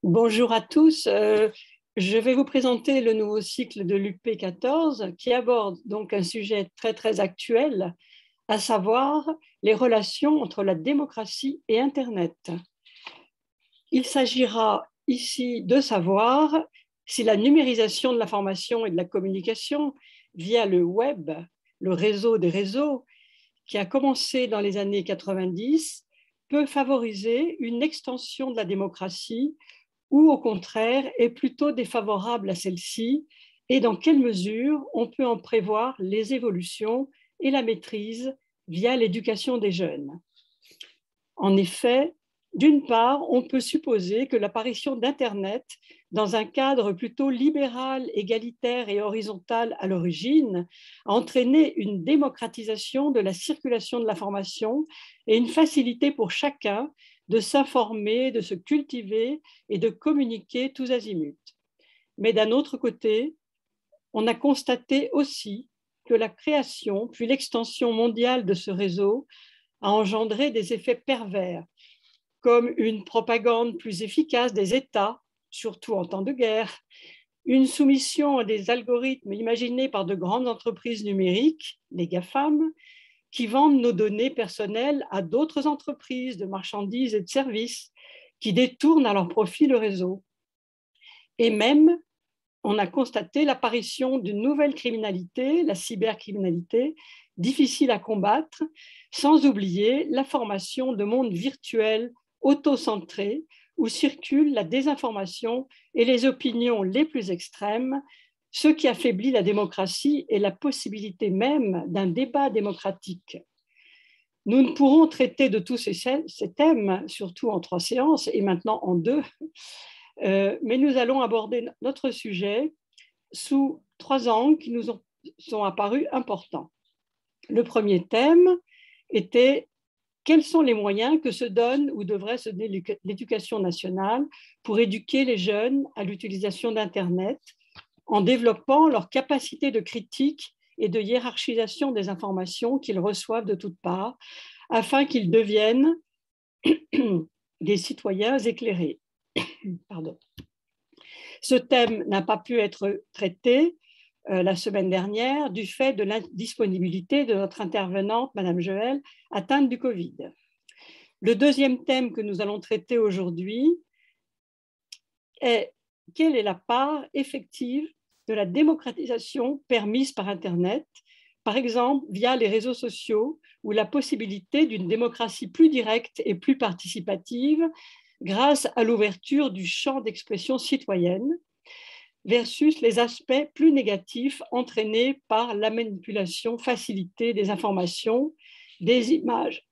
Bonjour à tous. Je vais vous présenter le nouveau cycle de l'UP14 qui aborde donc un sujet très actuel, à savoir les relations entre la démocratie et Internet. Il s'agira ici de savoir si la numérisation de l'information et de la communication via le web, le réseau des réseaux, qui a commencé dans les années 90, peut favoriser une extension de la démocratie ou au contraire est plutôt défavorable à celle-ci et dans quelle mesure on peut en prévoir les évolutions et la maîtrise via l'éducation des jeunes. En effet, d'une part, on peut supposer que l'apparition d'Internet dans un cadre plutôt libéral, égalitaire et horizontal à l'origine a entraîné une démocratisation de la circulation de l'information et une facilité pour chacun de s'informer, de se cultiver et de communiquer tous azimuts. Mais d'un autre côté, on a constaté aussi que la création puis l'extension mondiale de ce réseau a engendré des effets pervers, comme une propagande plus efficace des États, surtout en temps de guerre, une soumission à des algorithmes imaginés par de grandes entreprises numériques, les GAFAM, qui vendent nos données personnelles à d'autres entreprises de marchandises et de services, qui détournent à leur profit le réseau. Et même, on a constaté l'apparition d'une nouvelle criminalité, la cybercriminalité, difficile à combattre, sans oublier la formation de mondes virtuels auto-centrés où circulent la désinformation et les opinions les plus extrêmes, ce qui affaiblit la démocratie et la possibilité même d'un débat démocratique. Nous ne pourrons traiter de tous ces thèmes, surtout en 3 séances et maintenant en 2, mais nous allons aborder notre sujet sous 3 angles qui nous sont apparus importants. Le premier thème était: quels sont les moyens que se donne ou devrait se donner l'éducation nationale pour éduquer les jeunes à l'utilisation d'Internet en développant leur capacité de critique et de hiérarchisation des informations qu'ils reçoivent de toutes parts, afin qu'ils deviennent des citoyens éclairés. Pardon. Ce thème n'a pas pu être traité la semaine dernière du fait de l'indisponibilité de notre intervenante, Madame Joël, atteinte du Covid. Le deuxième thème que nous allons traiter aujourd'hui est: quelle est la part effective de la démocratisation permise par Internet, par exemple via les réseaux sociaux, ou la possibilité d'une démocratie plus directe et plus participative grâce à l'ouverture du champ d'expression citoyenne, versus les aspects plus négatifs entraînés par la manipulation facilitée des informations, des images,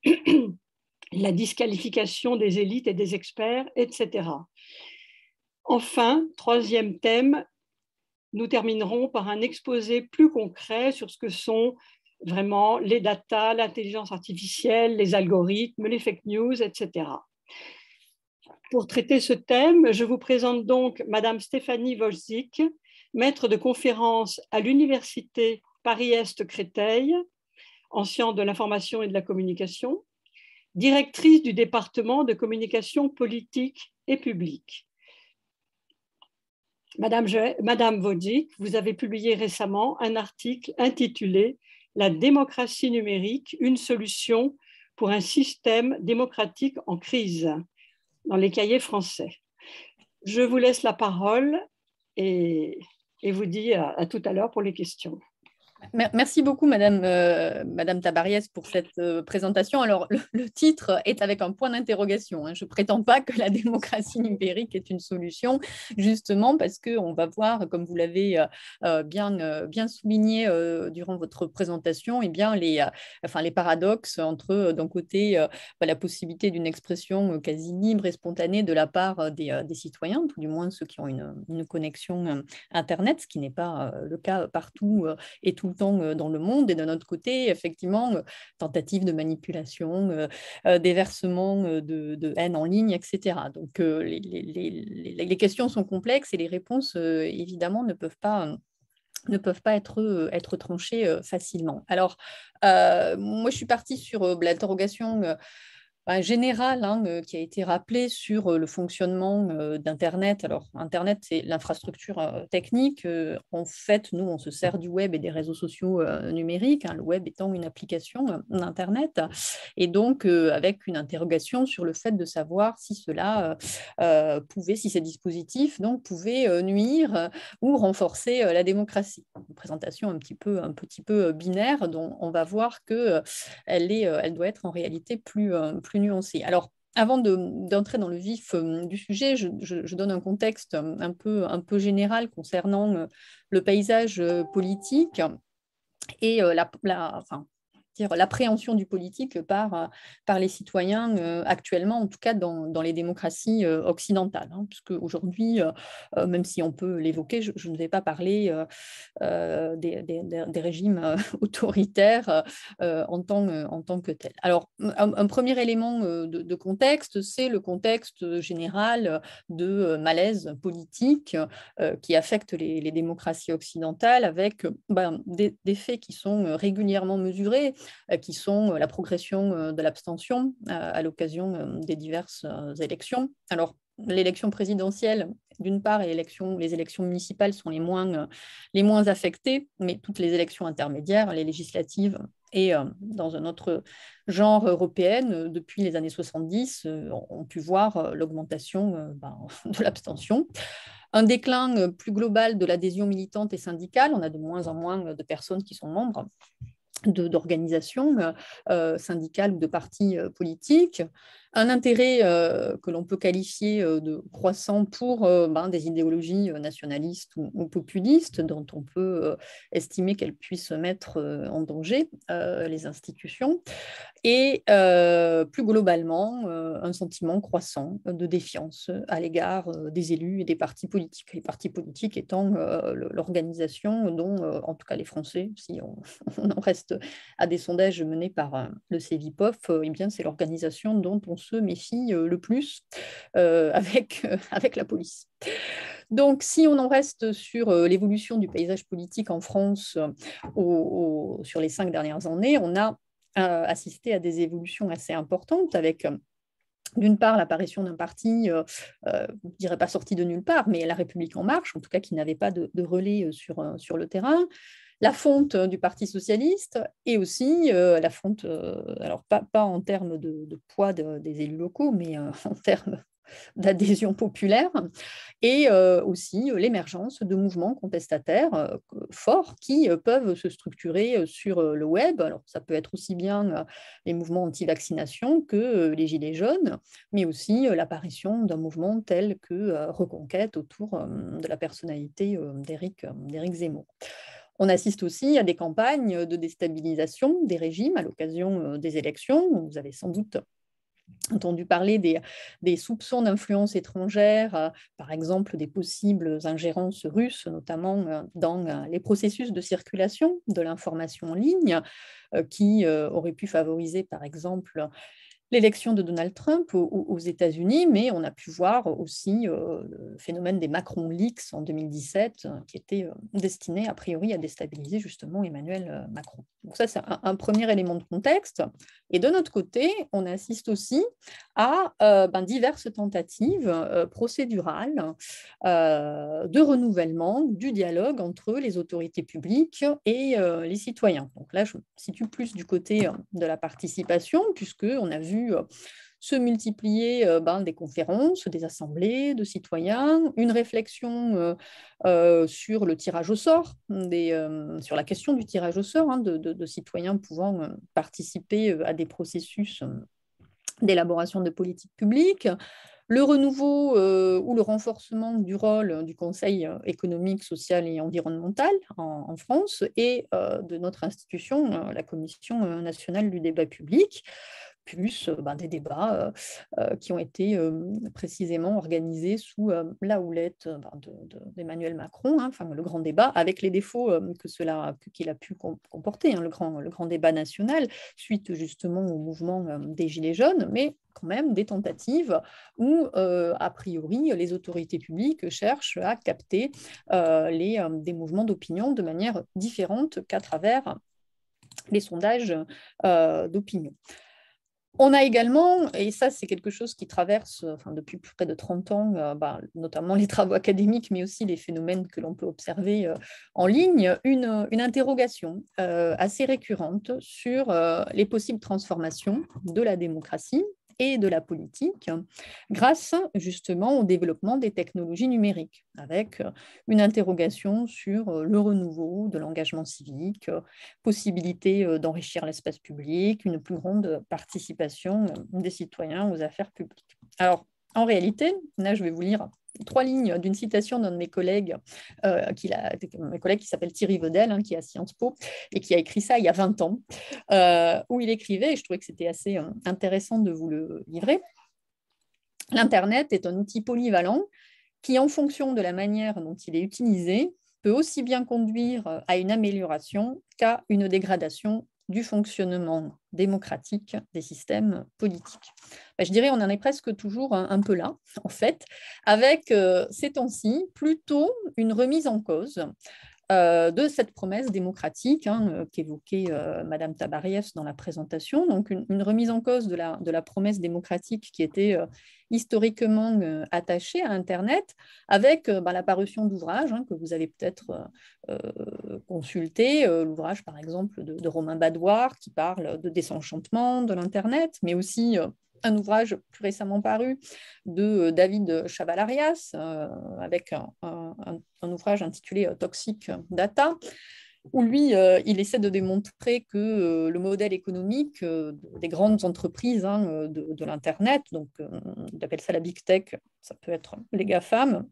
la disqualification des élites et des experts, etc. Enfin, troisième thème, nous terminerons par un exposé plus concret sur ce que sont vraiment les data, l'intelligence artificielle, les algorithmes, les fake news, etc. Pour traiter ce thème, je vous présente donc Madame Stéphanie Wojcik, maître de conférence à l'Université Paris-Est Créteil, en sciences de l'information et de la communication, directrice du département de communication politique et publique. Madame Wojcik, vous avez publié récemment un article intitulé « La démocratie numérique, une solution pour un système démocratique en crise » dans les cahiers français. Je vous laisse la parole et vous dis à tout à l'heure pour les questions. Merci beaucoup, Madame Tabariès, pour cette présentation. Alors, le titre est avec un point d'interrogation. Je ne prétends pas que la démocratie numérique est une solution, justement parce qu'on va voir, comme vous l'avez bien souligné durant votre présentation, les paradoxes entre, d'un côté, la possibilité d'une expression quasi libre et spontanée de la part des citoyens, tout du moins ceux qui ont une connexion Internet, ce qui n'est pas le cas partout et tout le temps dans le monde, et de notre côté, effectivement, tentative de manipulation, déversement de haine en ligne, etc. Donc, les questions sont complexes et les réponses, évidemment, ne peuvent pas être tranchées facilement. Alors, moi, je suis partie sur l'interrogation général hein, qui a été rappelé sur le fonctionnement d'Internet. Alors, Internet, c'est l'infrastructure technique. En fait, nous, on se sert du web et des réseaux sociaux numériques, hein, le web étant une application d'Internet. Et donc, avec une interrogation sur le fait de savoir si cela pouvait, si ces dispositifs donc, pouvaient nuire ou renforcer la démocratie. Une présentation un petit peu binaire dont on va voir que elle doit être en réalité plus nuancée. Alors, avant d'entrer dans le vif du sujet, je donne un contexte un peu général concernant le paysage politique et enfin, l'appréhension du politique par les citoyens actuellement, en tout cas dans les démocraties occidentales. Hein, puisque aujourd'hui, même si on peut l'évoquer, je ne vais pas parler des régimes autoritaires en tant que tels. Alors, un premier élément de contexte, c'est le contexte général de malaise politique qui affecte les démocraties occidentales avec des faits qui sont régulièrement mesurés, qui sont la progression de l'abstention à l'occasion des diverses élections. Alors, l'élection présidentielle, d'une part, et les élections municipales sont les moins affectées, mais toutes les élections intermédiaires, les législatives et dans un autre genre européenne, depuis les années 70, ont pu voir l'augmentation de l'abstention. Un déclin plus global de l'adhésion militante et syndicale. On a de moins en moins de personnes qui sont membres d'organisations syndicales ou de partis politiques, un intérêt que l'on peut qualifier de croissant pour des idéologies nationalistes ou populistes dont on peut estimer qu'elles puissent mettre en danger les institutions et plus globalement un sentiment croissant de défiance à l'égard des élus et des partis politiques. Les partis politiques étant l'organisation dont, en tout cas les Français, si on en reste à des sondages menés par le CEVIPOF, eh bien c'est l'organisation dont on se méfie le plus avec la police. Donc, si on en reste sur l'évolution du paysage politique en France sur les 5 dernières années, on a assisté à des évolutions assez importantes avec d'une part l'apparition d'un parti, je ne dirais pas sorti de nulle part, mais La République en marche, en tout cas qui n'avait pas de relais sur le terrain, la fonte du Parti socialiste et aussi la fonte, alors pas en termes de poids des élus locaux, mais en termes d'adhésion populaire, et aussi l'émergence de mouvements contestataires forts qui peuvent se structurer sur le web. Alors, ça peut être aussi bien les mouvements anti-vaccination que les Gilets jaunes, mais aussi l'apparition d'un mouvement tel que Reconquête autour de la personnalité d'Éric Zemmour. On assiste aussi à des campagnes de déstabilisation des régimes à l'occasion des élections. Vous avez sans doute entendu parler des soupçons d'influence étrangère, par exemple des possibles ingérences russes, notamment dans les processus de circulation de l'information en ligne, qui auraient pu favoriser, par exemple, l'élection de Donald Trump aux États-Unis, mais on a pu voir aussi le phénomène des Macron Leaks en 2017, qui était destiné a priori à déstabiliser justement Emmanuel Macron. Donc ça, c'est un premier élément de contexte. Et de notre côté, on assiste aussi à diverses tentatives procédurales de renouvellement du dialogue entre les autorités publiques et les citoyens. Donc là, je me situe plus du côté de la participation, puisqu'on a vu se multiplier des conférences, des assemblées de citoyens, une réflexion sur le tirage au sort, sur la question du tirage au sort, hein, de citoyens pouvant participer à des processus d'élaboration de politiques publiques, le renouveau ou le renforcement du rôle du Conseil économique, social et environnemental en France et de notre institution, la Commission nationale du débat public, plus des débats qui ont été précisément organisés sous la houlette d'Emmanuel Macron, hein, enfin, le grand débat, avec les défauts qu'il a pu comporter, hein, le grand débat national, suite justement au mouvement des Gilets jaunes, mais quand même des tentatives où, a priori, les autorités publiques cherchent à capter des mouvements d'opinion de manière différente qu'à travers les sondages d'opinion. On a également, et ça c'est quelque chose qui traverse depuis près de 30 ans, notamment les travaux académiques, mais aussi les phénomènes que l'on peut observer en ligne, une interrogation assez récurrente sur les possibles transformations de la démocratie et de la politique grâce justement au développement des technologies numériques, avec une interrogation sur le renouveau de l'engagement civique, possibilité d'enrichir l'espace public, une plus grande participation des citoyens aux affaires publiques. Alors, en réalité, là, je vais vous lire 3 lignes d'une citation d'un de mes collègues, qui s'appelle Thierry Vedel, qui est à Sciences Po, et qui a écrit ça il y a 20 ans, où il écrivait, et je trouvais que c'était assez intéressant de vous le livrer, l'Internet est un outil polyvalent qui, en fonction de la manière dont il est utilisé, peut aussi bien conduire à une amélioration qu'à une dégradation du fonctionnement démocratique des systèmes politiques. Je dirais on en est presque toujours un peu là, en fait, avec ces temps-ci plutôt une remise en cause de cette promesse démocratique qu'évoquait Madame Tabariès dans la présentation, donc une remise en cause de la promesse démocratique qui était historiquement attachée à Internet, avec l'apparition d'ouvrages que vous avez peut-être consultés, l'ouvrage par exemple de Romain Badoir qui parle de désenchantement de l'Internet, mais aussi un ouvrage plus récemment paru de David Chavalarias, avec un ouvrage intitulé Toxic Data, où lui, il essaie de démontrer que le modèle économique des grandes entreprises de l'Internet, donc il appelle ça la Big Tech, ça peut être les GAFAM,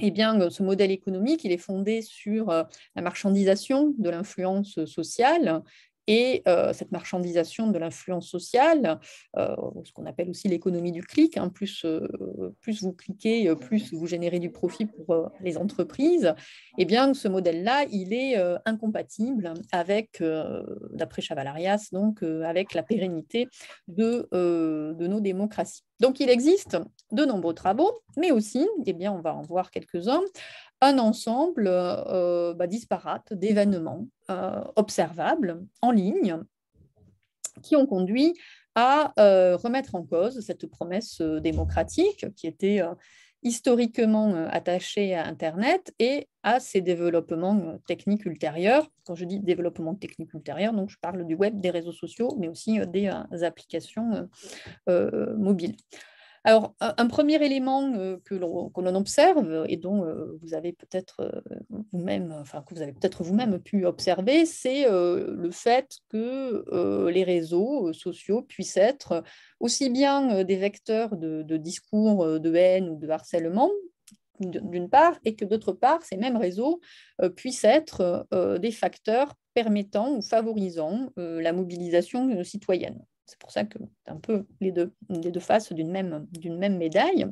eh bien, ce modèle économique, il est fondé sur la marchandisation de l'influence sociale. Et cette marchandisation de l'influence sociale, ce qu'on appelle aussi l'économie du clic, plus vous cliquez, plus vous générez du profit pour les entreprises, eh bien, ce modèle-là, il est incompatible avec, d'après Chavalarias, donc, avec la pérennité de nos démocraties. Donc, il existe de nombreux travaux, mais aussi, eh bien, on va en voir quelques-uns, un ensemble disparate d'événements observables en ligne qui ont conduit à remettre en cause cette promesse démocratique qui était historiquement attachée à Internet et à ses développements techniques ultérieurs. Quand je dis développement technique ultérieur, donc je parle du web, des réseaux sociaux, mais aussi des applications mobiles. Alors, un premier élément que l'on observe et dont vous avez peut-être vous-même, que vous avez peut-être vous-même pu observer, c'est le fait que les réseaux sociaux puissent être aussi bien des vecteurs de discours de haine ou de harcèlement, d'une part, et que d'autre part, ces mêmes réseaux puissent être des facteurs permettant ou favorisant la mobilisation citoyenne. C'est pour ça que c'est un peu les deux faces d'une même médaille.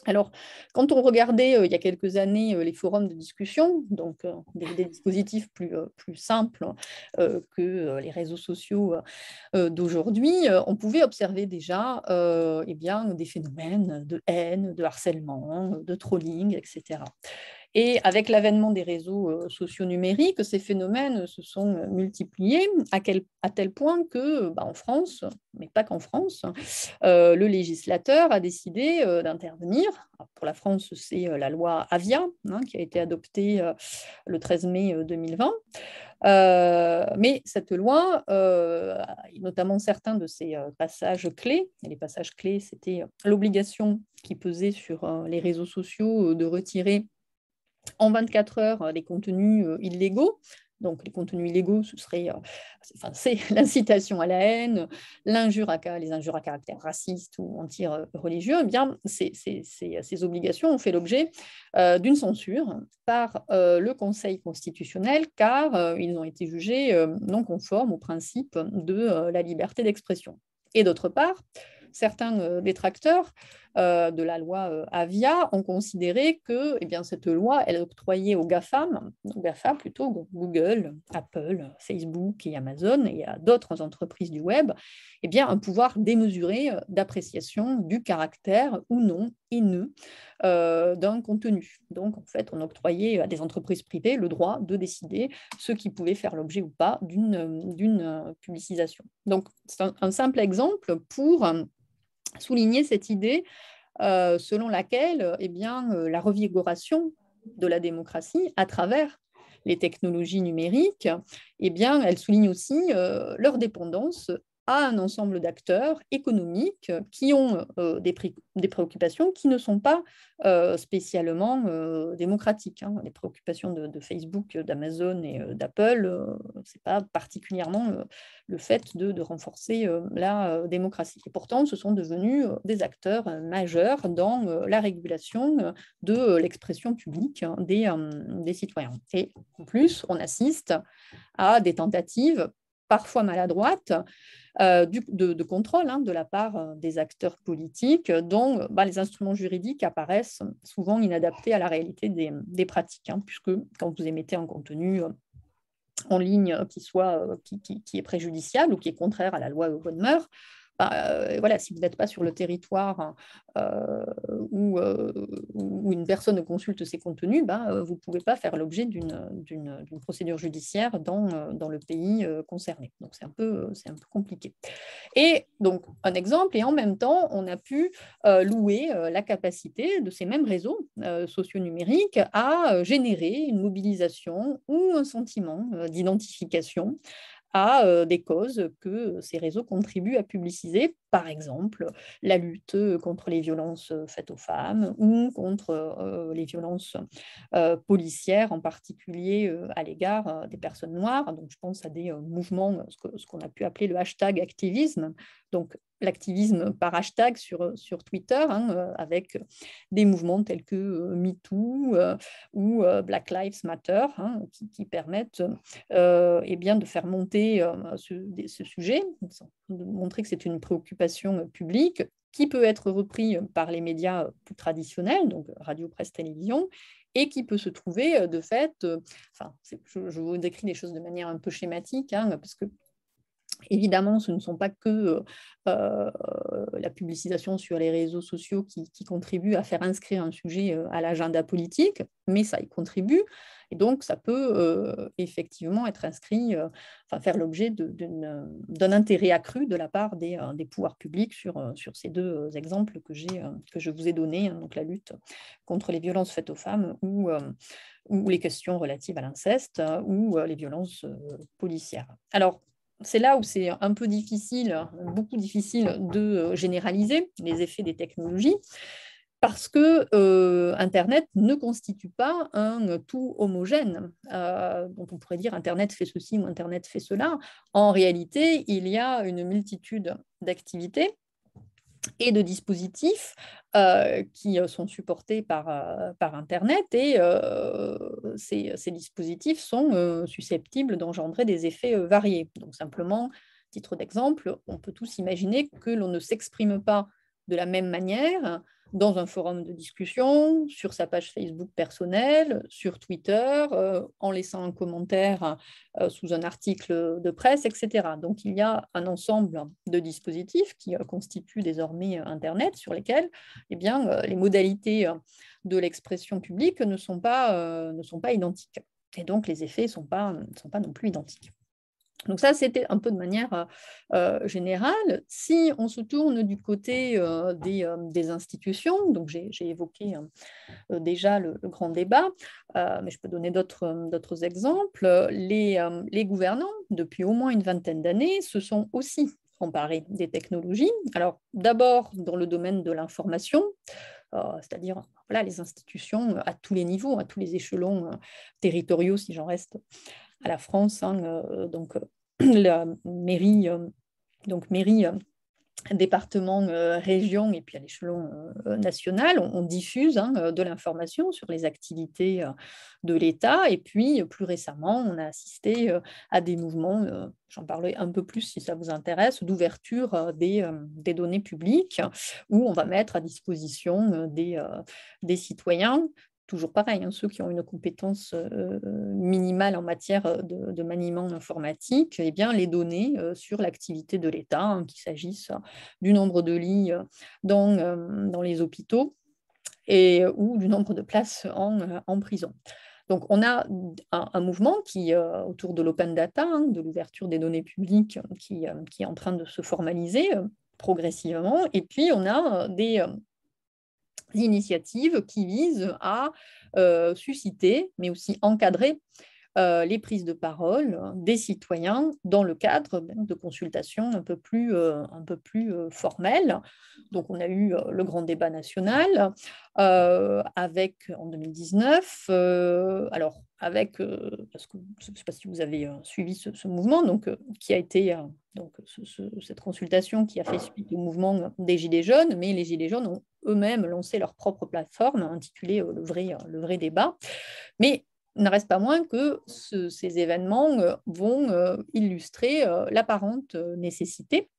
Alors, quand on regardait il y a quelques années les forums de discussion, donc des dispositifs plus simples que les réseaux sociaux d'aujourd'hui, on pouvait observer déjà des phénomènes de haine, de harcèlement, de trolling, etc. Et avec l'avènement des réseaux sociaux numériques, ces phénomènes se sont multipliés à tel point que, en France, mais pas qu'en France, le législateur a décidé d'intervenir. Pour la France, c'est la loi Avia qui a été adoptée le 13 mai 2020. Mais cette loi, notamment certains de ses passages clés, et les passages clés, c'était l'obligation qui pesait sur les réseaux sociaux de retirer en 24 heures les contenus illégaux. Donc, les contenus illégaux, c'est l'incitation à la haine, les injures à caractère raciste ou anti-religieux. Eh bien, ces obligations ont fait l'objet d'une censure par le Conseil constitutionnel, car ils ont été jugés non conformes au principe de la liberté d'expression. Et d'autre part, certains détracteurs de la loi Avia ont considéré que cette loi, elle octroyait aux GAFAM plutôt, Google, Apple, Facebook et Amazon et à d'autres entreprises du web, un pouvoir démesuré d'appréciation du caractère ou non haineux d'un contenu. Donc, en fait, on octroyait à des entreprises privées le droit de décider ce qui pouvait faire l'objet ou pas d'une publicisation. Donc, c'est un simple exemple pour souligner cette idée selon laquelle eh bien, la revigoration de la démocratie à travers les technologies numériques, eh bien, elle souligne aussi leur dépendance à un ensemble d'acteurs économiques qui ont des préoccupations qui ne sont pas spécialement démocratiques. Hein. Les préoccupations de Facebook, d'Amazon et d'Apple, ce n'est pas particulièrement le fait de renforcer la démocratie. Et pourtant, ce sont devenus des acteurs majeurs dans la régulation de l'expression publique des citoyens. Et en plus, on assiste à des tentatives parfois maladroites de contrôle de la part des acteurs politiques dont les instruments juridiques apparaissent souvent inadaptés à la réalité des pratiques, puisque quand vous émettez un contenu en ligne qui est préjudiciable ou qui est contraire à la loi aux bonnes mœurs, voilà, si vous n'êtes pas sur le territoire où une personne consulte ces contenus, vous ne pouvez pas faire l'objet d'une procédure judiciaire dans le pays concerné. Donc, c'est un peu compliqué. Et donc, un exemple, et en même temps, on a pu louer la capacité de ces mêmes réseaux sociaux numériques à générer une mobilisation ou un sentiment d'identification à des causes que ces réseaux contribuent à publiciser, par exemple la lutte contre les violences faites aux femmes ou contre les violences policières, en particulier à l'égard des personnes noires. Donc, je pense à des mouvements, ce qu'on a pu appeler le hashtag activisme, donc l'activisme par hashtag sur Twitter, avec des mouvements tels que MeToo ou Black Lives Matter, qui permettent bien, de faire monter ce sujet, de montrer que c'est une préoccupation publique qui peut être repris par les médias plus traditionnels, donc radio, presse, télévision, et qui peut se trouver de fait, je vous décris les choses de manière un peu schématique, parce que évidemment, ce ne sont pas que la publicisation sur les réseaux sociaux qui contribue à faire inscrire un sujet à l'agenda politique, mais ça y contribue. Et donc, ça peut effectivement être inscrit, faire l'objet d'un intérêt accru de la part des pouvoirs publics sur ces deux exemples que je vous ai donnés, donc la lutte contre les violences faites aux femmes ou les questions relatives à l'inceste ou les violences policières. Alors, c'est là où c'est un peu difficile, beaucoup difficile de généraliser les effets des technologies, parce que Internet ne constitue pas un tout homogène. Donc on pourrait dire Internet fait ceci ou Internet fait cela. En réalité, il y a une multitude d'activités et de dispositifs qui sont supportés par Internet, et ces dispositifs sont susceptibles d'engendrer des effets variés. Donc simplement, titre d'exemple, on peut tous imaginer que l'on ne s'exprime pas de la même manière dans un forum de discussion, sur sa page Facebook personnelle, sur Twitter, en laissant un commentaire sous un article de presse, etc. Donc, il y a un ensemble de dispositifs qui constituent désormais Internet, sur lesquels les modalités de l'expression publique ne sont pas identiques. Et donc, les effets ne sont pas non plus identiques. Donc ça, c'était un peu de manière générale. Si on se tourne du côté des institutions, donc j'ai évoqué déjà le grand débat, mais je peux donner d'autres exemples. Les gouvernants, depuis au moins une vingtaine d'années, se sont aussi emparés des technologies. Alors d'abord dans le domaine de l'information, c'est-à-dire les institutions à tous les niveaux, à tous les échelons territoriaux, si j'en reste à la France, donc la mairie, département, région, et puis à l'échelon national, on diffuse de l'information sur les activités de l'État. Et puis, plus récemment, on a assisté à des mouvements, j'en parlerai un peu plus si ça vous intéresse, d'ouverture des données publiques, où on va mettre à disposition des citoyens, toujours pareil, ceux qui ont une compétence minimale en matière de maniement informatique, les données sur l'activité de l'État, qu'il s'agisse du nombre de lits dans les hôpitaux, ou du nombre de places en prison. Donc, on a un mouvement qui, autour de l'open data, de l'ouverture des données publiques, qui est en train de se formaliser progressivement. Et puis, on a des initiatives qui visent à susciter, mais aussi encadrer les prises de parole des citoyens dans le cadre de consultations un peu plus formelles. Donc, on a eu le grand débat national avec, en 2019, parce que je ne sais pas si vous avez suivi ce mouvement, donc, qui a été cette consultation qui a fait suite au mouvement des Gilets jaunes, mais les Gilets jaunes ont eux-mêmes lancé leur propre plateforme intitulée le vrai débat. Mais il n'en reste pas moins que ces événements vont illustrer l'apparente nécessité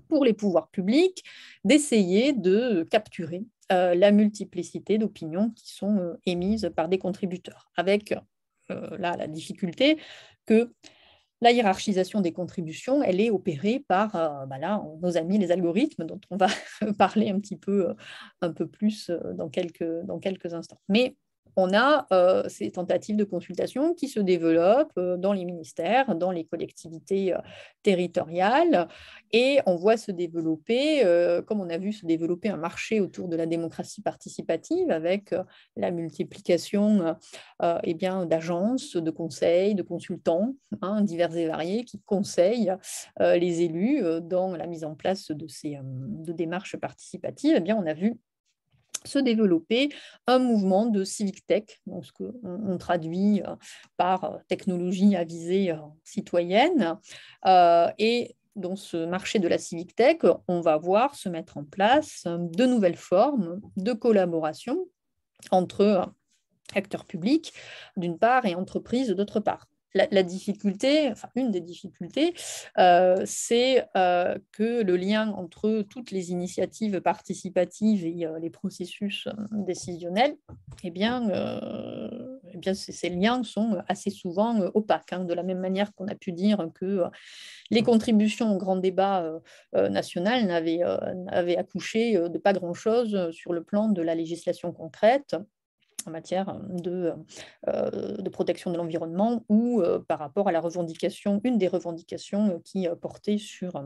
pour les pouvoirs publics d'essayer de capturer la multiplicité d'opinions qui sont émises par des contributeurs, avec là la difficulté que la hiérarchisation des contributions, elle est opérée par nos amis les algorithmes, dont on va parler un peu plus dans quelques instants. Mais on a ces tentatives de consultation qui se développent dans les ministères, dans les collectivités territoriales, et on voit se développer, comme on a vu se développer un marché autour de la démocratie participative avec la multiplication d'agences, de conseils, de consultants divers et variés qui conseillent les élus dans la mise en place de démarches participatives. Eh bien, on a vu se développer un mouvement de civic tech, donc ce qu'on traduit par technologie à visée citoyenne. Et dans ce marché de la civic tech, on va voir se mettre en place de nouvelles formes de collaboration entre acteurs publics d'une part et entreprises d'autre part. La difficulté, enfin une des difficultés, c'est que le lien entre toutes les initiatives participatives et les processus décisionnels, ces liens sont assez souvent opaques. De la même manière qu'on a pu dire que les contributions au grand débat national n'avaient accouché de pas grand-chose sur le plan de la législation concrète en matière de protection de l'environnement ou par rapport à une des revendications qui portait sur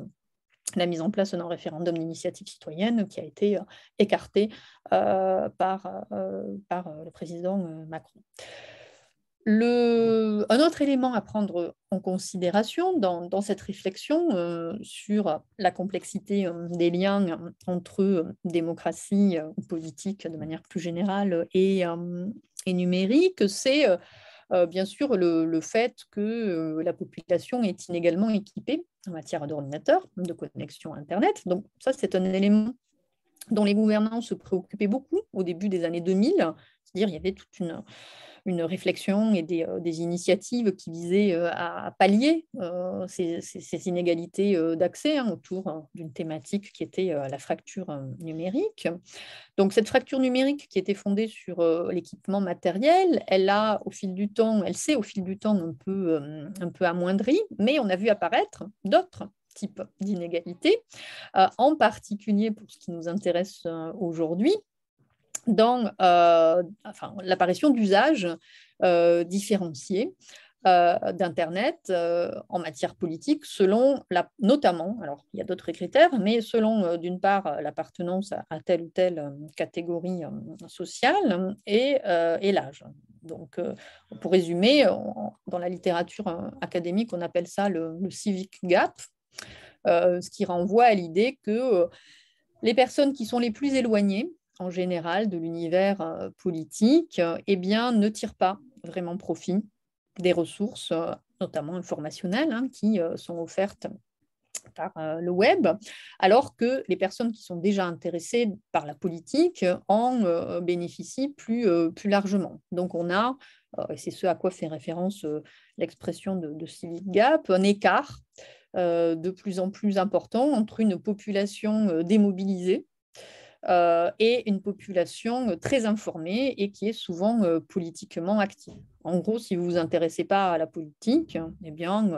la mise en place d'un référendum d'initiative citoyenne qui a été écarté par le président Macron. Un autre élément à prendre en considération dans cette réflexion sur la complexité des liens entre démocratie politique de manière plus générale et numérique, c'est bien sûr le fait que la population est inégalement équipée en matière d'ordinateur, de connexion Internet. Donc ça, c'est un élément dont les gouvernants se préoccupaient beaucoup au début des années 2000, c'est-à-dire il y avait toute une réflexion et des initiatives qui visaient à pallier ces inégalités d'accès autour d'une thématique qui était la fracture numérique. Donc cette fracture numérique qui était fondée sur l'équipement matériel, elle s'est au fil du temps un peu amoindrie, mais on a vu apparaître d'autres types d'inégalités, en particulier pour ce qui nous intéresse aujourd'hui, dans l'apparition d'usages différenciés d'Internet en matière politique, notamment, alors il y a d'autres critères, mais selon d'une part l'appartenance à telle ou telle catégorie sociale et l'âge. Donc, pour résumer, dans la littérature académique, on appelle ça le civic gap, ce qui renvoie à l'idée que les personnes qui sont les plus éloignées en général de l'univers politique, ne tirent pas vraiment profit des ressources, notamment informationnelles, qui sont offertes par le web, alors que les personnes qui sont déjà intéressées par la politique en bénéficient plus largement. Donc on a, et c'est ce à quoi fait référence l'expression de civic gap, un écart de plus en plus important entre une population démobilisée et une population très informée et qui est souvent politiquement active. En gros, si vous ne vous intéressez pas à la politique, eh bien,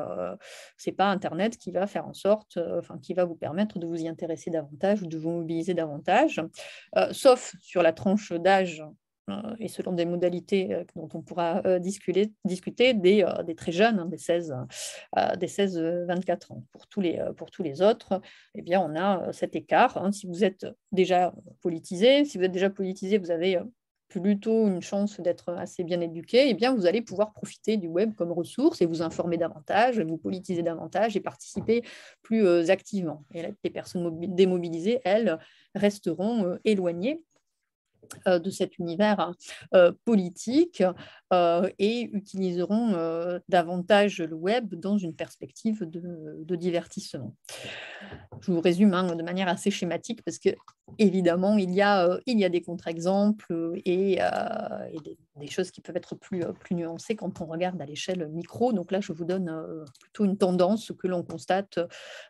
ce n'est pas Internet qui va faire en sorte, qui va vous permettre de vous y intéresser davantage ou de vous mobiliser davantage, sauf sur la tranche d'âge et selon des modalités dont on pourra discuter des très jeunes, hein, des 16-24 ans. Pour tous les autres, eh bien, on a cet écart. Hein. Si vous êtes déjà politisé, vous avez plutôt une chance d'être assez bien éduqué, eh bien, vous allez pouvoir profiter du web comme ressource et vous informer davantage, vous politiser davantage et participer plus activement. Et les personnes démobilisées, elles, resteront éloignées de cet univers politique et utiliseront davantage le web dans une perspective de divertissement. Je vous résume de manière assez schématique parce que évidemment il y a des contre-exemples et des choses qui peuvent être plus nuancées quand on regarde à l'échelle micro. Donc là, je vous donne plutôt une tendance que l'on constate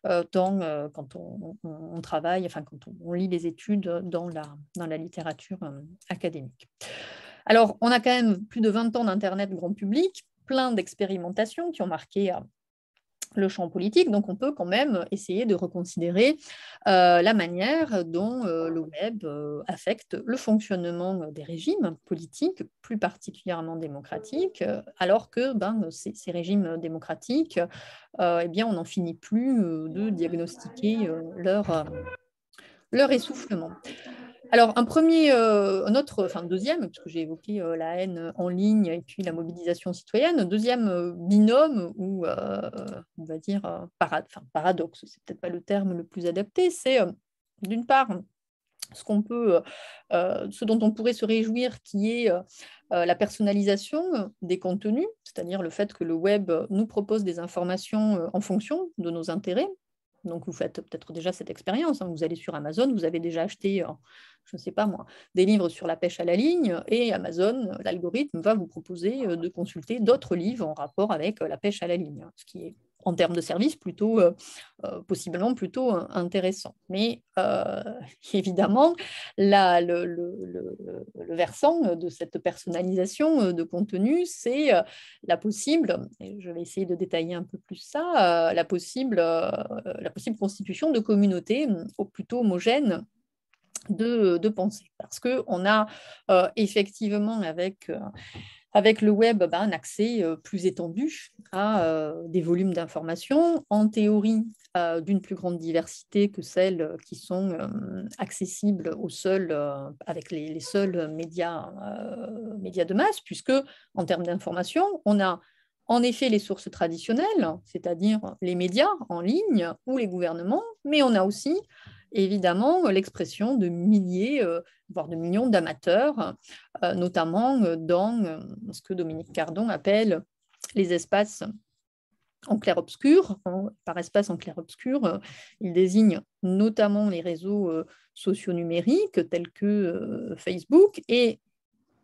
quand on travaille, quand on lit les études dans la littérature académique. Alors, on a quand même plus de 20 ans d'Internet grand public, plein d'expérimentations qui ont marqué le champ politique, donc on peut quand même essayer de reconsidérer la manière dont le web affecte le fonctionnement des régimes politiques, plus particulièrement démocratiques, alors que ces régimes démocratiques, eh bien, on n'en finit plus de diagnostiquer leur essoufflement. Alors, deuxième, puisque j'ai évoqué la haine en ligne et puis la mobilisation citoyenne, deuxième binôme ou, on va dire, paradoxe, c'est peut-être pas le terme le plus adapté, c'est d'une part ce dont on pourrait se réjouir, qui est la personnalisation des contenus, c'est-à-dire le fait que le web nous propose des informations en fonction de nos intérêts. Donc, vous faites peut-être déjà cette expérience. Hein. Vous allez sur Amazon, vous avez déjà acheté, je ne sais pas moi, des livres sur la pêche à la ligne et Amazon, l'algorithme va vous proposer de consulter d'autres livres en rapport avec la pêche à la ligne, ce qui est en termes de service possiblement plutôt intéressant. Mais évidemment, le versant de cette personnalisation de contenu, c'est la possible, et je vais essayer de détailler un peu plus ça, la possible constitution de communautés plutôt homogènes de pensée. Parce qu'on a effectivement avec le web un accès plus étendu à des volumes d'informations, en théorie d'une plus grande diversité que celles qui sont accessibles avec les seuls médias de masse, puisque en termes d'information, on a en effet les sources traditionnelles, c'est-à-dire les médias en ligne ou les gouvernements, mais on a aussi évidemment l'expression de milliers, voire de millions d'amateurs, notamment dans ce que Dominique Cardon appelle les espaces en clair-obscur. Par espace en clair-obscur, il désigne notamment les réseaux socio-numériques tels que Facebook. Et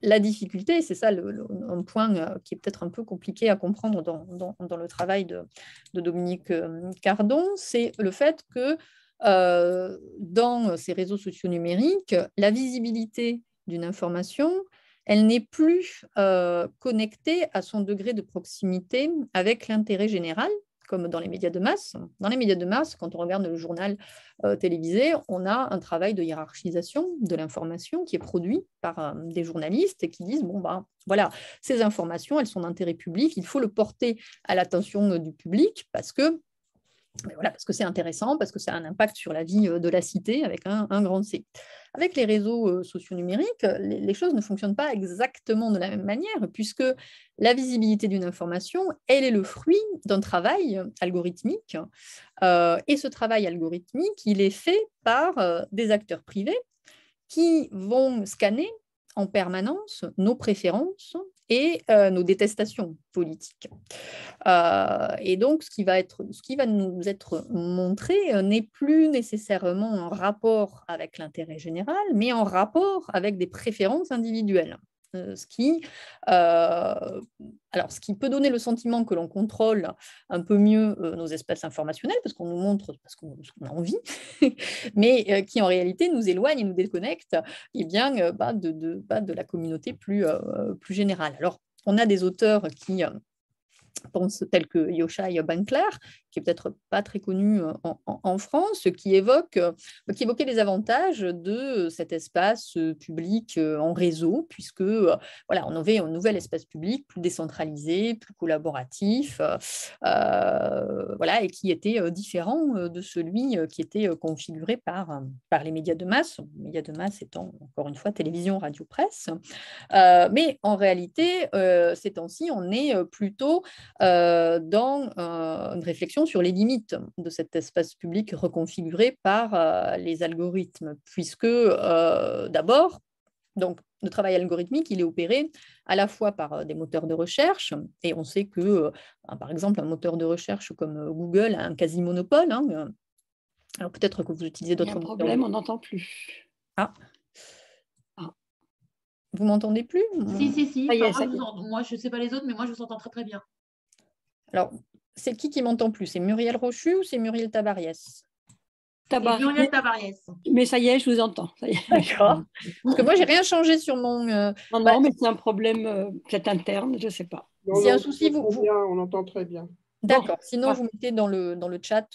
la difficulté, c'est ça un point qui est peut-être un peu compliqué à comprendre dans le travail de Dominique Cardon, c'est le fait que dans ces réseaux sociaux numériques, la visibilité d'une information, elle n'est plus connectée à son degré de proximité avec l'intérêt général, comme dans les médias de masse. Dans les médias de masse, quand on regarde le journal télévisé, on a un travail de hiérarchisation de l'information qui est produit par des journalistes et qui disent, voilà, ces informations, elles sont d'intérêt public, il faut le porter à l'attention du public parce que c'est intéressant, parce que ça a un impact sur la vie de la cité avec un grand C. Avec les réseaux socio-numériques, les choses ne fonctionnent pas exactement de la même manière, puisque la visibilité d'une information, elle est le fruit d'un travail algorithmique. Et ce travail algorithmique, il est fait par des acteurs privés qui vont scanner en permanence nos préférences et nos détestations politiques. Et donc, ce qui va nous être montré n'est plus nécessairement en rapport avec l'intérêt général, mais en rapport avec des préférences individuelles. ce qui peut donner le sentiment que l'on contrôle un peu mieux nos espaces informationnels, parce qu'on nous montre parce qu'on a envie, mais qui en réalité nous éloigne et nous déconnecte de la communauté plus générale. Alors, on a des auteurs qui tels que Yochai Benkler, qui est peut-être pas très connu en France, qui évoquait les avantages de cet espace public en réseau, puisque voilà, on avait un nouvel espace public plus décentralisé, plus collaboratif, voilà, et qui était différent de celui qui était configuré par les médias de masse, les médias de masse étant encore une fois télévision, radio, presse. Mais en réalité, ces temps-ci, on est plutôt dans une réflexion sur les limites de cet espace public reconfiguré par les algorithmes, puisque d'abord, donc, le travail algorithmique, il est opéré à la fois par des moteurs de recherche, et on sait que, par exemple, un moteur de recherche comme Google a un quasi-monopole. Alors peut-être que vous utilisez d'autres moteurs. Il y a un problème, on n'entend plus. Ah. Vous m'entendez plus? Si. Moi, je ne sais pas les autres, mais moi, je vous entends très, très bien. Alors, c'est qui m'entend plus? C'est Muriel Rochu ou c'est Muriel Tabariès? Muriel Tabariès. Mais ça y est, je vous entends. D'accord. Parce que moi, j'ai rien changé sur mon... Non, mais c'est un problème peut-être interne, je ne sais pas. C'est un souci, on entend très bien. D'accord. Sinon, vous mettez dans le chat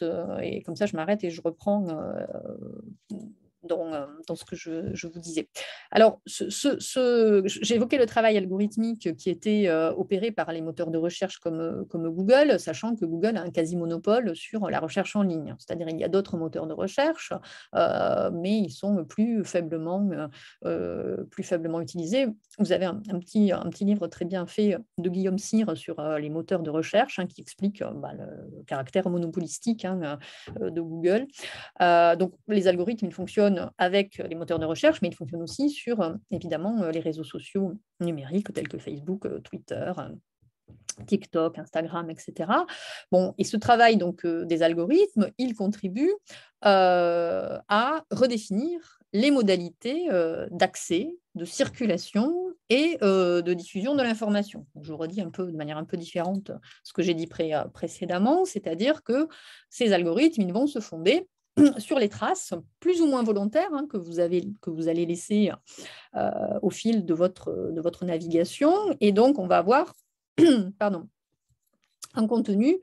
et comme ça, je m'arrête et je reprends dans ce que je vous disais. Alors, j'évoquais le travail algorithmique qui était opéré par les moteurs de recherche comme Google, sachant que Google a un quasi-monopole sur la recherche en ligne. C'est-à-dire il y a d'autres moteurs de recherche, mais ils sont plus faiblement utilisés. Vous avez un petit livre très bien fait de Guillaume Cyr sur les moteurs de recherche qui explique le caractère monopolistique de Google. Donc, les algorithmes, ils fonctionnent avec les moteurs de recherche, mais ils fonctionnent aussi sur, évidemment, les réseaux sociaux numériques tels que Facebook, Twitter, TikTok, Instagram, etc. Bon, et ce travail donc, des algorithmes, il contribue à redéfinir les modalités d'accès, de circulation et de diffusion de l'information. Je redis de manière un peu différente ce que j'ai dit précédemment, c'est-à-dire que ces algorithmes, ils vont se fonder sur les traces plus ou moins volontaires que vous allez laisser au fil de votre navigation. Et donc, on va avoir un contenu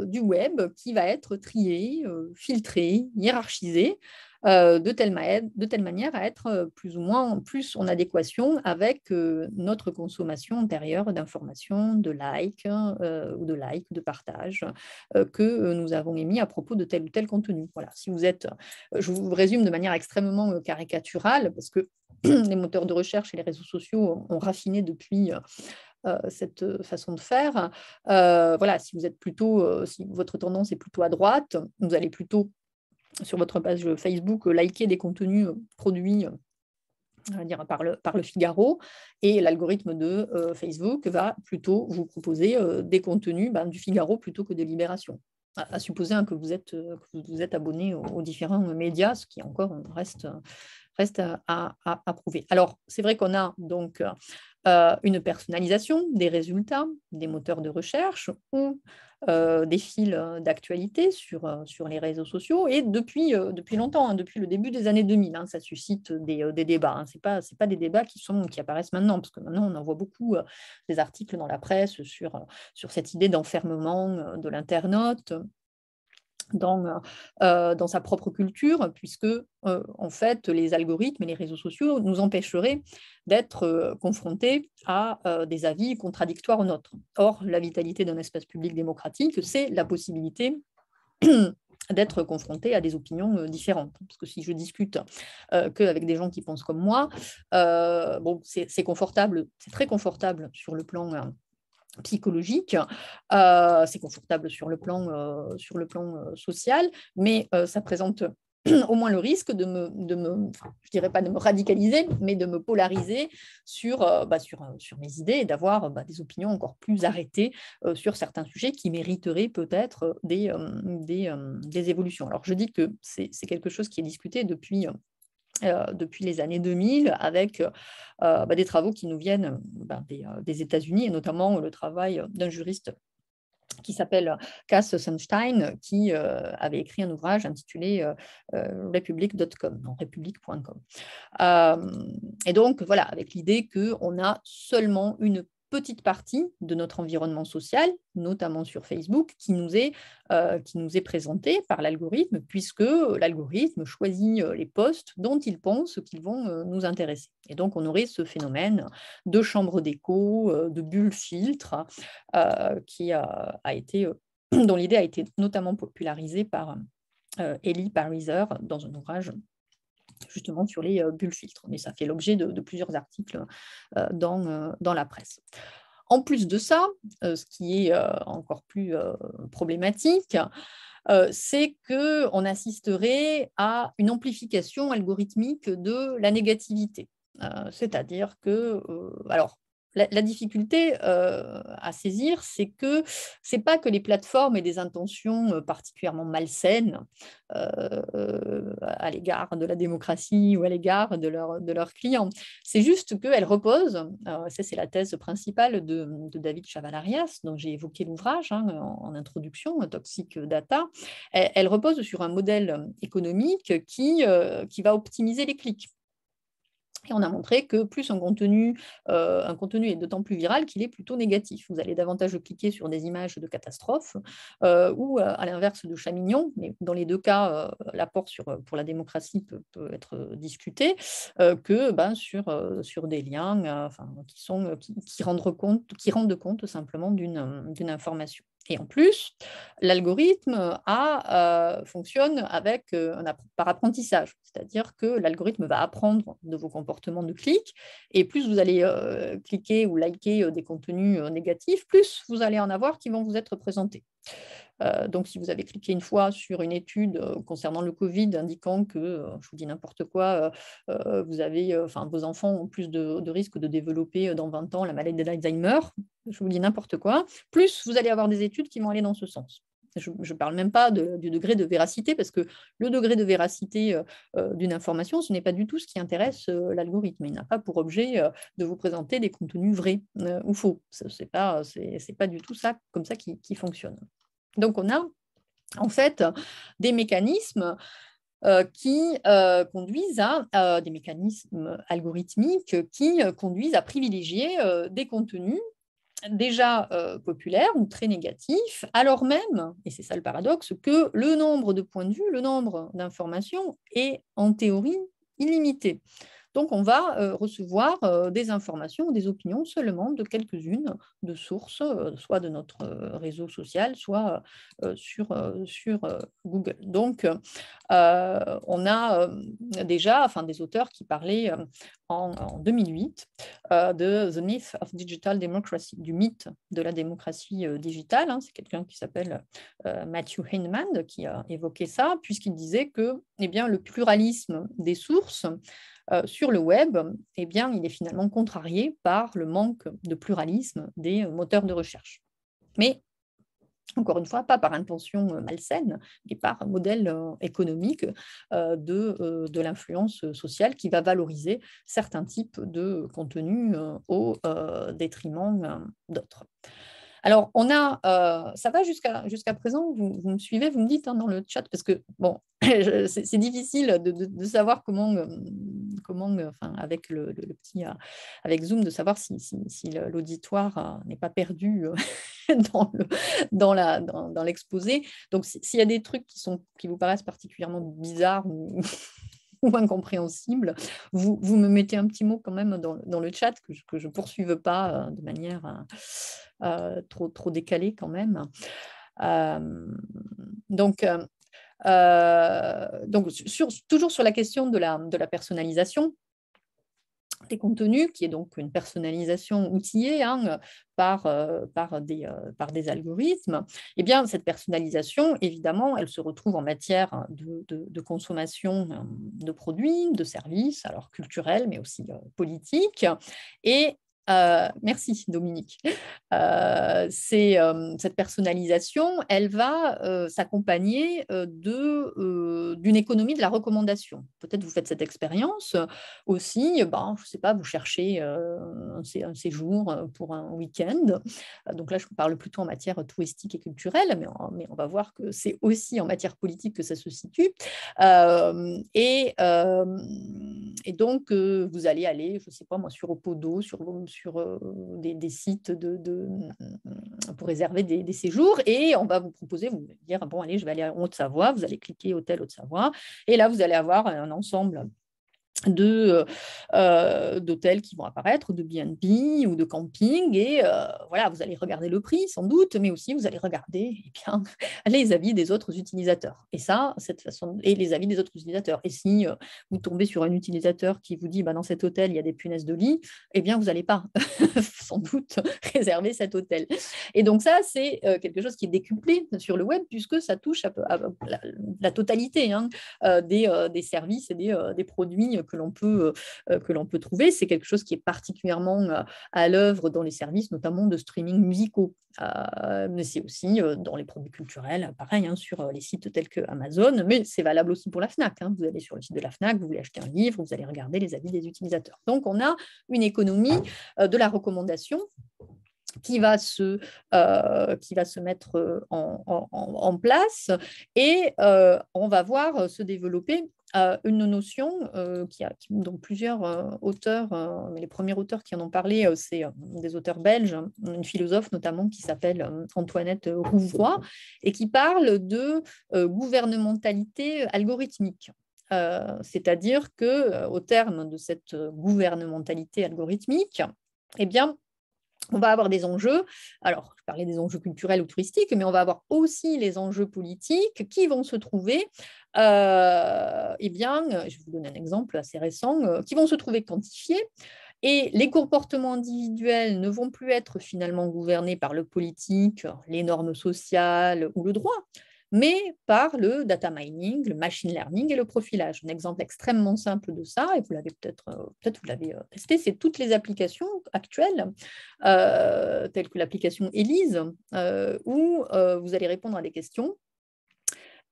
du web qui va être trié, filtré, hiérarchisé, de telle manière à être plus en adéquation avec notre consommation antérieure d'informations, de likes, de partages que nous avons émis à propos de tel ou tel contenu. Voilà. Je vous résume de manière extrêmement caricaturale, parce que les moteurs de recherche et les réseaux sociaux ont raffiné depuis cette façon de faire. Voilà, si votre tendance est plutôt à droite, vous allez plutôt sur votre page Facebook liker des contenus produits on va dire, par le Figaro, et l'algorithme de Facebook va plutôt vous proposer des contenus du Figaro plutôt que de Libération. À supposer que vous êtes abonné aux différents médias, ce qui encore reste à prouver. Alors, c'est vrai qu'on a donc une personnalisation des résultats des moteurs de recherche ou des fils d'actualité sur les réseaux sociaux, et depuis longtemps, depuis le début des années 2000, ça suscite des débats. Ce n'est pas des débats qui apparaissent maintenant, parce que maintenant on en voit beaucoup des articles dans la presse sur cette idée d'enfermement de l'internaute dans sa propre culture, puisque en fait les algorithmes et les réseaux sociaux nous empêcheraient d'être confrontés à des avis contradictoires aux nôtres. Or, la vitalité d'un espace public démocratique, c'est la possibilité d'être confronté à des opinions différentes. Parce que si je discute qu'avec des gens qui pensent comme moi, c'est confortable, c'est très confortable sur le plan psychologique, c'est confortable sur le plan social, mais ça présente au moins le risque je dirais pas de me radicaliser, mais de me polariser sur mes idées, et d'avoir des opinions encore plus arrêtées sur certains sujets qui mériteraient peut-être des évolutions. Alors je dis que c'est quelque chose qui est discuté depuis depuis les années 2000 avec des travaux qui nous viennent des États-Unis et notamment le travail d'un juriste qui s'appelle Cass Sunstein, qui avait écrit un ouvrage intitulé Republic.com, non, republic.com. Et donc, voilà, avec l'idée qu'on a seulement une petite partie de notre environnement social, notamment sur Facebook, qui nous est présentée par l'algorithme, puisque l'algorithme choisit les posts dont il pense qu'ils vont nous intéresser. Et donc, on aurait ce phénomène de chambre d'écho, de bulle filtre, dont l'idée a été notamment popularisée par Ellie Pariser dans un ouvrage justement sur les bulles filtres. Mais ça fait l'objet de plusieurs articles dans la presse. En plus de ça, ce qui est encore plus problématique, c'est qu'on assisterait à une amplification algorithmique de la négativité. C'est-à-dire que, alors, la difficulté à saisir, c'est que ce n'est pas que les plateformes aient des intentions particulièrement malsaines à l'égard de la démocratie ou à l'égard de leurs clients. C'est juste qu'elles reposent, ça c'est la thèse principale de David Chavalarias, dont j'ai évoqué l'ouvrage en introduction, Toxic Data, elle repose sur un modèle économique qui va optimiser les clics. Et on a montré que plus un contenu est d'autant plus viral qu'il est plutôt négatif. Vous allez davantage cliquer sur des images de catastrophes ou à l'inverse de chats mignons, mais dans les deux cas, l'apport pour la démocratie peut être discuté, que sur des liens qui rendent compte simplement d'une information. Et en plus, l'algorithme fonctionne par apprentissage, c'est-à-dire que l'algorithme va apprendre de vos comportements de clic, et plus vous allez cliquer ou liker des contenus négatifs, plus vous allez en avoir qui vont vous être présentés. Donc, si vous avez cliqué une fois sur une étude concernant le Covid indiquant que, je vous dis n'importe quoi, vos enfants ont plus de risques de développer dans 20 ans la maladie d'Alzheimer, je vous dis n'importe quoi, plus vous allez avoir des études qui vont aller dans ce sens. Je ne parle même pas du degré de véracité, parce que le degré de véracité d'une information, ce n'est pas du tout ce qui intéresse l'algorithme. Il n'a pas pour objet de vous présenter des contenus vrais ou faux. Ce n'est pas du tout ça comme ça qui fonctionne. Donc, on a en fait des mécanismes qui conduisent à des mécanismes algorithmiques qui conduisent à privilégier des contenus déjà populaires ou très négatifs, alors même, et c'est ça le paradoxe, que le nombre de points de vue, le nombre d'informations est en théorie illimité. Donc, on va recevoir des informations ou des opinions seulement de quelques-unes de sources, soit de notre réseau social, soit sur Google. Donc, on a déjà des auteurs qui parlaient en 2008 de The Myth of Digital Democracy, du mythe de la démocratie digitale. C'est quelqu'un qui s'appelle Matthew Heinemann qui a évoqué ça, puisqu'il disait que le pluralisme des sources sur le web, il est finalement contrarié par le manque de pluralisme des moteurs de recherche. Mais, encore une fois, pas par intention malsaine, mais par un modèle économique de l'influence sociale qui va valoriser certains types de contenus au détriment d'autres. Alors, ça va jusqu'à présent, vous me suivez, vous me dites dans le chat, parce que bon, c'est difficile de savoir comment avec avec Zoom, de savoir si l'auditoire n'est pas perdu dans l'exposé. Donc, s'il y a des trucs qui vous paraissent particulièrement bizarres ou incompréhensibles, vous me mettez un petit mot quand même dans le chat, que je ne poursuive pas de manière trop décalée quand même. Toujours sur la question de la personnalisation des contenus, qui est donc une personnalisation outillée par des algorithmes, cette personnalisation, évidemment, elle se retrouve en matière de consommation de produits, de services, alors culturels, mais aussi politiques. Et Merci Dominique. Cette personnalisation, elle va s'accompagner d'une économie de la recommandation. Peut-être vous faites cette expérience aussi, je ne sais pas, vous cherchez un séjour pour un week-end. Donc là, je parle plutôt en matière touristique et culturelle, mais on va voir que c'est aussi en matière politique que ça se situe. Et donc, vous allez aller, je ne sais pas moi, sur Opodo, sur des sites pour réserver des séjours, et on va vous proposer, vous allez dire, bon, allez, je vais aller en Haute-Savoie, vous allez cliquer Hôtel Haute-Savoie, et là, vous allez avoir un ensemble d'hôtels qui vont apparaître, de B&B ou de camping, et voilà, vous allez regarder le prix sans doute, mais aussi vous allez regarder bien, les avis des autres utilisateurs. Et ça, cette façon, et les avis des autres utilisateurs. Et si vous tombez sur un utilisateur qui vous dit dans cet hôtel il y a des punaises de lit, eh bien vous n'allez pas sans doute réserver cet hôtel. Et donc ça, c'est quelque chose qui est décuplé sur le web, puisque ça touche à la totalité des services et des produits que l'on peut trouver. C'est quelque chose qui est particulièrement à l'œuvre dans les services, notamment de streaming musicaux. Mais c'est aussi dans les produits culturels, pareil, sur les sites tels que Amazon, mais c'est valable aussi pour la FNAC. Vous allez sur le site de la FNAC, vous voulez acheter un livre, vous allez regarder les avis des utilisateurs. Donc, on a une économie de la recommandation qui va se mettre en place, et on va voir se développer une notion dont plusieurs auteurs, mais les premiers auteurs qui en ont parlé, c'est des auteurs belges, une philosophe notamment qui s'appelle Antoinette Rouvroy, et qui parle de gouvernementalité algorithmique. C'est-à-dire qu'au terme de cette gouvernementalité algorithmique, eh bien, on va avoir des enjeux, alors je parlais des enjeux culturels ou touristiques, mais on va avoir aussi les enjeux politiques qui vont se trouver, eh bien, je vais vous donner un exemple assez récent, qui vont se trouver quantifiés, et les comportements individuels ne vont plus être finalement gouvernés par le politique, les normes sociales ou le droit, mais par le data mining, le machine learning et le profilage. Un exemple extrêmement simple de ça, et vous l'avez peut-être vous l'avez testé, c'est toutes les applications actuelles, telles que l'application Elise, où vous allez répondre à des questions,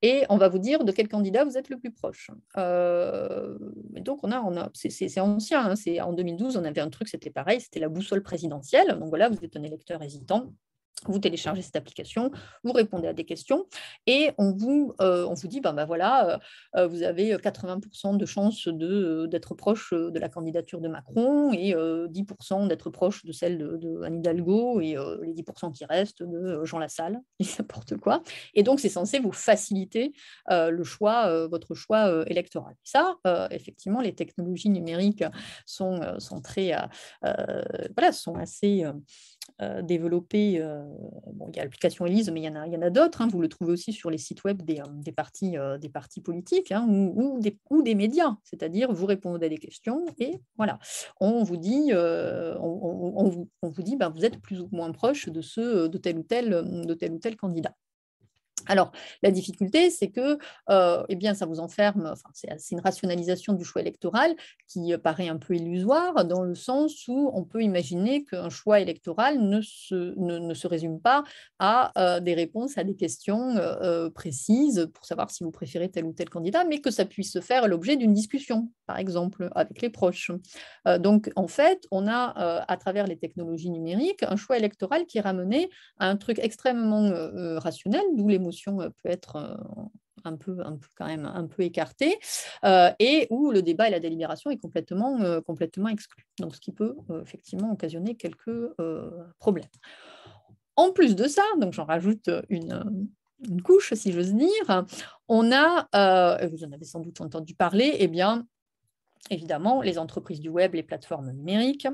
et on va vous dire de quel candidat vous êtes le plus proche. Donc, c'est ancien, c'est en 2012, on avait un truc, c'était pareil, c'était la boussole présidentielle. Donc voilà, vous êtes un électeur hésitant, vous téléchargez cette application, vous répondez à des questions, et on vous dit, voilà, vous avez 80% de chances d'être proche de la candidature de Macron, et 10% d'être proche de celle de Anne Hidalgo, et les 10% qui restent de Jean Lassalle, n'importe quoi. Et donc, c'est censé vous faciliter votre choix électoral. Ça, effectivement, les technologies numériques sont assez développées. Il y a l'application Elise, mais il y en a d'autres. Vous le trouvez aussi sur les sites web des partis politiques, ou des médias. C'est-à-dire, vous répondez à des questions, et voilà, on vous dit, vous êtes plus ou moins proche de tel ou tel candidat. Alors, la difficulté, c'est que ça vous enferme, c'est une rationalisation du choix électoral qui paraît un peu illusoire, dans le sens où on peut imaginer qu'un choix électoral ne se résume pas à des réponses à des questions précises pour savoir si vous préférez tel ou tel candidat, mais que ça puisse se faire l'objet d'une discussion, par exemple, avec les proches. Donc, en fait, on a, à travers les technologies numériques, un choix électoral qui est ramené à un truc extrêmement rationnel, d'où l'émotion peut être un peu écartée, et où le débat et la délibération est complètement exclu. Donc, ce qui peut effectivement occasionner quelques problèmes. En plus de ça, donc j'en rajoute une couche, si j'ose dire, on a, vous en avez sans doute entendu parler, évidemment, les entreprises du web, les plateformes numériques.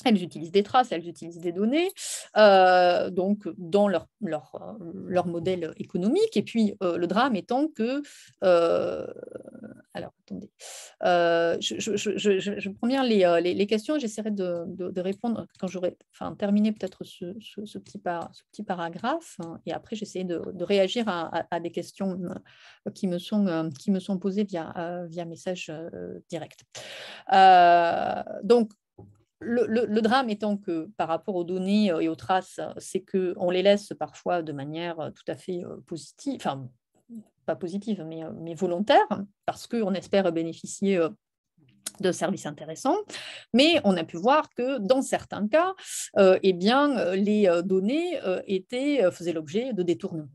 Elles utilisent des traces, elles utilisent des données, donc dans leur modèle économique. Et puis, le drame étant que... alors, attendez. Je prends bien les questions, et j'essaierai de répondre quand j'aurai terminé peut-être ce petit paragraphe. Et après, j'essaierai de réagir à des questions qui me sont posées via message direct. Donc, le drame étant que par rapport aux données et aux traces, c'est qu'on les laisse parfois de manière tout à fait positive, enfin pas positive, mais volontaire, parce qu'on espère bénéficier de services intéressants, mais on a pu voir que dans certains cas, les données faisaient l'objet de détournements,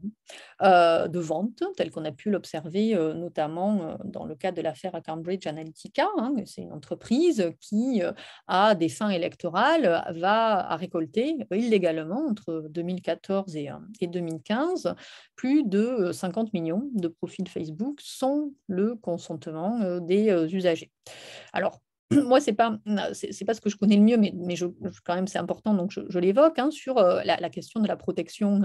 de ventes, telles qu'on a pu l'observer notamment dans le cadre de l'affaire Cambridge Analytica. C'est une entreprise qui, à des fins électorales, a récolté illégalement entre 2014 et 2015 plus de 50 millions de profils Facebook sans le consentement des usagers. Alors, moi, c'est pas ce que je connais le mieux, mais quand même, c'est important, donc je l'évoque, sur la question de la protection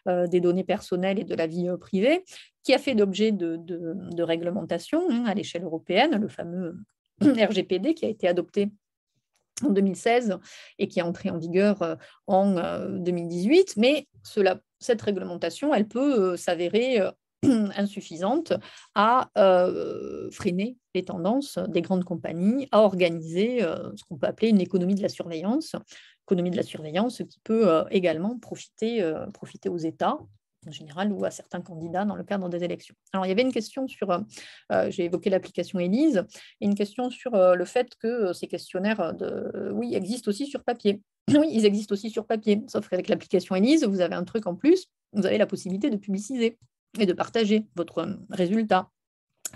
des données personnelles et de la vie privée, qui a fait l'objet de réglementations à l'échelle européenne, le fameux RGPD qui a été adopté en 2016 et qui est entré en vigueur en 2018, mais cette réglementation, elle peut s'avérer insuffisante à freiner les tendances des grandes compagnies, à organiser ce qu'on peut appeler une économie de la surveillance qui peut également profiter aux États en général ou à certains candidats dans le cadre des élections. Alors, il y avait une question sur, j'ai évoqué l'application ELISE, et une question sur le fait que ces questionnaires, oui, existent aussi sur papier. Oui, ils existent aussi sur papier, sauf qu'avec l'application ELISE, vous avez un truc en plus, vous avez la possibilité de publiciser et de partager votre résultat.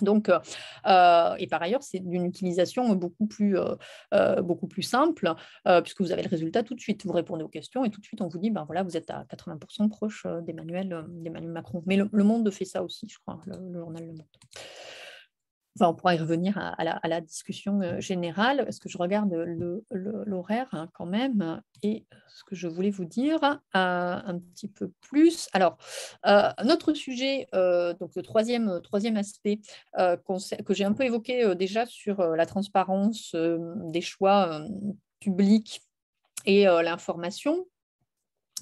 Donc, et par ailleurs, c'est d'une utilisation beaucoup plus simple, puisque vous avez le résultat tout de suite. Vous répondez aux questions et tout de suite, on vous dit, ben voilà, vous êtes à 80% proche d'Emmanuel Macron. Mais le Monde fait ça aussi, je crois, le journal Le Monde. Enfin, on pourra y revenir à la discussion générale, parce que je regarde l'horaire quand même, et ce que je voulais vous dire un petit peu plus. Alors, notre sujet, donc le troisième aspect que j'ai un peu évoqué déjà sur la transparence des choix publics et l'information.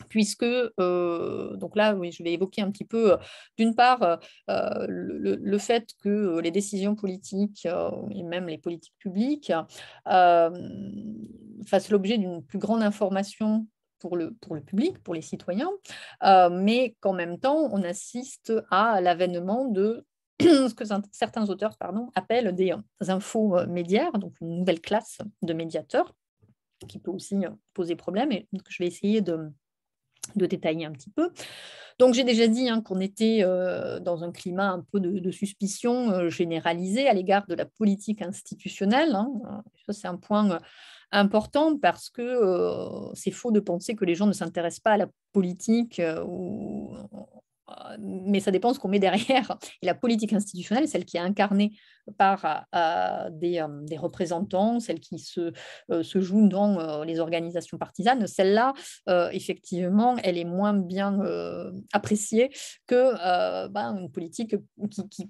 Puisque, donc là, oui, je vais évoquer un petit peu, d'une part, le fait que les décisions politiques et même les politiques publiques fassent l'objet d'une plus grande information pour le public, pour les citoyens, mais qu'en même temps, on assiste à l'avènement de ce que certains auteurs appellent des infomédiaires, donc une nouvelle classe de médiateurs qui peut aussi poser problème, et donc je vais essayer de détailler un petit peu. Donc, j'ai déjà dit qu'on était dans un climat un peu de suspicion généralisée à l'égard de la politique institutionnelle. Ça, c'est un point important parce que c'est faux de penser que les gens ne s'intéressent pas à la politique mais ça dépend ce qu'on met derrière. Et la politique institutionnelle, celle qui est incarnée par des représentants, celle qui se joue dans les organisations partisanes, celle-là, effectivement, elle est moins bien appréciée que une politique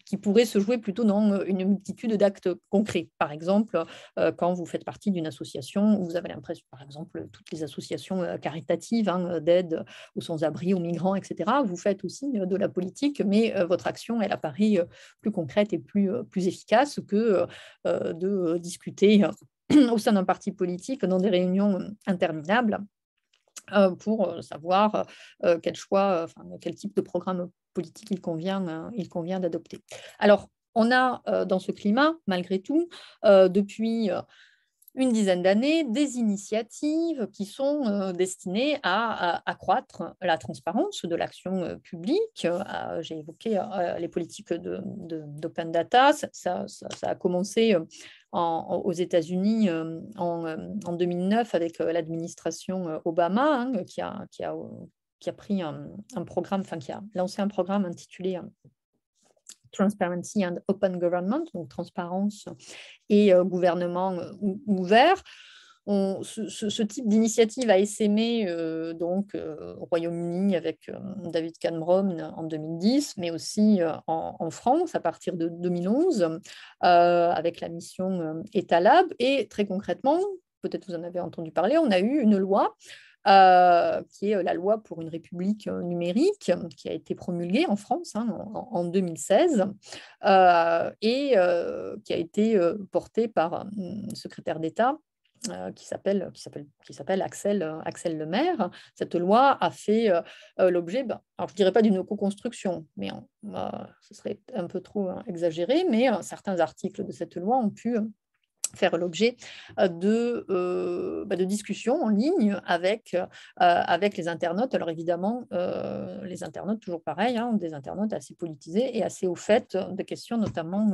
qui pourrait se jouer plutôt dans une multitude d'actes concrets. Par exemple, quand vous faites partie d'une association, vous avez l'impression, par exemple, toutes les associations caritatives d'aide aux sans-abri, aux migrants, etc., vous faites aussi de la politique, mais votre action, elle apparaît plus concrète et plus efficace que de discuter au sein d'un parti politique dans des réunions interminables pour savoir quel type de programme politique il convient d'adopter. Alors, on a dans ce climat, malgré tout, depuis une dizaine d'années, des initiatives qui sont destinées à accroître la transparence de l'action publique. J'ai évoqué les politiques d'open data. Ça a commencé aux États-Unis en 2009 avec l'administration Obama, qui a pris un programme, qui a lancé un programme intitulé Transparency and Open Government, donc transparence et gouvernement ouvert. Ce type d'initiative a essaimé au Royaume-Uni avec David Cameron en 2010, mais aussi en France à partir de 2011 avec la mission Etalab. Et très concrètement, peut-être vous en avez entendu parler, on a eu une loi qui est la loi pour une république numérique, qui a été promulguée en France en 2016 et qui a été portée par un secrétaire d'État qui s'appelle Axel Lemaire. Cette loi a fait l'objet, alors je ne dirais pas d'une co-construction, mais ce serait un peu trop exagéré, mais certains articles de cette loi ont pu faire l'objet de discussions en ligne avec les internautes. Alors évidemment, les internautes, toujours pareil, des internautes assez politisés et assez au fait de questions notamment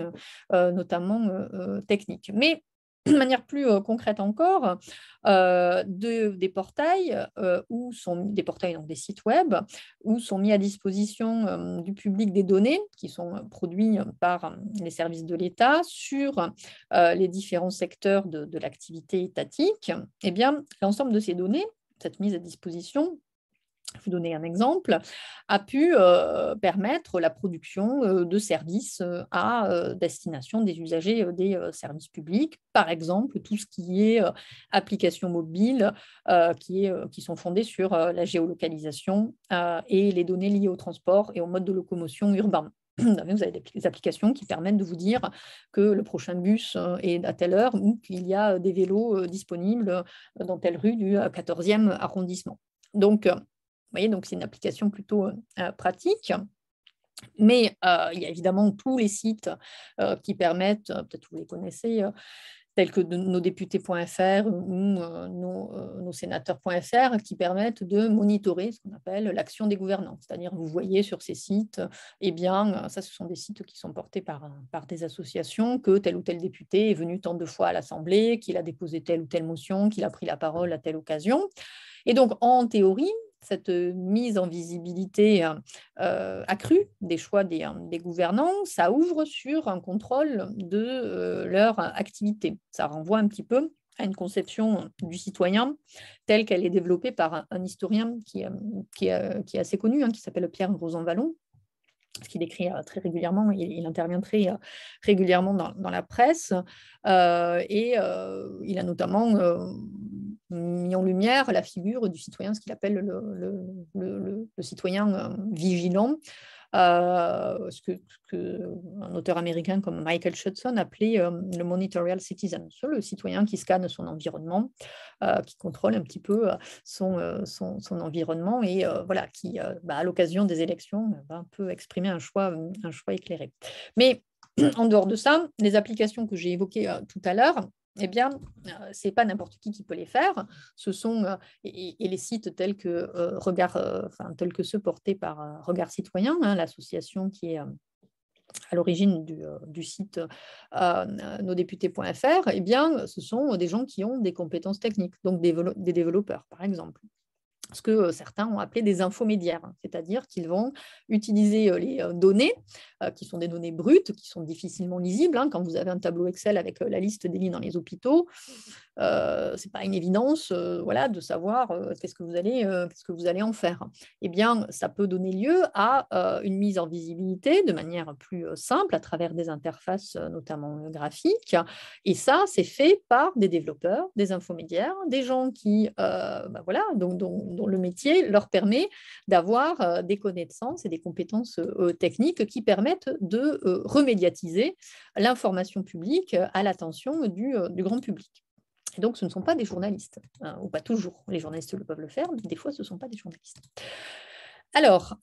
techniques. Mais de manière plus concrète encore, des portails, des portails, donc des sites web, où sont mis à disposition du public des données qui sont produites par les services de l'État sur les différents secteurs de l'activité étatique. Eh bien, l'ensemble de ces données, cette mise à disposition, je vais vous donner un exemple, a pu permettre la production de services à destination des usagers des services publics. Par exemple, tout ce qui est applications mobiles qui sont fondées sur la géolocalisation et les données liées au transport et au mode de locomotion urbain. Vous avez des applications qui permettent de vous dire que le prochain bus est à telle heure ou qu'il y a des vélos disponibles dans telle rue du 14e arrondissement. Donc, vous voyez, donc c'est une application plutôt pratique. Mais il y a évidemment tous les sites qui permettent, peut-être vous les connaissez, tels que nosdéputés.fr ou nossénateurs.fr, qui permettent de monitorer ce qu'on appelle l'action des gouvernants. C'est-à-dire, vous voyez sur ces sites, eh bien, ça, ce sont des sites qui sont portés par des associations, que tel ou tel député est venu tant de fois à l'Assemblée, qu'il a déposé telle ou telle motion, qu'il a pris la parole à telle occasion. Et donc, en théorie, cette mise en visibilité accrue des choix des gouvernants, ça ouvre sur un contrôle de leur activité. Ça renvoie un petit peu à une conception du citoyen telle qu'elle est développée par un historien qui est assez connu, qui s'appelle Pierre Rosanvallon, qu'il écrit très régulièrement, il intervient très régulièrement dans la presse, et il a notamment mis en lumière la figure du citoyen, ce qu'il appelle le citoyen vigilant, ce qu'un auteur américain comme Michael Chudson appelait le monitorial citizen, le citoyen qui scanne son environnement, qui contrôle un petit peu son environnement et voilà, qui, à l'occasion des élections, peut exprimer un choix éclairé. Mais en dehors de ça, les applications que j'ai évoquées tout à l'heure, eh bien, ce n'est pas n'importe qui peut les faire. Ce sont, et les sites tels que, tels que ceux portés par Regard Citoyen, l'association qui est à l'origine du site nosdéputés.fr, eh bien, ce sont des gens qui ont des compétences techniques, donc des développeurs, par exemple. Ce que certains ont appelé des infomédiaires, c'est-à-dire qu'ils vont utiliser les données, qui sont des données brutes, qui sont difficilement lisibles. Quand vous avez un tableau Excel avec la liste des lits dans les hôpitaux, ce n'est pas une évidence de savoir qu'est-ce que vous allez en faire. Eh bien, ça peut donner lieu à une mise en visibilité de manière plus simple à travers des interfaces, notamment graphiques. Et ça, c'est fait par des développeurs, des infomédiaires, des gens qui, dont le métier leur permet d'avoir des connaissances et des compétences techniques qui permettent de remédiatiser l'information publique à l'attention du grand public. Et donc, ce ne sont pas des journalistes, ou pas toujours. Les journalistes peuvent le faire, mais des fois, ce ne sont pas des journalistes. Alors,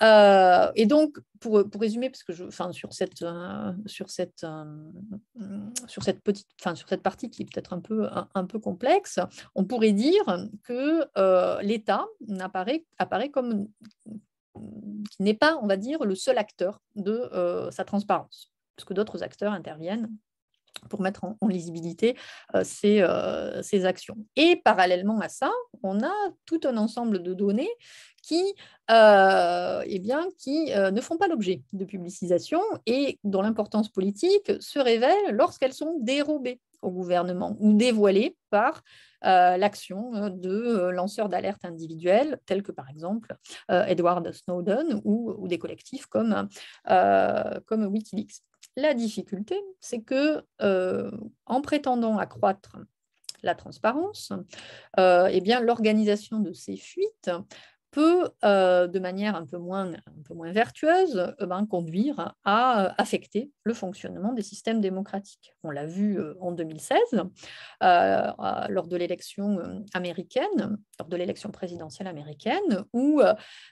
et donc, pour résumer, parce que sur cette partie qui est peut-être un peu complexe, on pourrait dire que l'État apparaît comme qui n'est pas, on va dire, le seul acteur de sa transparence, parce que d'autres acteurs interviennent pour mettre en lisibilité ces actions. Et parallèlement à ça, on a tout un ensemble de données qui ne font pas l'objet de publicisation et dont l'importance politique se révèle lorsqu'elles sont dérobées au gouvernement ou dévoilées par l'action de lanceurs d'alerte individuels, tels que par exemple Edward Snowden ou des collectifs comme Wikileaks. La difficulté, c'est que en prétendant accroître la transparence, l'organisation de ces fuites peut, de manière un peu moins vertueuse, conduire à affecter le fonctionnement des systèmes démocratiques. On l'a vu en 2016, lors de l'élection américaine, lors de l'élection présidentielle américaine, où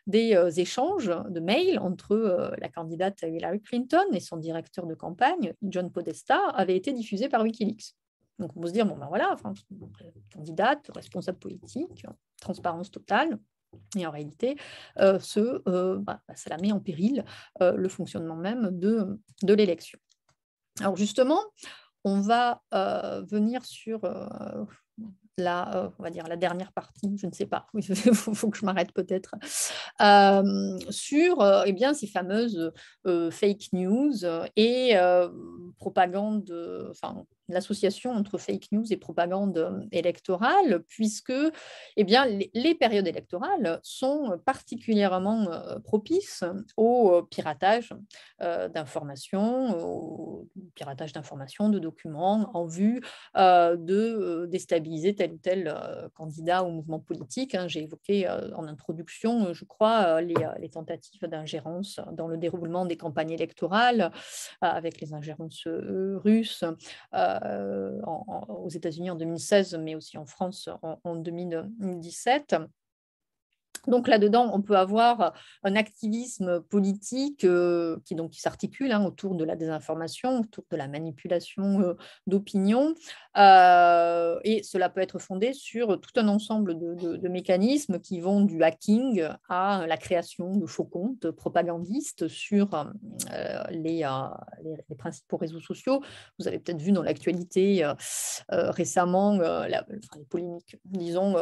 des échanges de mails entre la candidate Hillary Clinton et son directeur de campagne, John Podesta, avaient été diffusés par Wikileaks. Donc on peut se dire, bon ben voilà, enfin, candidate, responsable politique, transparence totale. Et en réalité, cela met en péril le fonctionnement même de l'élection. Alors justement, on va venir sur on va dire la dernière partie, je ne sais pas, il faut que je m'arrête peut-être, sur eh bien, ces fameuses fake news et propagande, enfin, l'association entre fake news et propagande électorale, puisque eh bien, les périodes électorales sont particulièrement propices au piratage d'informations, au piratage d'informations, de documents, en vue de déstabiliser tel ou tel candidat ou mouvement politique. J'ai évoqué en introduction, je crois, les tentatives d'ingérence dans le déroulement des campagnes électorales, avec les ingérences russes aux États-Unis en 2016, mais aussi en France en 2017. Donc là-dedans, on peut avoir un activisme politique qui s'articule autour de la désinformation, autour de la manipulation d'opinion. Et cela peut être fondé sur tout un ensemble de mécanismes qui vont du hacking à la création de faux comptes propagandistes sur les principaux réseaux sociaux. Vous avez peut-être vu dans l'actualité récemment les polémiques, disons,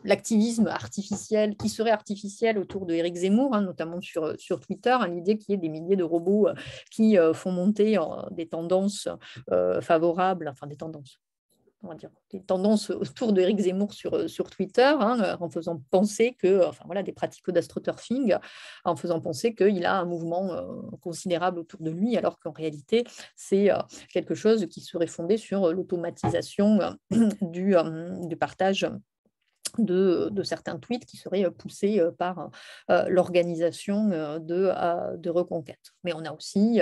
l'activisme artificiel qui serait artificiel autour de Éric Zemmour, notamment sur Twitter, l'idée qu'il y ait des milliers de robots qui font monter des tendances favorables, enfin des tendances, on va dire, des tendances autour de Éric Zemmour sur Twitter, en faisant penser que, enfin voilà, des pratiques d'astroturfing, en faisant penser qu'il a un mouvement considérable autour de lui, alors qu'en réalité, c'est quelque chose qui serait fondé sur l'automatisation du partage de certains tweets qui seraient poussés par l'organisation de reconquête. Mais on a aussi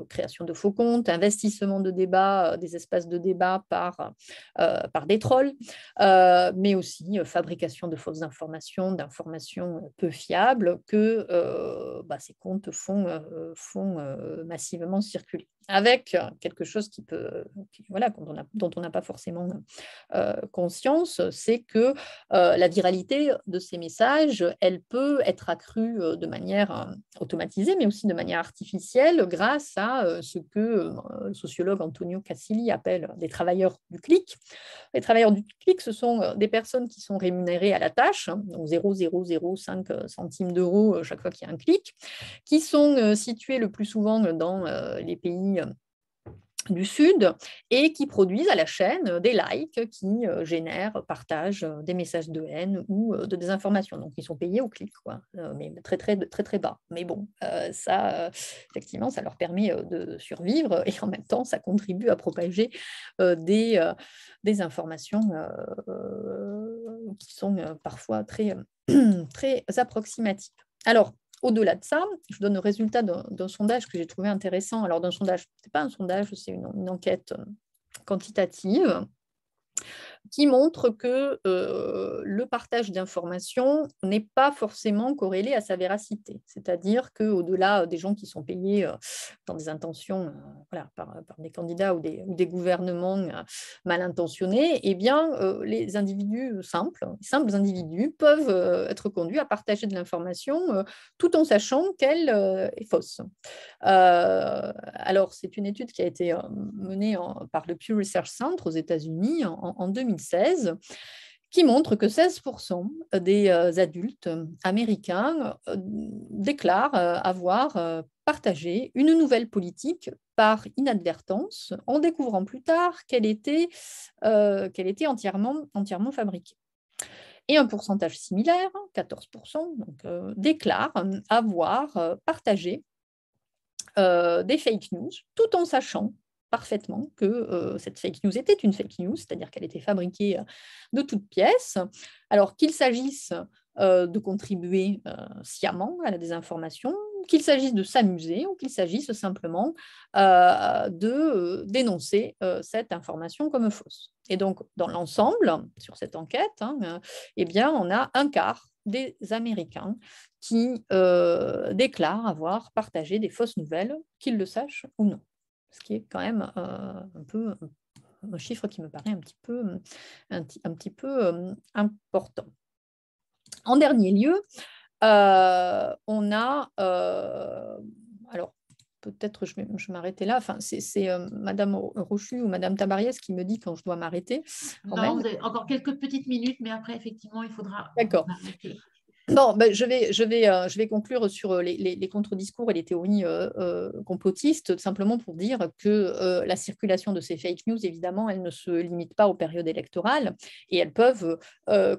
création de faux comptes, investissement de débats, des espaces de débat par des trolls, mais aussi fabrication de fausses informations, d'informations peu fiables que ces comptes font massivement circuler. Avec quelque chose dont on n'a pas forcément conscience, c'est que la viralité de ces messages, elle peut être accrue de manière automatisée, mais aussi de manière artificielle, grâce à ce que le sociologue Antonio Casilli appelle des travailleurs du clic. Les travailleurs du clic, ce sont des personnes qui sont rémunérées à la tâche, donc 0,005 centimes d'euros chaque fois qu'il y a un clic, qui sont situés le plus souvent dans les pays du Sud et qui produisent à la chaîne des likes qui génèrent, partagent des messages de haine ou de désinformation. Donc, ils sont payés au clic, mais très, très, très, très bas. Mais bon, effectivement, ça leur permet de survivre et en même temps, ça contribue à propager des informations qui sont parfois très, très approximatives. Alors, au-delà de ça, je vous donne le résultat d'un sondage que j'ai trouvé intéressant. Alors, d'un sondage, ce n'est pas un sondage, c'est une enquête quantitative qui montre que le partage d'informations n'est pas forcément corrélé à sa véracité. C'est-à-dire qu'au-delà des gens qui sont payés dans des intentions par des candidats ou des gouvernements mal intentionnés, eh bien, les individus simples individus peuvent être conduits à partager de l'information tout en sachant qu'elle est fausse. Alors, c'est une étude qui a été menée par le Pew Research Center aux États-Unis en 2016, qui montre que 16% des adultes américains déclarent avoir partagé une nouvelle politique par inadvertance, en découvrant plus tard qu'elle était entièrement fabriquée. Et un pourcentage similaire, 14%, déclarent avoir partagé des fake news, tout en sachant parfaitement que cette fake news était une fake news, c'est-à-dire qu'elle était fabriquée de toutes pièces, alors qu'il s'agisse de contribuer sciemment à la désinformation, qu'il s'agisse de s'amuser ou qu'il s'agisse simplement de dénoncer cette information comme fausse. Et donc, dans l'ensemble, sur cette enquête, eh bien, on a un quart des Américains qui déclarent avoir partagé des fausses nouvelles, qu'ils le sachent ou non. Ce qui est quand même un chiffre qui me paraît un petit peu important. En dernier lieu, on a, alors peut-être je vais m'arrêter là, enfin, c'est Madame Rochu ou Madame Tabariès qui me dit quand je dois m'arrêter. Non, vous avez encore quelques petites minutes, mais après, effectivement, il faudra arrêter. Bon, ben, je vais conclure sur les contre-discours et les théories complotistes, simplement pour dire que la circulation de ces fake news, évidemment, elles ne se limitent pas aux périodes électorales et elles peuvent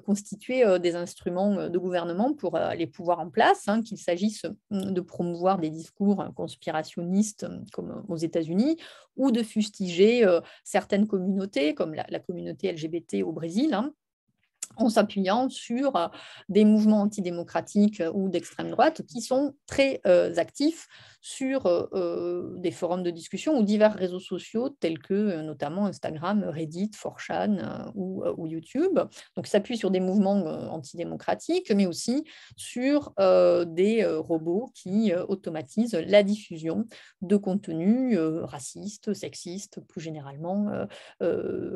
constituer des instruments de gouvernement pour les pouvoirs en place, qu'il s'agisse de promouvoir des discours conspirationnistes comme aux États-Unis ou de fustiger certaines communautés, comme la communauté LGBT au Brésil, en s'appuyant sur des mouvements antidémocratiques ou d'extrême droite qui sont très actifs sur des forums de discussion ou divers réseaux sociaux tels que notamment Instagram, Reddit, 4chan ou YouTube. Donc, ils s'appuient sur des mouvements antidémocratiques, mais aussi sur des robots qui automatisent la diffusion de contenus racistes, sexistes, plus généralement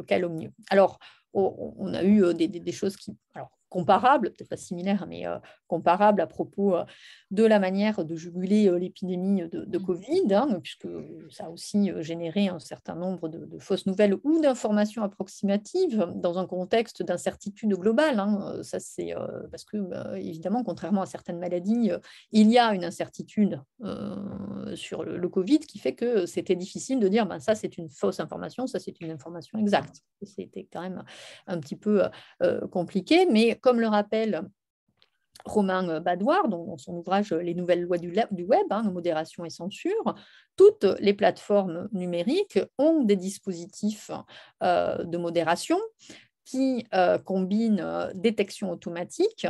calomnieux. Alors, on a eu des choses qui, alors, comparables, peut-être pas similaires, mais comparables à propos de la manière de juguler l'épidémie de Covid, puisque ça a aussi généré un certain nombre de fausses nouvelles ou d'informations approximatives dans un contexte d'incertitude globale. Ça, c'est parce que, évidemment, contrairement à certaines maladies, il y a une incertitude sur le Covid qui fait que c'était difficile de dire ça, c'est une fausse information, ça, c'est une information exacte. C'était quand même un petit peu compliqué, mais comme le rappelle Romain Badoir, dans son ouvrage Les nouvelles lois du web, modération et censure, toutes les plateformes numériques ont des dispositifs de modération qui combinent détection automatique,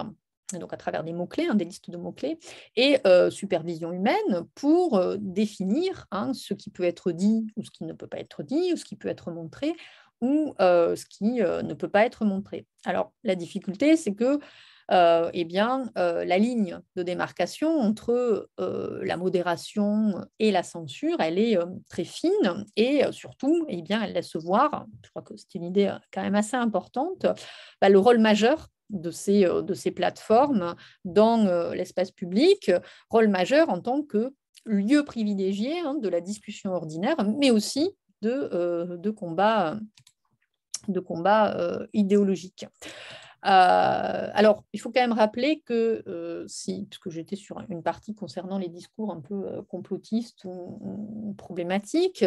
donc à travers des mots-clés, des listes de mots-clés, et supervision humaine pour définir ce qui peut être dit ou ce qui ne peut pas être dit, ou ce qui peut être montré ou ce qui ne peut pas être montré. Alors, la difficulté, c'est que la ligne de démarcation entre la modération et la censure, elle est très fine et surtout, elle laisse voir, je crois que c'est une idée quand même assez importante, le rôle majeur de ces plateformes dans l'espace public, rôle majeur en tant que lieu privilégié de la discussion ordinaire, mais aussi de combat idéologique. Alors, il faut quand même rappeler que puisque j'étais sur une partie concernant les discours un peu complotistes ou problématiques,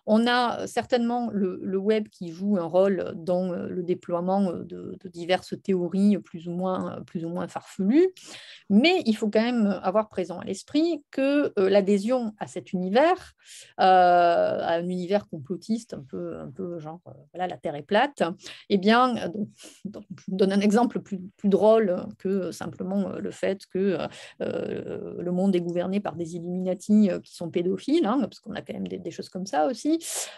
on a certainement le web qui joue un rôle dans le déploiement de diverses théories plus ou moins farfelues, mais il faut quand même avoir présent à l'esprit que l'adhésion à cet univers, à un univers complotiste, un peu genre la Terre est plate, je vous donne un exemple plus drôle que simplement le fait que le monde est gouverné par des Illuminati qui sont pédophiles, parce qu'on a quand même des choses comme ça aussi.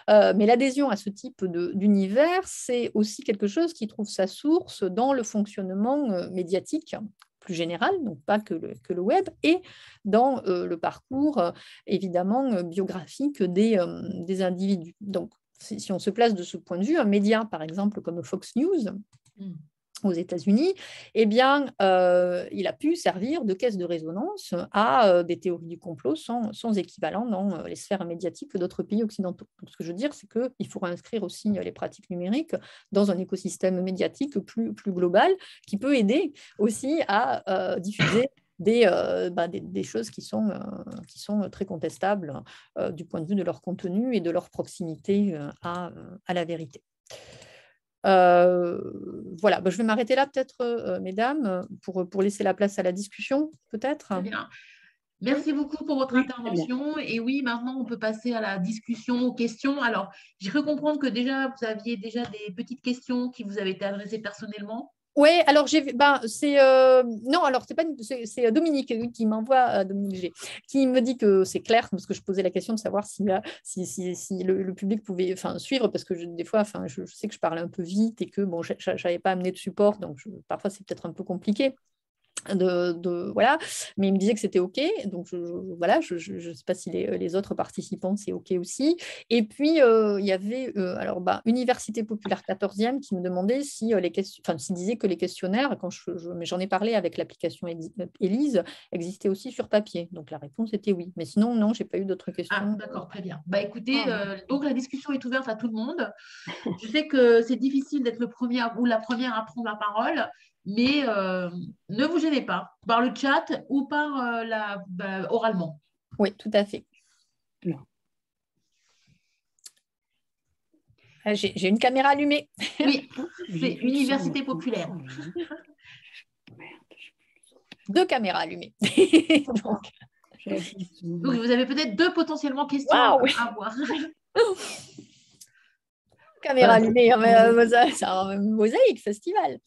Mais l'adhésion à ce type d'univers, c'est aussi quelque chose qui trouve sa source dans le fonctionnement médiatique plus général, donc pas que le web, et dans le parcours évidemment biographique des individus. Donc, si on se place de ce point de vue, un média, par exemple, comme Fox News, aux États-Unis, il a pu servir de caisse de résonance à des théories du complot sans équivalent dans les sphères médiatiques d'autres pays occidentaux. Donc, ce que je veux dire, c'est qu'il faut inscrire aussi les pratiques numériques dans un écosystème médiatique plus global qui peut aider aussi à diffuser des choses qui sont très contestables du point de vue de leur contenu et de leur proximité à la vérité. Voilà, je vais m'arrêter là peut-être, mesdames, pour laisser la place à la discussion, peut-être. Très bien. Merci beaucoup pour votre intervention. Et oui, maintenant, on peut passer à la discussion, aux questions. Alors, j'ai cru comprendre que déjà, vous aviez déjà des petites questions qui vous avaient été adressées personnellement. Oui, alors j'ai vu, c'est non, alors c'est pas c'est Dominique qui m'envoie Dominique G, qui me dit que c'est clair parce que je posais la question de savoir si le public pouvait suivre parce que des fois je sais que je parlais un peu vite et que bon j'avais pas amené de support donc parfois c'est peut-être un peu compliqué. Voilà, mais il me disait que c'était OK, donc voilà, je ne sais pas si les autres participants c'est OK aussi. Et puis il y avait alors Université Populaire 14e qui me demandait si les questions, s'il disait que les questionnaires, mais j'en ai parlé avec l'application Élise, existaient aussi sur papier. Donc la réponse était oui, mais sinon non, j'ai pas eu d'autres questions. Ah, d'accord, très bien. Écoutez, donc la discussion est ouverte à tout le monde. Je sais que c'est difficile d'être le premier ou la première à prendre la parole, mais ne vous gênez pas, par le chat ou par oralement. Oui, tout à fait. J'ai une caméra allumée. Oui, c'est Université Populaire. 2 caméras allumées. Donc, vous avez peut-être 2 potentiellement questions à avoir. Caméra allumée, c'est un mosaïque festival.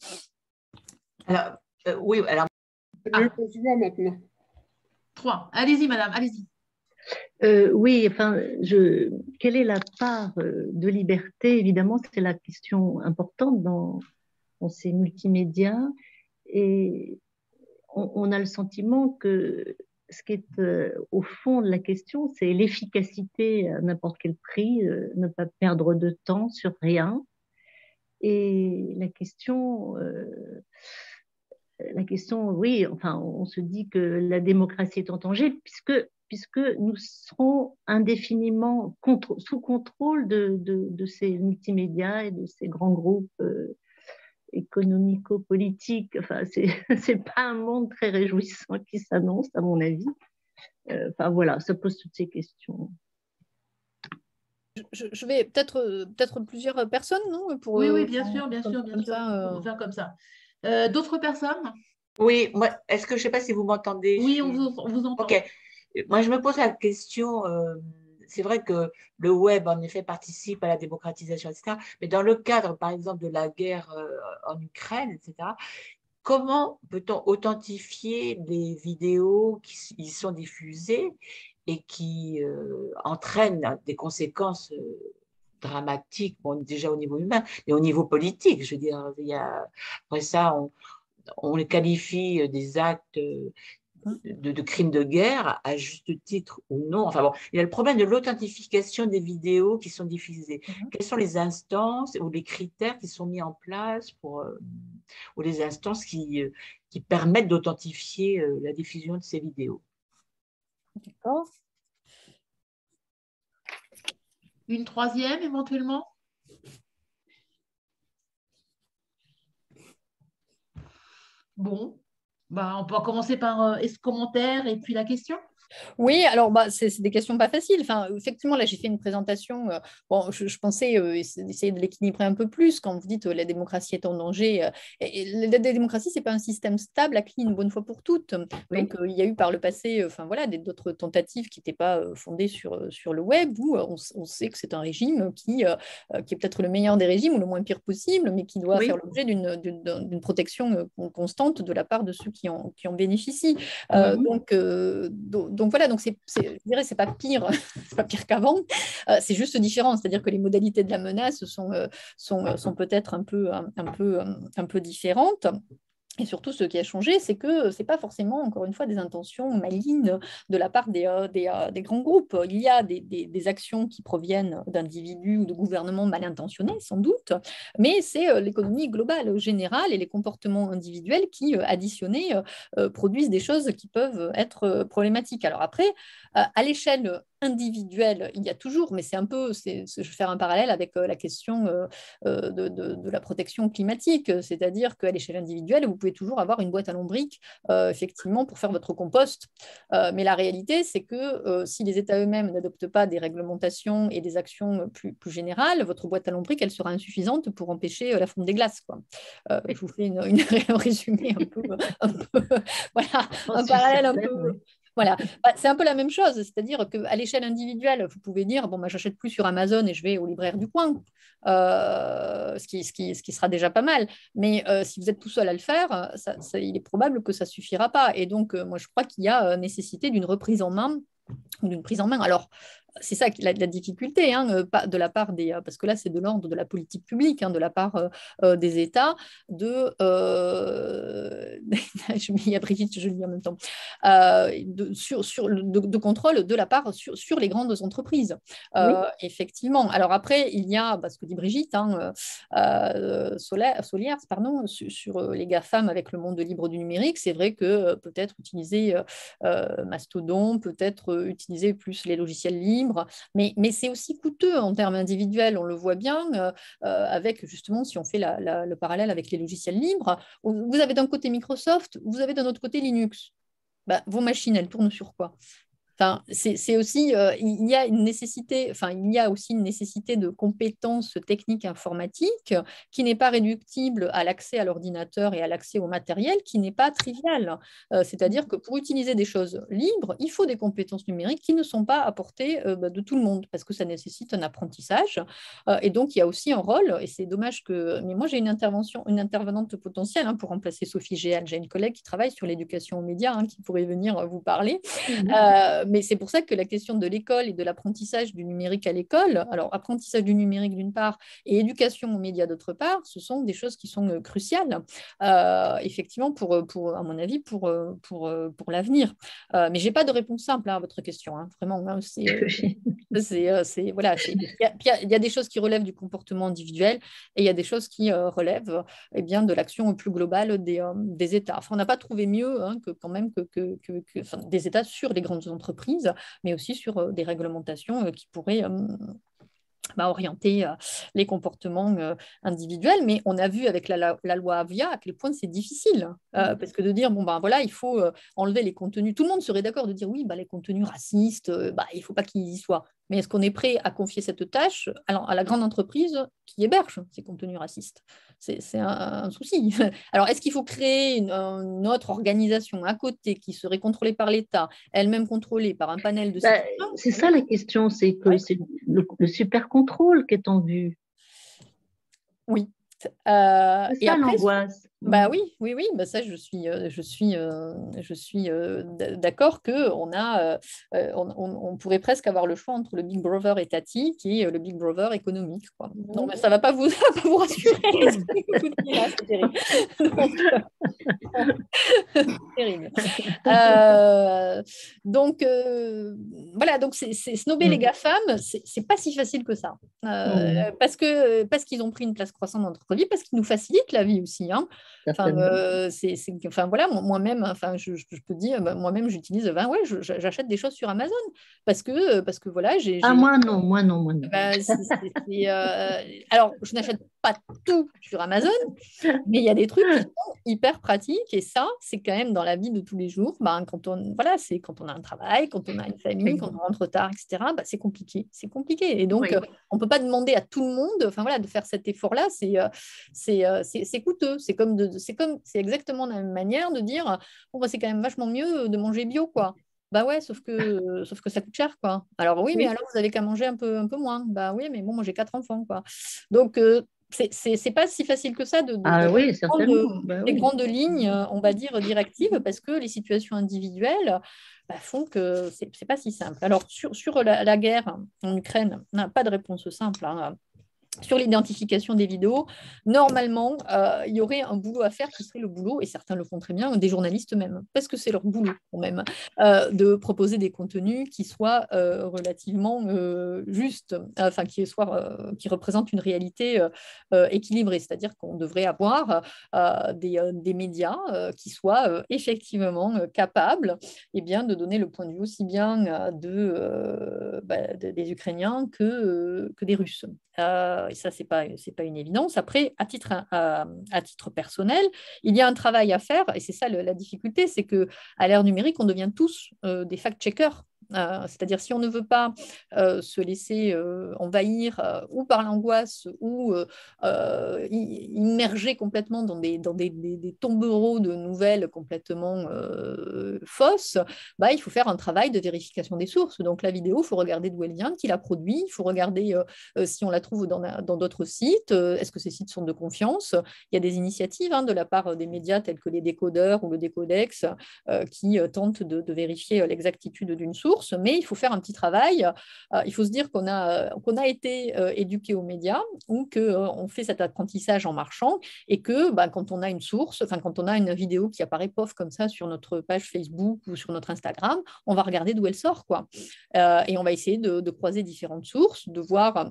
Alors, oui, alors. Maintenant. 3. Allez-y, madame, allez-y. Oui, quelle est la part de liberté? Évidemment, c'est la question importante dans ces multimédias. Et on a le sentiment que ce qui est au fond de la question, c'est l'efficacité à n'importe quel prix, ne pas perdre de temps sur rien. Et la question, oui, on se dit que la démocratie est en danger puisque nous serons indéfiniment sous contrôle de ces multimédias et de ces grands groupes économico-politiques. C'est pas un monde très réjouissant qui s'annonce, à mon avis. Voilà, ça pose toutes ces questions. Je vais peut-être plusieurs personnes, non Oui, bien sûr. On va faire comme ça. D'autres personnes? Oui, moi, est-ce que je ne sais pas si vous m'entendez? Oui, on vous entend. Ok. Moi, je me pose la question, c'est vrai que le web, en effet, participe à la démocratisation, etc. Mais dans le cadre, par exemple, de la guerre en Ukraine, etc., comment peut-on authentifier des vidéos qui y sont diffusées et qui entraînent des conséquences dramatiques, bon, déjà au niveau humain, mais au niveau politique? Je veux dire, après ça, on les qualifie des actes de crimes de guerre, à juste titre ou non. Enfin bon, il y a le problème de l'authentification des vidéos qui sont diffusées. Quelles sont les instances ou les critères qui sont mis en place ou les instances qui permettent d'authentifier la diffusion de ces vidéos? D'accord. Une troisième éventuellement? Bon, on peut commencer par ce commentaire et puis la question. Oui, alors c'est des questions pas faciles. Effectivement, là, j'ai fait une présentation. Bon, je pensais essayer de l'équilibrer un peu plus quand vous dites la démocratie est en danger. Et la démocratie, c'est pas un système stable, acquis une bonne fois pour toutes. Oui. Donc, il y a eu par le passé, d'autres tentatives qui n'étaient pas fondées sur le web, où on sait que c'est un régime qui est peut-être le meilleur des régimes ou le moins pire possible, mais qui doit faire l'objet d'une protection constante de la part de ceux qui en bénéficient. Donc voilà, je dirais c'est pas pire, c'est pas pire qu'avant, c'est juste différent, c'est-à-dire que les modalités de la menace sont peut-être un peu différentes. Et surtout, ce qui a changé, c'est que ce n'est pas forcément, encore une fois, des intentions malignes de la part des grands groupes. Il y a des actions qui proviennent d'individus ou de gouvernements mal intentionnés, sans doute, mais c'est l'économie globale, générale, et les comportements individuels qui, additionnés, produisent des choses qui peuvent être problématiques. Alors après, à l'échelle individuelle, il y a toujours, mais je vais faire un parallèle avec la question de la protection climatique, c'est-à-dire qu'à l'échelle individuelle, vous pouvez toujours avoir une boîte à lombric, effectivement, pour faire votre compost. Mais la réalité, c'est que si les États eux-mêmes n'adoptent pas des réglementations et des actions plus générales, votre boîte à lombric, elle sera insuffisante pour empêcher la fonte des glaces, quoi. Je vous fais un résumé un peu voilà, un parallèle Voilà, c'est un peu la même chose, c'est-à-dire qu'à l'échelle individuelle, vous pouvez dire, bon, je n'achète plus sur Amazon et je vais au libraire du coin, ce qui sera déjà pas mal. Mais si vous êtes tout seul à le faire, il est probable que ça ne suffira pas. Et donc, moi, je crois qu'il y a nécessité d'une reprise en main ou d'une prise en main. Alors, c'est ça la difficulté de la part parce que là, c'est de l'ordre de la politique publique, de la part des États, il y a Brigitte, je le lis en même temps, de contrôle de la part sur les grandes entreprises. Oui. Effectivement. Alors après, il y a, ce que dit Brigitte, Solière, pardon, sur les GAFAM avec le monde libre du numérique, c'est vrai que peut-être utiliser Mastodon, peut-être utiliser plus les logiciels libres, mais c'est aussi coûteux en termes individuels, on le voit bien, avec justement, si on fait le parallèle avec les logiciels libres, vous avez d'un côté Microsoft, vous avez d'un autre côté Linux. Vos machines, elles tournent sur quoi? Enfin, c'est aussi, il y a une nécessité, il y a aussi une nécessité de compétences techniques informatiques qui n'est pas réductible à l'accès à l'ordinateur et à l'accès au matériel, qui n'est pas trivial. C'est-à-dire que pour utiliser des choses libres, il faut des compétences numériques qui ne sont pas à portée de tout le monde, parce que ça nécessite un apprentissage. Et donc, il y a aussi un rôle, et c'est dommage que... Mais moi, j'ai une intervenante potentielle pour remplacer Sophie Géal. J'ai une collègue qui travaille sur l'éducation aux médias, qui pourrait venir vous parler. Mais c'est pour ça que la question de l'école et de l'apprentissage du numérique à l'école, alors apprentissage du numérique d'une part et éducation aux médias d'autre part, ce sont des choses qui sont cruciales, effectivement, à mon avis, pour l'avenir. Mais je n'ai pas de réponse simple à votre question, vraiment. Voilà, il y a des choses qui relèvent du comportement individuel et il y a des choses qui relèvent de l'action plus globale des États. Enfin, on n'a pas trouvé mieux que quand même des États sur les grandes entreprises, mais aussi sur des réglementations qui pourraient orienter les comportements individuels. Mais on a vu avec la loi Avia à quel point c'est difficile. Parce que de dire, voilà, il faut enlever les contenus. Tout le monde serait d'accord de dire, oui, les contenus racistes, il ne faut pas qu'ils y soient. Mais est-ce qu'on est prêt à confier cette tâche à la grande entreprise qui héberge ces contenus racistes? C'est un souci. Alors, est-ce qu'il faut créer une autre organisation à côté qui serait contrôlée par l'État, elle-même contrôlée par un panel de citoyens? C'est ça la question, c'est que c'est le super contrôle qui est en vue. Oui. C'est ça l'angoisse. Oui, ça je suis d'accord que on pourrait presque avoir le choix entre le Big Brother étatique et le Big Brother économique, quoi. Non, mais ça va pas vous rassurer. C'est terrible. terrible. Donc voilà, donc c'est snober les GAFAM, c'est pas si facile que ça, parce qu'ils ont pris une place croissante dans notre vie, parce qu'ils nous facilitent la vie aussi. Voilà, moi-même, je peux dire, moi-même, j'utilise, j'achète des choses sur Amazon parce que voilà, moi non. Alors, je n'achète pas tout sur Amazon, mais il y a des trucs qui sont hyper pratiques et ça, c'est quand même dans la vie de tous les jours. Quand on a un travail, quand on a une famille, quand on rentre tard, etc. C'est compliqué. Et donc, on peut pas demander à tout le monde, de faire cet effort-là. C'est coûteux. C'est exactement la même manière de dire, c'est quand même vachement mieux de manger bio, quoi. Sauf que ça coûte cher, quoi. Alors oui, mais alors vous avez qu'à manger un peu moins. Oui, mais bon, moi j'ai 4 enfants, quoi. Donc c'est pas si facile que ça de prendre les grandes lignes, on va dire, directives, parce que les situations individuelles font que c'est pas si simple. Alors sur la guerre en Ukraine, on n'a pas de réponse simple. Sur l'identification des vidéos, normalement, il y aurait un boulot à faire qui serait le boulot, et certains le font très bien, des journalistes même, parce que c'est leur boulot quand même, de proposer des contenus qui soient relativement justes, qui représentent une réalité équilibrée, c'est-à-dire qu'on devrait avoir des médias qui soient effectivement capables de donner le point de vue aussi bien des Ukrainiens que des Russes. Et ça, c'est pas une évidence. Après, à titre personnel, il y a un travail à faire, et c'est ça la difficulté, c'est qu'à l'ère numérique, on devient tous des fact-checkers C'est-à-dire, si on ne veut pas se laisser envahir ou par l'angoisse ou immerger complètement dans des tombereaux de nouvelles complètement fausses, bah, il faut faire un travail de vérification des sources. Donc, la vidéo, il faut regarder d'où elle vient, qui l'a produit, il faut regarder si on la trouve dans d'autres sites, est-ce que ces sites sont de confiance. Il y a des initiatives de la part des médias tels que les décodeurs ou le décodex qui tentent de vérifier l'exactitude d'une source, mais il faut faire un petit travail. Il faut se dire qu'on a été éduqué aux médias ou qu'on fait cet apprentissage en marchant et que quand on a une source, enfin quand on a une vidéo qui apparaît pof comme ça sur notre page Facebook ou sur notre Instagram, on va regarder d'où elle sort, quoi. Et on va essayer de croiser différentes sources, de voir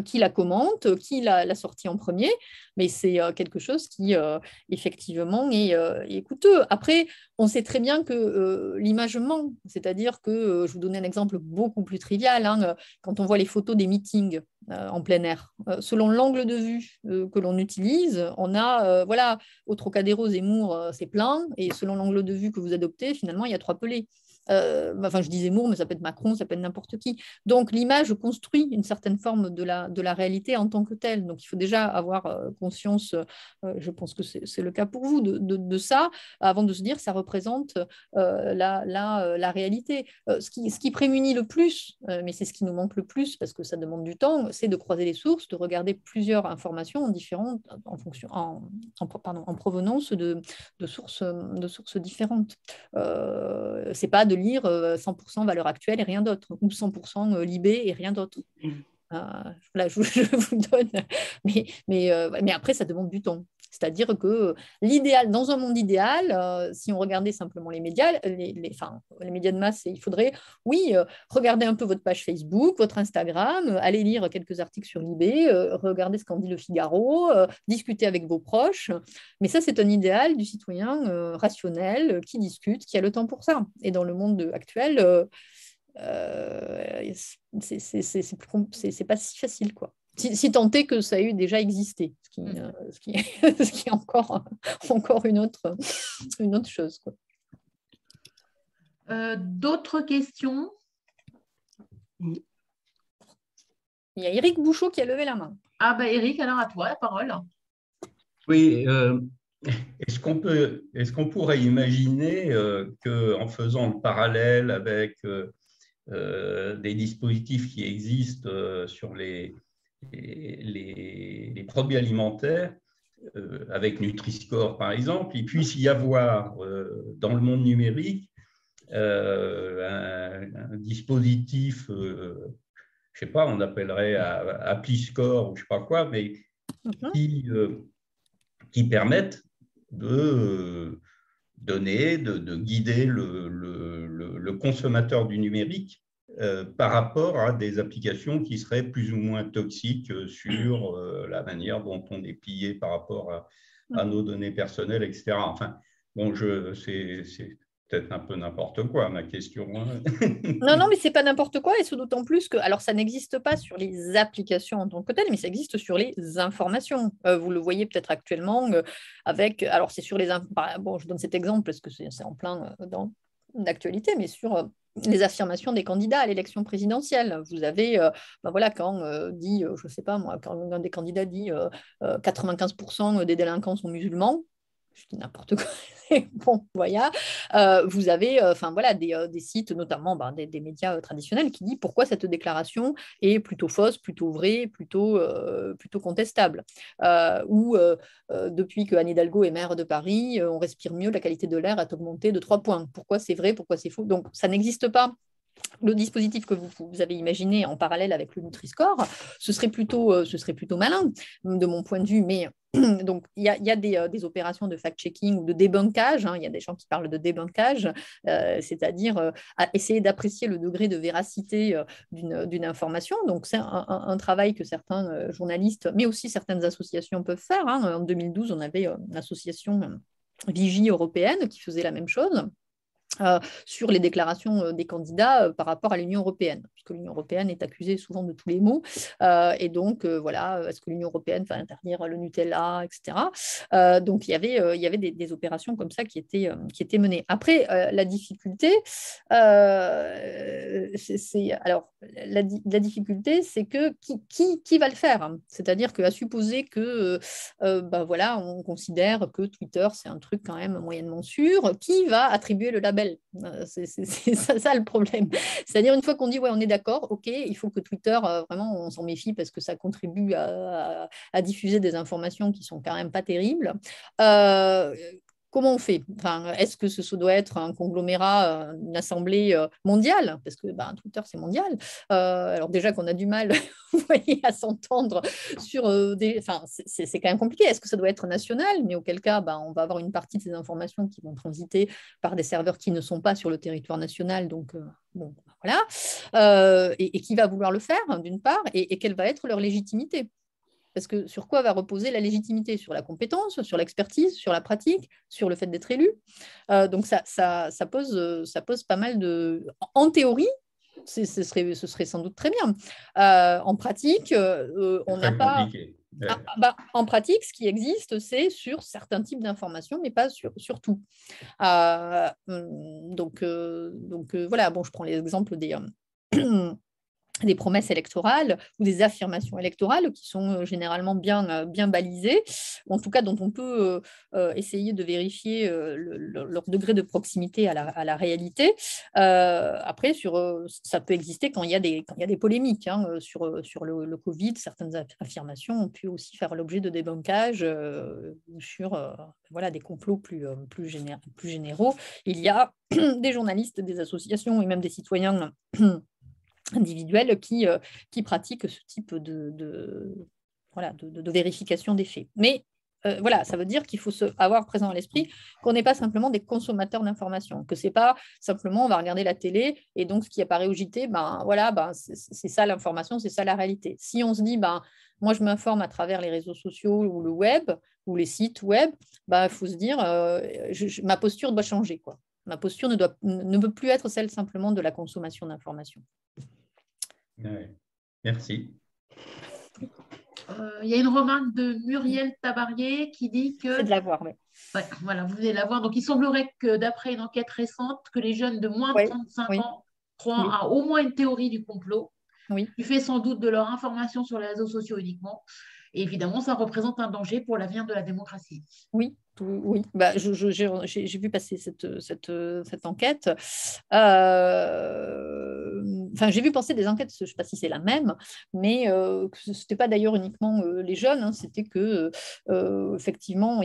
qui la commente, qui l'a sortie en premier, mais c'est quelque chose qui, effectivement, est coûteux. Après, on sait très bien que l'image ment, c'est-à-dire que, je vous donne un exemple beaucoup plus trivial, quand on voit les photos des meetings en plein air, selon l'angle de vue que l'on utilise, on a, voilà, au Trocadéro, Zemmour, c'est plein, et selon l'angle de vue que vous adoptez, finalement, il y a 3 pelés. Enfin, je dis Zemmour, mais ça peut être Macron, ça peut être n'importe qui. Donc, l'image construit une certaine forme de la réalité en tant que telle. Donc, il faut déjà avoir conscience, je pense que c'est le cas pour vous, de ça, avant de se dire que ça représente la réalité. Ce qui prémunit le plus, mais c'est ce qui nous manque le plus, parce que ça demande du temps, c'est de croiser les sources, de regarder plusieurs informations différentes en provenance de sources différentes. C'est pas de lire 100% Valeurs Actuelles et rien d'autre, ou 100% Libé et rien d'autre. Voilà, je vous donne. Mais après, ça demande du temps. C'est-à-dire que l'idéal, dans un monde idéal, si on regardait simplement les médias, les médias de masse, il faudrait, oui, regarder un peu votre page Facebook, votre Instagram, aller lire quelques articles sur Libé, regarder ce qu'en dit le Figaro, discuter avec vos proches. Mais ça, c'est un idéal du citoyen rationnel qui discute, qui a le temps pour ça. Et dans le monde actuel, c'est pas si facile, quoi. Si tant est que ça a eu déjà existé, ce qui est encore une autre chose, quoi. D'autres questions? Il y a Éric Bouchot qui a levé la main. Ah bah Éric, alors à toi la parole. Oui, est-ce qu'on pourrait imaginer qu'en faisant le parallèle avec des dispositifs qui existent sur les produits alimentaires, avec Nutri-Score par exemple, il puisse y avoir dans le monde numérique un dispositif, je ne sais pas, on appellerait AppliScore ou je ne sais pas quoi, mais qui permettent de donner, de guider le consommateur du numérique par rapport à des applications qui seraient plus ou moins toxiques sur la manière dont on est pillé par rapport à nos données personnelles, etc. Enfin, bon, c'est peut-être un peu n'importe quoi, ma question. Non, mais ce n'est pas n'importe quoi, et ce d'autant plus que, alors ça n'existe pas sur les applications en tant que telles, mais ça existe sur les informations. Vous le voyez peut-être actuellement avec, alors c'est sur les, bon, je donne cet exemple parce que c'est en plein dans l'actualité, mais sur les affirmations des candidats à l'élection présidentielle. Vous avez, voilà, quand dit, je ne sais pas moi, quand un des candidats dit 95% des délinquants sont musulmans, je dis n'importe quoi. Bon, voilà. Vous avez voilà, des sites, notamment des médias traditionnels, qui disent pourquoi cette déclaration est plutôt fausse, plutôt vraie, plutôt contestable. Ou depuis que Anne Hidalgo est maire de Paris, on respire mieux, la qualité de l'air a augmenté de 3 points. Pourquoi c'est vrai, pourquoi c'est faux? Donc, ça n'existe pas. Le dispositif que vous avez imaginé en parallèle avec le Nutri-Score, ce serait plutôt malin de mon point de vue, mais donc il y a des opérations de fact-checking ou de débunkage, il y a des gens qui parlent de débunkage, c'est-à-dire essayer d'apprécier le degré de véracité d'une information. Donc c'est un travail que certains journalistes, mais aussi certaines associations peuvent faire. En 2012, on avait une association Vigie européenne qui faisait la même chose. sur les déclarations des candidats par rapport à l'Union européenne, puisque l'Union européenne est accusée souvent de tous les maux. Et donc, voilà, est-ce que l'Union européenne va interdire le Nutella, etc. Donc, il y avait des opérations comme ça qui étaient menées. Après, la difficulté, la difficulté, c'est que qui va le faire? C'est-à-dire qu'à supposer que, voilà, on considère que Twitter, c'est un truc quand même moyennement sûr, qui va attribuer le label? C'est ça le problème. C'est-à-dire, une fois qu'on dit, ouais, on est d'accord, ok, il faut que Twitter, vraiment, on s'en méfie parce que ça contribue à diffuser des informations qui sont quand même pas terribles. Comment on fait? Enfin, est-ce que ce doit être un conglomérat, une assemblée mondiale? Parce que Twitter, c'est mondial. Alors déjà qu'on a du mal vous voyez, à s'entendre sur des... Enfin, c'est quand même compliqué. Est-ce que ça doit être national? Mais auquel cas, on va avoir une partie de ces informations qui vont transiter par des serveurs qui ne sont pas sur le territoire national. Donc, bon, voilà. Et qui va vouloir le faire, d'une part, et quelle va être leur légitimité? Parce que sur quoi va reposer la légitimité? Sur la compétence, sur l'expertise, sur la pratique, sur le fait d'être élu. Donc ça pose pas mal de... En théorie, ce serait sans doute très bien. En pratique, on n'a pas... en pratique, ce qui existe, c'est sur certains types d'informations, mais pas sur tout. Donc voilà, bon, je prends l'exemple des promesses électorales ou des affirmations électorales qui sont généralement bien balisées, ou en tout cas dont on peut essayer de vérifier leur degré de proximité à la réalité. Après, ça peut exister quand il y a des polémiques sur le Covid. Certaines affirmations ont pu aussi faire l'objet de débunkages sur voilà, des complots plus généraux. Il y a des journalistes, des associations et même des citoyens individuels qui pratiquent ce type de vérification des faits. Mais voilà, ça veut dire qu'il faut avoir présent à l'esprit qu'on n'est pas simplement des consommateurs d'informations, que c'est pas simplement on va regarder la télé et donc ce qui apparaît au JT, c'est ça l'information, c'est ça la réalité. Si on se dit, moi je m'informe à travers les réseaux sociaux ou le web ou les sites web, il faut se dire ma posture doit changer, quoi. Ma posture ne peut plus être celle simplement de la consommation d'informations. Ouais. Merci. Il y a une remarque de Muriel Tabarier qui dit que... C'est de la voir, oui. Ouais, voilà, vous allez la voir. Donc, il semblerait que, d'après une enquête récente, que les jeunes de moins de 35 ans croient à au moins une théorie du complot, du fait sans doute de leur information sur les réseaux sociaux uniquement. Et évidemment, ça représente un danger pour l'avenir de la démocratie. Oui. J'ai vu passer cette enquête. J'ai vu passer des enquêtes, je ne sais pas si c'est la même, mais ce n'était pas d'ailleurs uniquement les jeunes, c'était que, effectivement,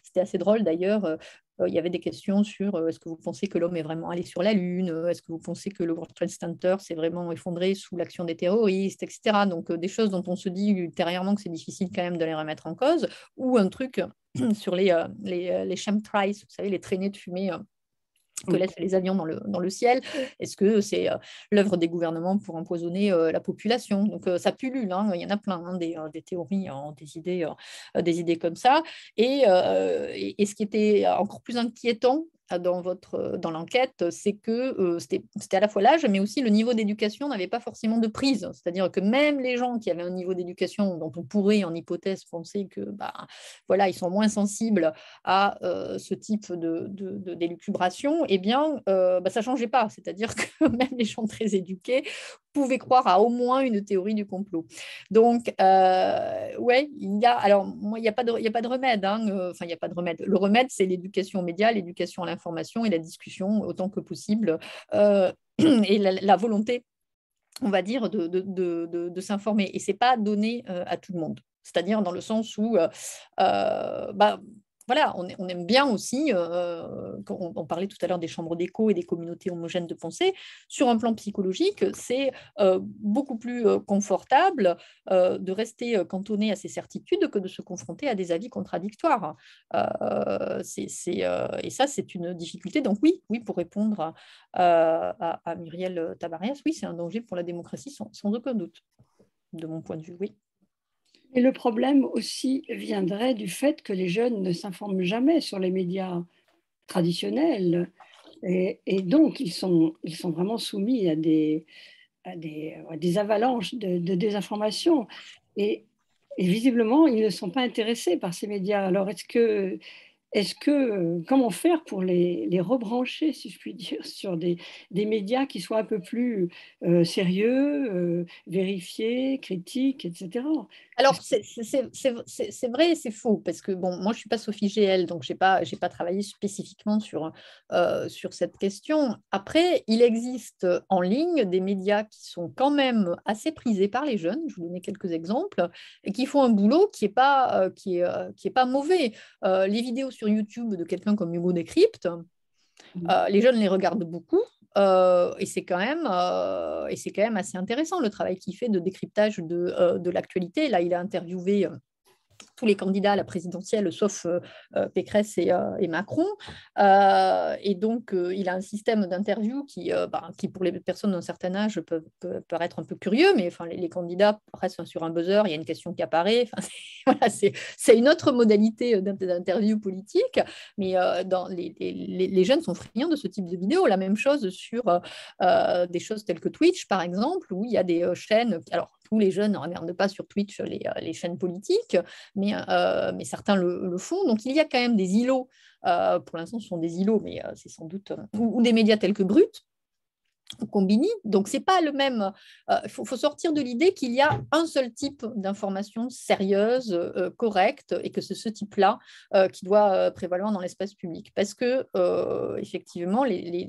c'était assez drôle d'ailleurs. Il y avait des questions sur est-ce que vous pensez que l'homme est vraiment allé sur la Lune? Est-ce que vous pensez que le World Trade Center s'est vraiment effondré sous l'action des terroristes, etc. Donc, des choses dont on se dit ultérieurement que c'est difficile quand même de les remettre en cause, ou un truc sur les chemtrails, vous savez, les traînées de fumée que laissent les avions dans le ciel. Est-ce que c'est l'œuvre des gouvernements pour empoisonner la population? Donc, ça pullule, il y en a plein, des théories, des idées comme ça. Et ce qui était encore plus inquiétant dans l'enquête, c'est que c'était à la fois l'âge, mais aussi le niveau d'éducation n'avait pas forcément de prise. C'est-à-dire que même les gens qui avaient un niveau d'éducation dont on pourrait, en hypothèse, penser que voilà, ils sont moins sensibles à ce type d'élucubration, eh bien, ça ne changeait pas. C'est-à-dire que même les gens très éduqués pouvaient croire à au moins une théorie du complot. Donc, ouais, il n'y a pas de remède. Enfin, il n'y a pas de remède. Le remède, c'est l'éducation aux médias, l'éducation à l'information et la discussion autant que possible, et la volonté, on va dire, de s'informer. Et ce n'est pas donné à tout le monde. C'est-à-dire dans le sens où voilà, on aime bien aussi, on parlait tout à l'heure des chambres d'écho et des communautés homogènes de pensée, sur un plan psychologique, c'est beaucoup plus confortable de rester cantonné à ses certitudes que de se confronter à des avis contradictoires. Et ça, c'est une difficulté. Donc oui, pour répondre à Muriel Tabarias, oui, c'est un danger pour la démocratie, sans aucun doute, de mon point de vue, oui. Et le problème aussi viendrait du fait que les jeunes ne s'informent jamais sur les médias traditionnels. Et donc, ils sont vraiment soumis à des avalanches de désinformation. Et, et visiblement, ils ne sont pas intéressés par ces médias. Alors, comment faire pour les rebrancher, si je puis dire, sur des médias qui soient un peu plus sérieux, vérifiés, critiques, etc. Alors, c'est vrai et c'est faux, parce que bon, moi, je ne suis pas Sophie GL, donc je n'ai pas travaillé spécifiquement sur cette question. Après, il existe en ligne des médias qui sont quand même assez prisés par les jeunes, je vous donner quelques exemples, et qui font un boulot qui n'est pas mauvais. Les vidéos sur YouTube de quelqu'un comme Hugo Décrypte, les jeunes les regardent beaucoup. Et c'est quand même assez intéressant le travail qu'il fait de décryptage de l'actualité. Là, il a interviewé tous les candidats à la présidentielle, sauf Pécresse et Macron. Et donc, il a un système d'interview qui, pour les personnes d'un certain âge, peut paraître un peu curieux, mais enfin, les candidats restent sur un buzzer, il y a une question qui apparaît. Enfin, voilà, c'est une autre modalité d'interview politique, mais les jeunes sont friands de ce type de vidéo. La même chose sur des choses telles que Twitch, par exemple, où il y a des chaînes... Alors, tous les jeunes ne regardent pas sur Twitch les chaînes politiques, mais certains le font. Donc, il y a quand même des îlots, pour l'instant, ce sont des îlots, mais c'est sans doute, ou des médias tels que Brut, Combini. Donc, c'est pas le même. Il faut sortir de l'idée qu'il y a un seul type d'information sérieuse, correcte, et que c'est ce type-là qui doit prévaloir dans l'espace public. Parce que, effectivement, les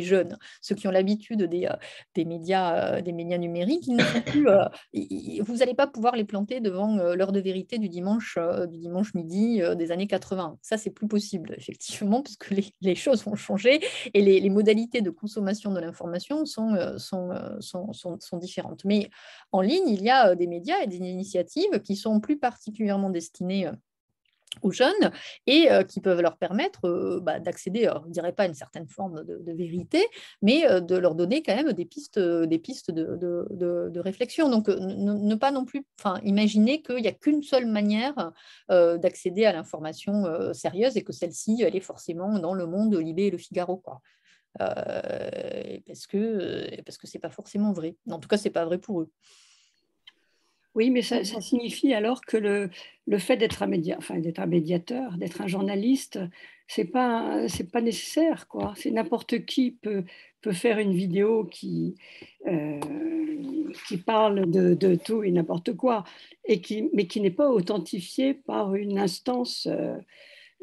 jeunes, ceux qui ont l'habitude des médias numériques, ils ne sont plus, vous n'allez pas pouvoir les planter devant l'heure de vérité du dimanche midi des années 80. Ça, c'est plus possible, effectivement, parce que les choses ont changé et les modalités de consommation de l'information sont différentes. Mais en ligne, il y a des médias et des initiatives qui sont plus particulièrement destinées aux jeunes et qui peuvent leur permettre d'accéder, je ne dirais pas à une certaine forme de vérité, mais de leur donner quand même des pistes de réflexion. Donc, ne pas non plus imaginer qu'il n'y a qu'une seule manière d'accéder à l'information sérieuse et que celle-ci, elle est forcément dans Le Monde, Libé et Le Figaro, quoi. Parce que c'est pas forcément vrai. En tout cas, c'est pas vrai pour eux. Oui, mais ça signifie alors que le fait d'être d'être un médiateur, d'être un journaliste, c'est pas nécessaire, quoi. C'est n'importe qui peut faire une vidéo qui parle de tout et n'importe quoi, mais qui n'est pas authentifiée par une instance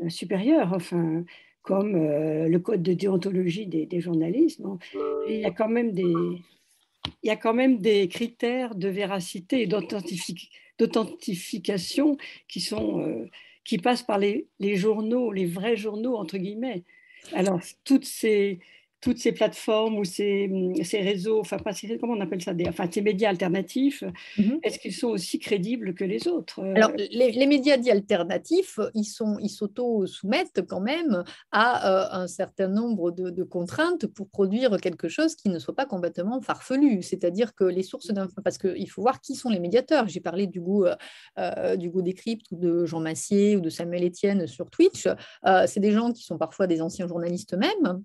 supérieure, enfin, comme le code de déontologie des journalistes. Bon, il y a quand même des critères de véracité et d'authentification qui passent par les journaux, les vrais journaux, entre guillemets. Alors, toutes ces plateformes ou ces réseaux, enfin, pas comment on appelle ça, ces médias alternatifs, est-ce qu'ils sont aussi crédibles que les autres? Alors, les médias dits alternatifs, ils s'auto-soumettent quand même à un certain nombre de contraintes pour produire quelque chose qui ne soit pas complètement farfelu. C'est-à-dire que les sources d'infos, parce qu'il faut voir qui sont les médiateurs. J'ai parlé d'Hugo Décrypte ou de Jean Massier ou de Samuel Etienne sur Twitch. C'est des gens qui sont parfois des anciens journalistes eux-mêmes.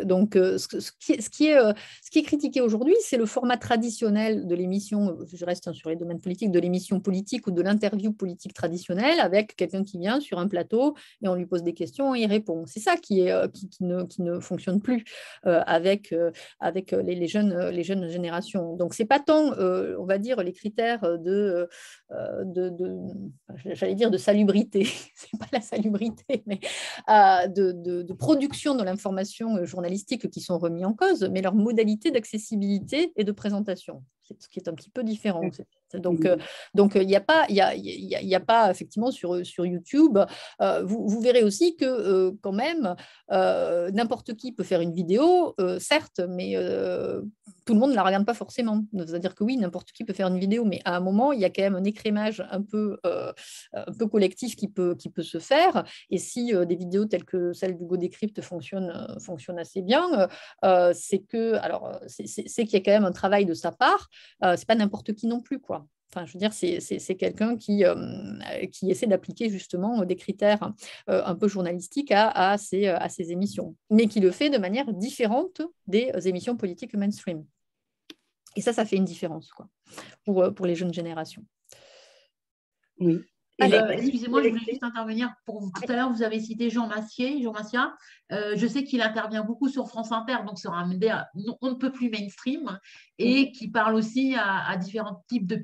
Donc, ce qui est critiqué aujourd'hui, c'est le format traditionnel de l'émission, je reste sur les domaines politiques, de l'émission politique ou de l'interview politique traditionnelle avec quelqu'un qui vient sur un plateau et on lui pose des questions et il répond. C'est ça qui ne fonctionne plus avec les jeunes générations. Donc, c'est pas tant, on va dire, les critères j'allais dire de salubrité, c'est pas la salubrité, mais de production de l'information journalistique qui sont remis en cause, mais leurs modalités d'accessibilité et de présentation. C'est ce qui est un petit peu différent. Donc, il n'y a pas effectivement sur YouTube. Vous verrez aussi que quand même, n'importe qui peut faire une vidéo, certes, mais tout le monde ne la regarde pas forcément. C'est-à-dire que oui, n'importe qui peut faire une vidéo, mais à un moment, il y a quand même un écrémage un peu collectif qui peut se faire. Et si des vidéos telles que celle d'Hugo Décrypte fonctionnent assez bien, c'est qu'il y a quand même un travail de sa part. C'est pas n'importe qui non plus, quoi. Enfin, je veux dire, c'est quelqu'un qui essaie d'appliquer justement des critères un peu journalistiques à ses émissions, mais qui le fait de manière différente des émissions politiques mainstream. Et ça fait une différence, quoi, pour les jeunes générations. Oui. Excusez-moi, je voulais juste intervenir. Tout à l'heure, vous avez cité Jean Massia. Je sais qu'il intervient beaucoup sur France Inter, donc sur un média on ne peut plus mainstream, et qui parle aussi à différents types de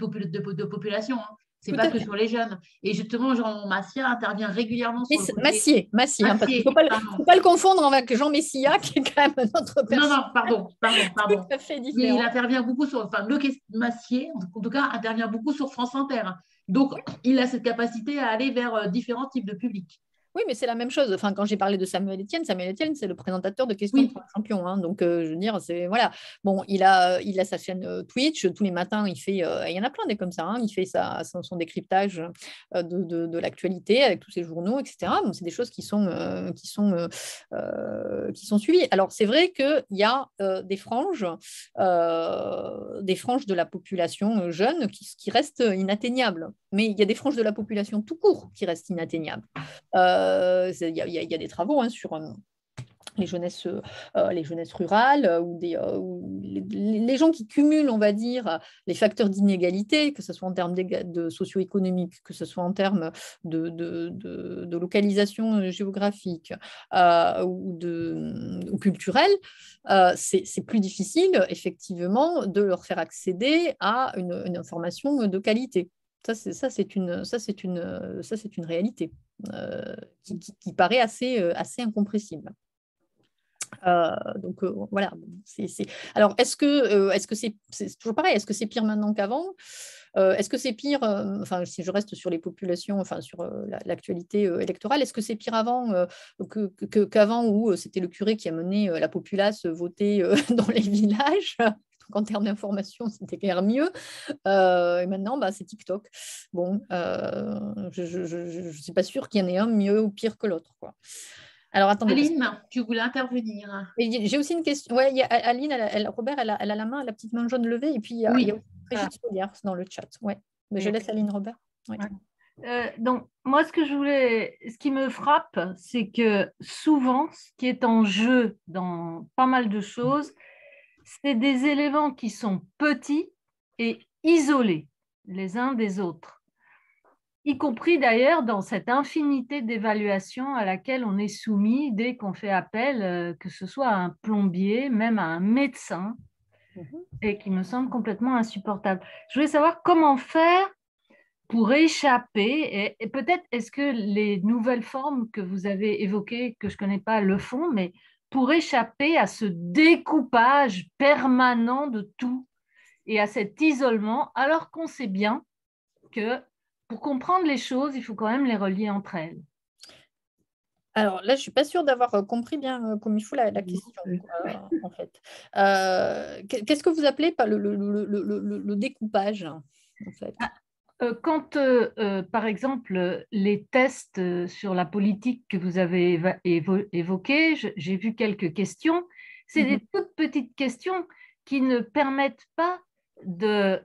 population. Hein. C'est pas que sur les jeunes. Et justement, Jean Massia intervient régulièrement sur le côté... Massier, hein, parce qu'il ne faut pas le confondre avec Jean Messia, qui est quand même notre personne. Non, pardon. Tout à fait différent. Mais il intervient beaucoup sur... Enfin, Massier, en tout cas, intervient beaucoup sur France Inter. Donc, il a cette capacité à aller vers différents types de publics. Oui, mais c'est la même chose. Enfin, quand j'ai parlé de Samuel Etienne, c'est le présentateur de Questions pour un champion. Hein. Donc, je veux dire, c'est voilà. Bon, il a sa chaîne Twitch. Tous les matins, il fait. Il y en a plein des comme ça. Hein. Il fait son décryptage de l'actualité avec tous ses journaux, etc. Bon, c'est des choses qui sont suivies. Alors, c'est vrai qu'il y a des franges de la population jeune qui restent inatteignables. Mais il y a des franges de la population tout court qui restent inatteignables. Il y a des travaux hein, sur les jeunesses rurales ou les gens qui cumulent, on va dire, les facteurs d'inégalité, que ce soit en termes de socio-économique, que ce soit en termes de localisation géographique ou culturelle. C'est plus difficile, effectivement, de leur faire accéder à une information de qualité. Ça, c'est une réalité qui paraît assez incompressible. Donc voilà. Alors, est-ce que c'est toujours pareil? Est-ce que c'est pire maintenant qu'avant? Est-ce que c'est pire, enfin, si je reste sur les populations, enfin, sur l'actualité électorale, est-ce que c'est pire avant qu'avant où c'était le curé qui a mené la populace voter dans les villages? Donc, en termes d'information, c'était clair mieux. Et maintenant, c'est TikTok. Bon, je ne suis pas sûre qu'il y en ait un mieux ou pire que l'autre, quoi. Alors, attendez. Aline, tu voulais intervenir. J'ai aussi une question. Ouais, Aline, Robert, elle a la main, la petite main jaune levée. Et puis, il y a aussi Brigitte Solière dans le chat. Ouais. Mais je laisse Aline, Robert. Ouais. Donc, moi, ce qui me frappe, c'est que souvent, ce qui est en jeu dans pas mal de choses, c'est des éléments qui sont petits et isolés les uns des autres, y compris d'ailleurs dans cette infinité d'évaluations à laquelle on est soumis dès qu'on fait appel, que ce soit à un plombier, même à un médecin, et qui me semble complètement insupportable. Je voulais savoir comment faire pour échapper, et peut-être est-ce que les nouvelles formes que vous avez évoquées, que je ne connais pas, le font, mais pour échapper à ce découpage permanent de tout et à cet isolement, alors qu'on sait bien que pour comprendre les choses, il faut quand même les relier entre elles. Alors là, je ne suis pas sûre d'avoir compris bien comme il faut la question, en fait. Qu'est-ce que vous appelez par le découpage, en fait? Quand, par exemple, les tests sur la politique que vous avez évoqués, j'ai vu quelques questions. C'est des toutes petites questions qui ne permettent pas de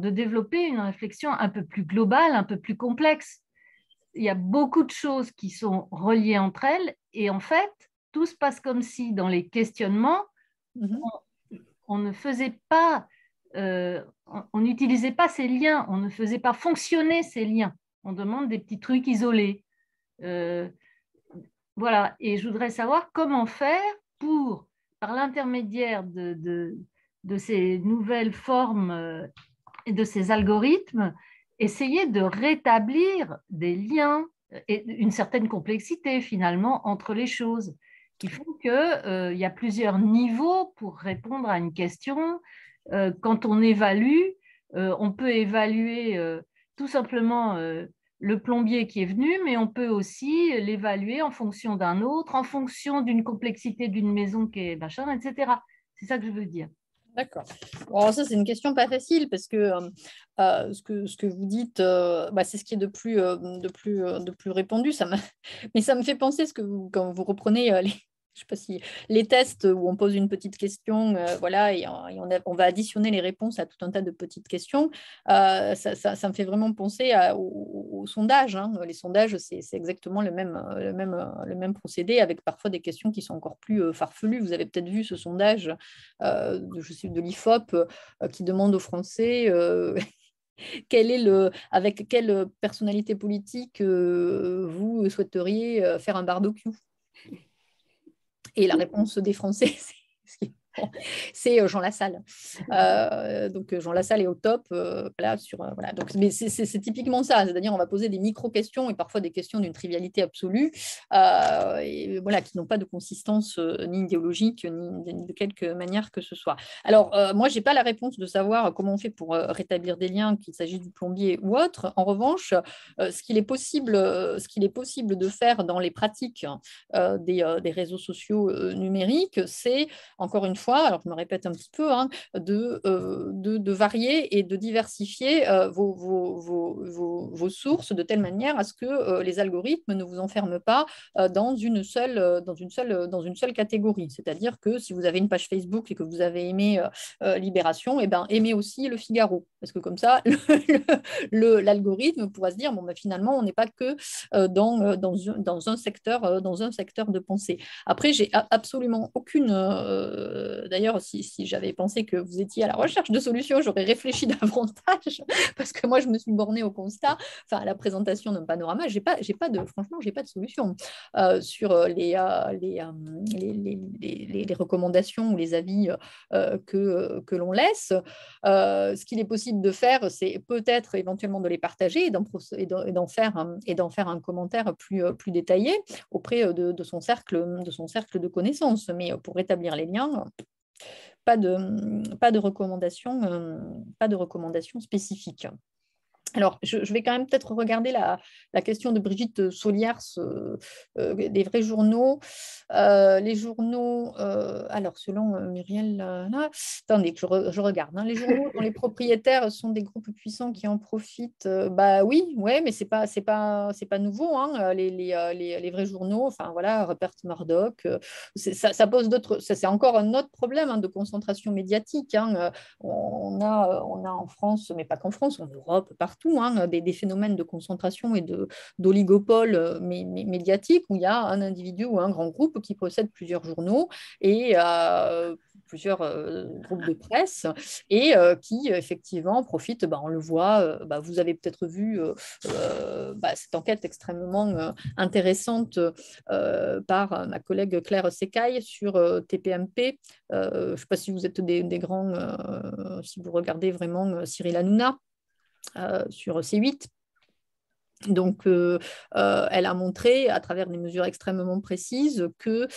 développer une réflexion un peu plus globale, un peu plus complexe. Il y a beaucoup de choses qui sont reliées entre elles et en fait, tout se passe comme si dans les questionnements, on ne faisait pas... on n'utilisait pas ces liens, on ne faisait pas fonctionner ces liens. On demande des petits trucs isolés. Voilà, et je voudrais savoir comment faire pour, par l'intermédiaire de ces nouvelles formes et de ces algorithmes, essayer de rétablir des liens et une certaine complexité finalement entre les choses, qui font qu'il y a plusieurs niveaux pour répondre à une question. Quand on évalue, on peut évaluer tout simplement le plombier qui est venu, mais on peut aussi l'évaluer en fonction d'un autre, en fonction d'une complexité d'une maison qui est machin, etc. C'est ça que je veux dire. D'accord. Bon, ça, c'est une question pas facile parce que ce que vous dites, c'est ce qui est de plus répandu. Mais ça me fait penser quand vous reprenez Je sais pas si les tests où on pose une petite question, voilà, et on va additionner les réponses à tout un tas de petites questions. Ça me fait vraiment penser au sondage. Hein. Les sondages, c'est exactement le même procédé, avec parfois des questions qui sont encore plus farfelues. Vous avez peut-être vu ce sondage de l'IFOP qui demande aux Français avec quelle personnalité politique vous souhaiteriez faire un barbecue. Et la réponse des Français, c'est Jean Lassalle. Donc Jean Lassalle est au top. Voilà. Donc, mais c'est typiquement ça, c'est-à-dire on va poser des micro-questions et parfois des questions d'une trivialité absolue, et voilà, qui n'ont pas de consistance ni idéologique, ni de quelque manière que ce soit. Alors, moi, je n'ai pas la réponse de savoir comment on fait pour rétablir des liens, qu'il s'agisse du plombier ou autre. En revanche, ce qu'il est possible de faire dans les pratiques des réseaux sociaux numériques, c'est, encore une fois, alors je me répète un petit peu, hein, de varier et de diversifier vos sources de telle manière à ce que les algorithmes ne vous enferment pas dans une seule catégorie. C'est-à-dire que si vous avez une page Facebook et que vous avez aimé Libération, eh ben, aimez aussi Le Figaro. Parce que comme ça, l'algorithme pourra se dire, bon, ben, finalement, on n'est pas que dans un secteur de pensée. Après, j'ai absolument aucune... D'ailleurs, si j'avais pensé que vous étiez à la recherche de solutions, j'aurais réfléchi davantage, parce que moi, je me suis bornée au constat, enfin, à la présentation d'un panorama. Franchement, j'ai pas de solution sur les recommandations ou les avis que l'on laisse. Ce qu'il est possible de faire, c'est peut-être éventuellement de les partager et d'en faire un commentaire plus détaillé auprès de son cercle de connaissances. Mais pour rétablir les liens, pas de recommandation spécifique. Alors, je vais quand même peut-être regarder la question de Brigitte Soliars des vrais journaux. Les journaux, alors selon Muriel, attendez, je regarde. Hein, les journaux dont les propriétaires sont des groupes puissants qui en profitent, bah oui, ouais, mais c'est pas nouveau. Hein, les vrais journaux, enfin voilà, Rupert Murdoch, ça pose d'autres. C'est encore un autre problème hein, de concentration médiatique. Hein, on a en France, mais pas qu'en France, en Europe, partout, hein, des phénomènes de concentration et d'oligopole médiatique où il y a un individu ou un grand groupe qui possède plusieurs journaux et plusieurs groupes de presse et qui effectivement profitent, on le voit, vous avez peut-être vu cette enquête extrêmement intéressante par ma collègue Claire Secaille sur TPMP. Je ne sais pas si vous êtes des grands, si vous regardez vraiment Cyril Hanouna sur C8. Donc, elle a montré à travers des mesures extrêmement précises que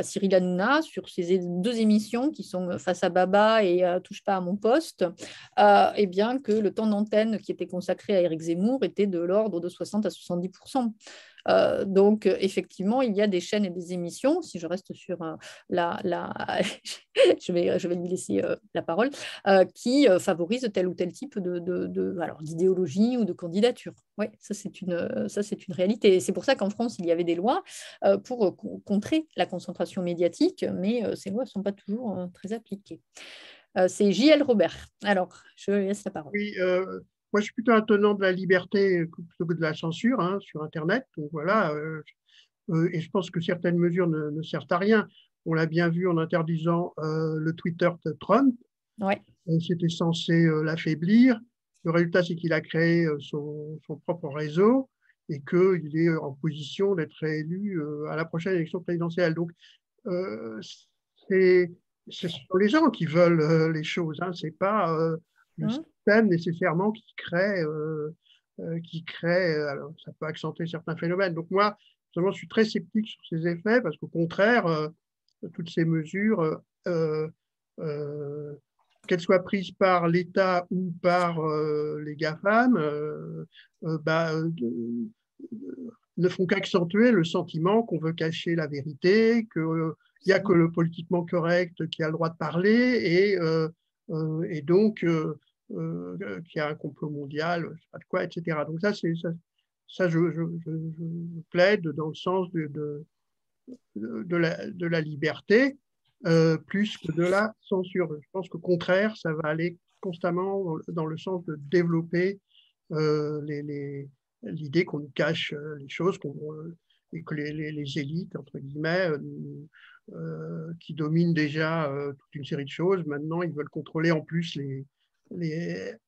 Cyril Hanouna, sur ses deux émissions qui sont Face à Baba et Touche pas à mon poste, eh bien que le temps d'antenne qui était consacré à Éric Zemmour était de l'ordre de 60 à 70%. Donc, effectivement, il y a des chaînes et des émissions, si je reste sur je vais lui laisser la parole, qui favorisent tel ou tel type d'idéologie ou de candidature. Oui, ça c'est une réalité. Et c'est pour ça qu'en France, il y avait des lois pour contrer la concentration médiatique, mais ces lois ne sont pas toujours très appliquées. C'est J.L. Robert. Alors, je laisse la parole. Oui, moi, je suis plutôt un tenant de la liberté plutôt que de la censure hein, sur Internet. Donc voilà, et je pense que certaines mesures ne servent à rien. On l'a bien vu en interdisant le Twitter de Trump. Ouais. C'était censé l'affaiblir. Le résultat, c'est qu'il a créé son propre réseau et qu'il est en position d'être réélu à la prochaine élection présidentielle. Donc, ce sont les gens qui veulent les choses. Hein. Ce n'est pas le système nécessairement qui crée. Alors, ça peut accentuer certains phénomènes. Donc moi, je suis très sceptique sur ces effets parce qu'au contraire, toutes ces mesures, qu'elles soient prises par l'État ou par les GAFAM, ne font qu'accentuer le sentiment qu'on veut cacher la vérité, qu'il n'y a que le politiquement correct qui a le droit de parler et donc qu'il y a un complot mondial, je ne sais pas de quoi, etc. Donc ça je plaide dans le sens de la liberté plus que de la censure. Je pense qu'au contraire, ça va aller constamment dans le sens de développer l'idée qu'on nous cache les choses, et que les élites, entre guillemets, qui dominent déjà toute une série de choses, maintenant ils veulent contrôler en plus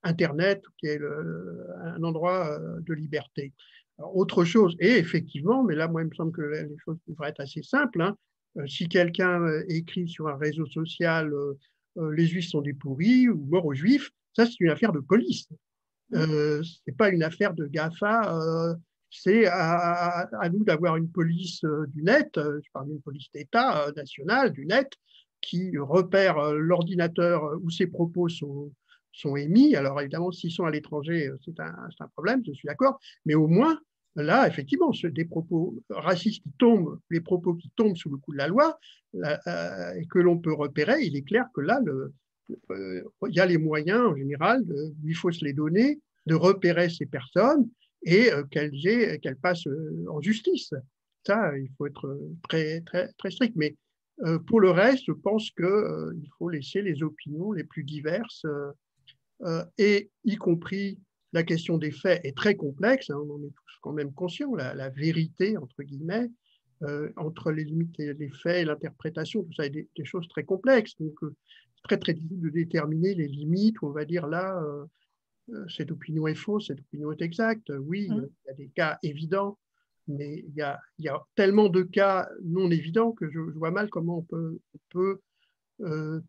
Internet, qui est un endroit de liberté. Alors, autre chose, et effectivement, mais là, moi, il me semble que les choses devraient être assez simples, hein. Si quelqu'un écrit sur un réseau social les Juifs sont des pourris ou mort aux Juifs, ça, c'est une affaire de police. Ce n'est pas une affaire de GAFA. C'est à nous d'avoir une police du net, je parle d'une police d'État nationale du net, qui repère l'ordinateur où ces propos sont émis. Alors évidemment, s'ils sont à l'étranger, c'est un problème, je suis d'accord, mais au moins, là, effectivement, des propos racistes qui tombent, les propos qui tombent sous le coup de la loi, et que l'on peut repérer, il est clair que là, il y a les moyens, en général, il faut se les donner, de repérer ces personnes et qu'elles passent en justice. Ça, il faut être très, très, très strict. Mais pour le reste, je pense qu'il faut laisser les opinions les plus diverses, et y compris la question des faits est très complexe, hein, on en est tous quand même conscients, la vérité, entre guillemets, entre les limites et les faits et l'interprétation, tout ça est des choses très complexes. Donc, c'est très, très difficile de déterminer les limites où on va dire là, cette opinion est fausse, cette opinion est exacte. Oui, il y a des cas évidents, mais il y a tellement de cas non évidents que je vois mal comment on peut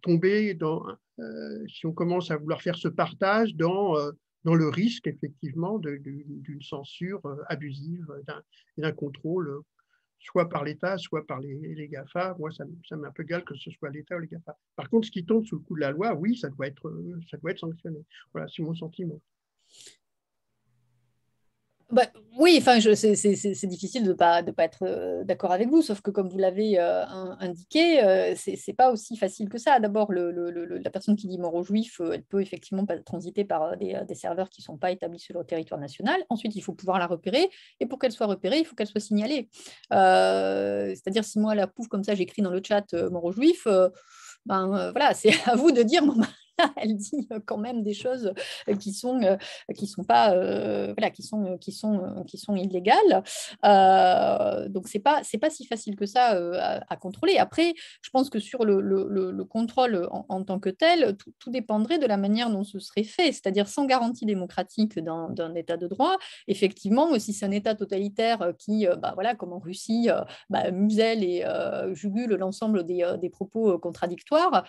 tomber si on commence à vouloir faire ce partage dans le risque, effectivement, d'une censure abusive et d'un contrôle, soit par l'État, soit par les GAFA. Moi, ça m'est un peu égal que ce soit l'État ou les GAFA. Par contre, ce qui tombe sous le coup de la loi, oui, ça doit être sanctionné. Voilà, c'est mon sentiment. Bah, oui, enfin, c'est difficile de pas être d'accord avec vous, sauf que comme vous l'avez indiqué, c'est pas aussi facile que ça. D'abord, la personne qui dit mort aux Juifs, elle peut effectivement pas transiter par des serveurs qui ne sont pas établis sur le territoire national. Ensuite, il faut pouvoir la repérer, et pour qu'elle soit repérée, il faut qu'elle soit signalée. C'est-à-dire, si moi, la pouf, comme ça, j'écris dans le chat mort aux Juifs, voilà, c'est à vous de dire, bon, elle dit quand même des choses qui sont pas voilà, qui sont illégales. Donc c'est pas si facile que ça à contrôler. Après, je pense que sur le contrôle en tant que tel, tout dépendrait de la manière dont ce serait fait, c'est-à-dire sans garantie démocratique d'un état de droit. Effectivement, si c'est un état totalitaire qui, voilà, comme en Russie, muselle et jugule l'ensemble des propos contradictoires,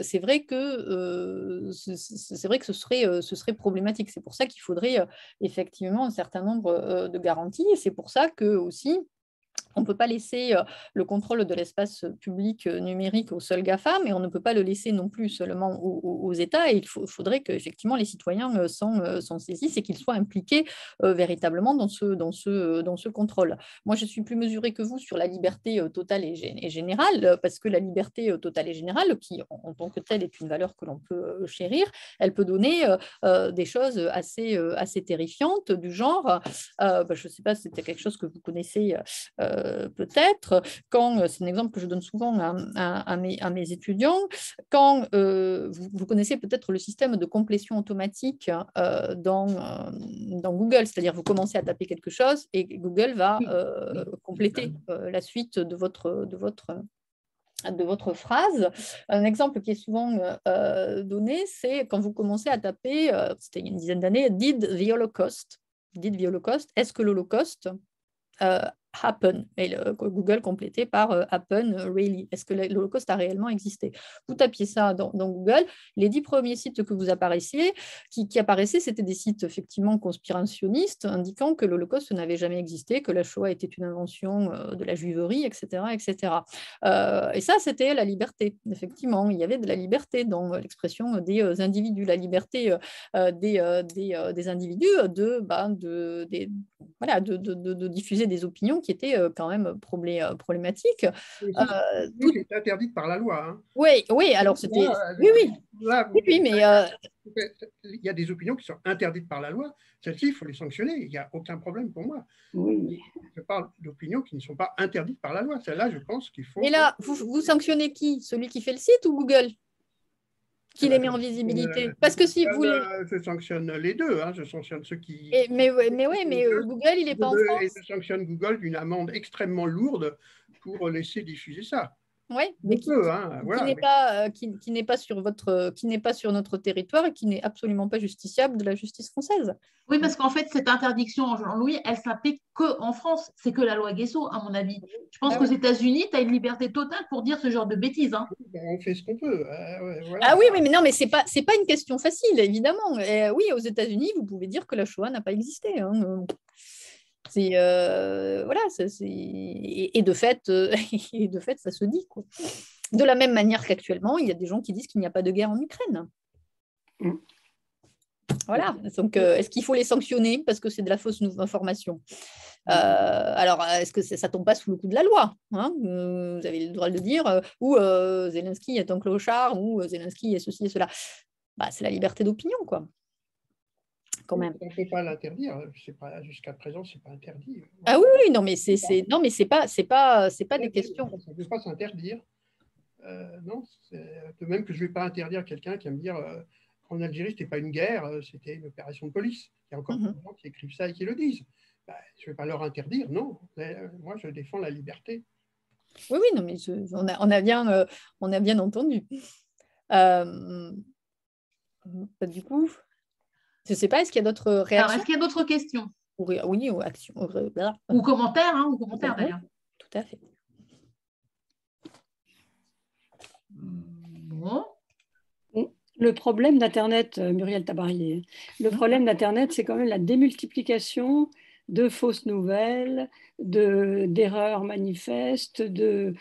c'est vrai que ce serait problématique. C'est pour ça qu'il faudrait effectivement un certain nombre de garanties. Et c'est pour ça que aussi, on ne peut pas laisser le contrôle de l'espace public numérique aux seuls GAFA, mais on ne peut pas le laisser non plus seulement aux États. Et il faudrait qu'effectivement les citoyens s'en saisissent et qu'ils soient impliqués véritablement dans ce contrôle. Moi, je suis plus mesurée que vous sur la liberté totale et générale, parce que la liberté totale et générale, qui en tant que telle est une valeur que l'on peut chérir, elle peut donner des choses assez terrifiantes du genre, je ne sais pas si c'était quelque chose que vous connaissez peut-être, c'est un exemple que je donne souvent à mes étudiants, quand vous connaissez peut-être le système de complétion automatique dans Google, c'est-à-dire vous commencez à taper quelque chose et Google va compléter la suite de votre phrase. Un exemple qui est souvent donné, c'est quand vous commencez à taper, c'était il y a une dizaine d'années, Did the Holocaust, est-ce que l'Holocauste happen, et Google complété par happen really, est-ce que l'Holocauste a réellement existé? Vous tapiez ça dans Google, les 10 premiers sites que vous apparaissaient, qui apparaissaient, c'était des sites effectivement conspirationnistes indiquant que l'Holocauste n'avait jamais existé, que la Shoah était une invention de la juiverie, etc. Et ça, c'était la liberté. Effectivement, il y avait de la liberté dans l'expression des individus, la liberté des individus de diffuser des opinions qui était quand même problématique. Qui est interdite par la loi. Hein. Oui, oui, alors c'était... Oui, oui. Là, Oui, mais il y a des opinions qui sont interdites par la loi. Celles-ci, il faut les sanctionner. Il n'y a aucun problème pour moi. Oui. Je parle d'opinions qui ne sont pas interdites par la loi. Celles-là, je pense qu'il faut... Mais là, vous sanctionnez qui? Celui qui fait le site ou Google? Qui les met en visibilité? Parce que si vous les... Je sanctionne les deux. Hein. Je sanctionne ceux qui... Mais Google, il n'est pas en France. Et je sanctionne Google d'une amende extrêmement lourde pour laisser diffuser ça. Oui, mais qui n'est pas sur notre territoire et qui n'est absolument pas justiciable de la justice française. Oui, parce qu'en fait, cette interdiction, Jean-Louis, elle s'applique qu'en France. C'est que la loi Guesso, à mon avis. Je pense qu'aux États-Unis, tu as une liberté totale pour dire ce genre de bêtises. Hein. On fait ce qu'on peut. Voilà. Ah oui, mais non, mais c'est pas une question facile, évidemment. Et oui, aux États-Unis, vous pouvez dire que la Shoah n'a pas existé. Hein. C'est voilà, et de fait, ça se dit, quoi. De la même manière qu'actuellement, il y a des gens qui disent qu'il n'y a pas de guerre en Ukraine. Voilà. Donc, est-ce qu'il faut les sanctionner parce que c'est de la fausse information? Alors, est-ce que ça tombe pas sous le coup de la loi, hein? Vous avez le droit de le dire, ou Zelensky est un clochard, ou Zelensky est ceci et cela. Bah, c'est la liberté d'opinion, quoi. Quand même. On ne peut pas l'interdire. Jusqu'à présent, c'est pas interdit. Ah oui, oui, non, mais c'est pas des questions. Ça ne peut pas s'interdire. Non, de même que je ne vais pas interdire quelqu'un qui va me dire en Algérie, ce n'était pas une guerre, c'était une opération de police. Il y a encore des gens qui écrivent ça et qui le disent. Ben, je ne vais pas leur interdire, non. Moi, je défends la liberté. Oui, oui, non, mais on a bien entendu. Du coup, je ne sais pas, est-ce qu'il y a d'autres réactions? Alors, est-ce qu'il y a d'autres questions? Oui, ou actions. Ou commentaires, hein, ou commentaires d'ailleurs. Tout à fait. Bon. Le problème d'Internet, Muriel Tabarié, le problème d'Internet, c'est quand même la démultiplication de fausses nouvelles, d'erreurs manifestes, de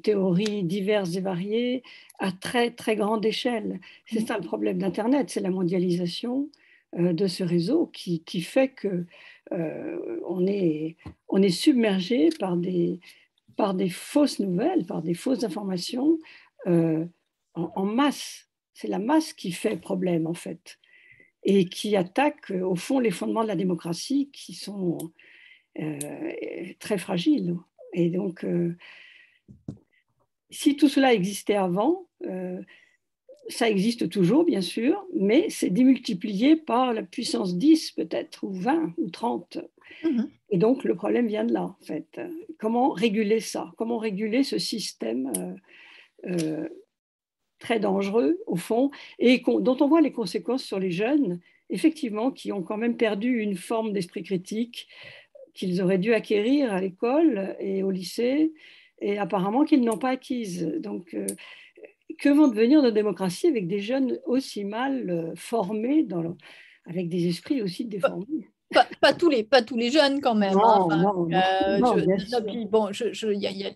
théories diverses et variées à très, très grande échelle. C'est ça le problème d'Internet, c'est la mondialisation de ce réseau qui fait que on est submergé par des fausses nouvelles, par des fausses informations en masse. C'est la masse qui fait problème, en fait, et qui attaque, au fond, les fondements de la démocratie qui sont très fragiles. Et donc, si tout cela existait avant, ça existe toujours, bien sûr, mais c'est démultiplié par la puissance 10, peut-être, ou 20, ou 30. Et donc, le problème vient de là, en fait. Comment réguler ça? Comment réguler ce système très dangereux, au fond, et dont on voit les conséquences sur les jeunes, effectivement, qui ont quand même perdu une forme d'esprit critique qu'ils auraient dû acquérir à l'école et au lycée, et apparemment qu'ils n'ont pas acquise. Donc, que vont devenir nos démocraties avec des jeunes aussi mal formés, avec des esprits aussi déformés? Pas tous les jeunes quand même. Non, il y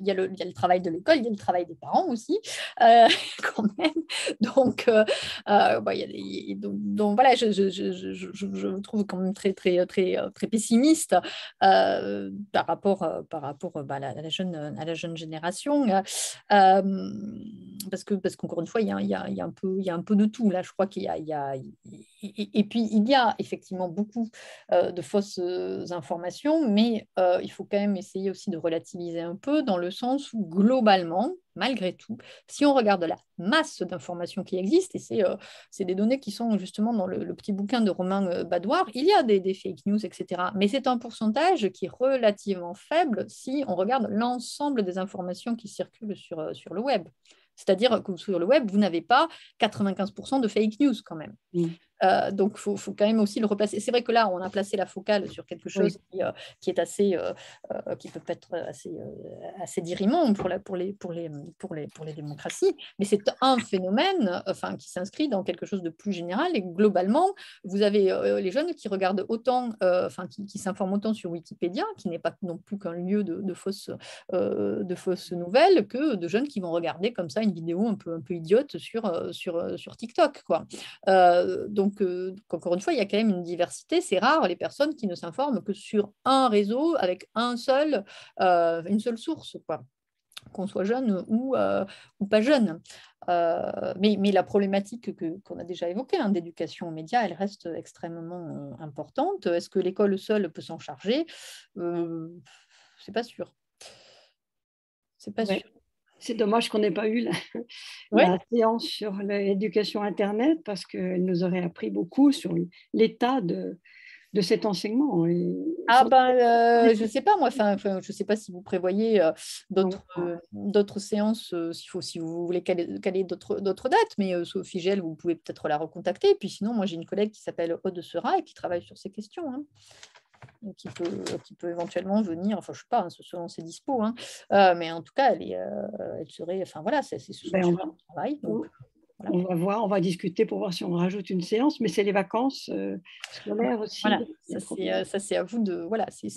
a le travail de l'école, il y a le travail des parents aussi, quand même. Donc, donc voilà, je vous trouve quand même très, très, très, très pessimiste par rapport à la jeune génération. Parce qu'encore une fois, il y a un peu de tout. Là, je crois qu'il y a et puis il y a effectivement beaucoup de fausses informations, mais il faut quand même essayer aussi de relativiser un peu dans le sens où globalement, malgré tout, si on regarde la masse d'informations qui existent, et c'est des données qui sont justement dans le petit bouquin de Romain Badoir, il y a des fake news, etc. Mais c'est un pourcentage qui est relativement faible si on regarde l'ensemble des informations qui circulent sur le web. C'est-à-dire que sur le web, vous n'avez pas 95% de fake news quand même. Donc, il faut quand même aussi le replacer. C'est vrai que là, on a placé la focale sur quelque chose qui est assez, qui peut être assez dirimant pour les démocraties, mais c'est un phénomène qui s'inscrit dans quelque chose de plus général. Et globalement, vous avez les jeunes qui regardent autant, qui s'informent autant sur Wikipédia, qui n'est pas non plus qu'un lieu de fausses nouvelles, que de jeunes qui vont regarder comme ça une vidéo un peu idiote sur TikTok, quoi. Donc donc, encore une fois, il y a quand même une diversité. C'est rare les personnes qui ne s'informent que sur un réseau avec une seule source, quoi, qu'on soit jeune ou pas jeune. Mais la problématique qu'on a déjà évoquée, hein, d'éducation aux médias, elle reste extrêmement importante. Est-ce que l'école seule peut s'en charger? C'est pas sûr. C'est pas sûr. C'est dommage qu'on n'ait pas eu la séance sur l'éducation Internet parce qu'elle nous aurait appris beaucoup sur l'état de cet enseignement. Je ne sais pas, moi, je ne sais pas si vous prévoyez d'autres séances, si vous voulez caler d'autres dates, mais Sophie Gel, vous pouvez peut-être la recontacter. Puis sinon, moi, j'ai une collègue qui s'appelle Aude Sera et qui travaille sur ces questions. Hein. Qui peut éventuellement venir, enfin je ne sais pas, hein, selon ses dispos, hein, mais en tout cas, elle serait, enfin voilà, c'est son travail. Donc, voilà. On va voir, on va discuter pour voir si on rajoute une séance, mais c'est les vacances scolaires aussi. Voilà, ça c'est à vous de, voilà, c'est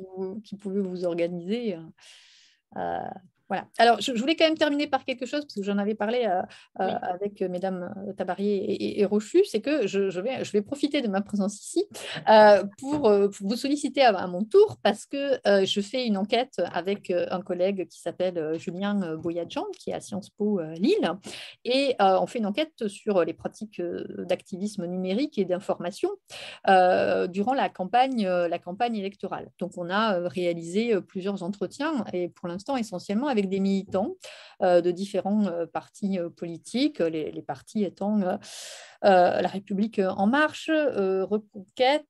vous qui pouvez vous organiser. Voilà. Alors, je voulais quand même terminer par quelque chose, parce que j'en avais parlé avec mesdames Tabarié et Rochu, c'est que je vais profiter de ma présence ici pour vous solliciter à mon tour, parce que je fais une enquête avec un collègue qui s'appelle Julien Boyadjian, qui est à Sciences Po Lille, et on fait une enquête sur les pratiques d'activisme numérique et d'information durant la campagne électorale. Donc, on a réalisé plusieurs entretiens, et pour l'instant, essentiellement avec des militants de différents partis politiques, les partis étant La République En Marche, Reconquête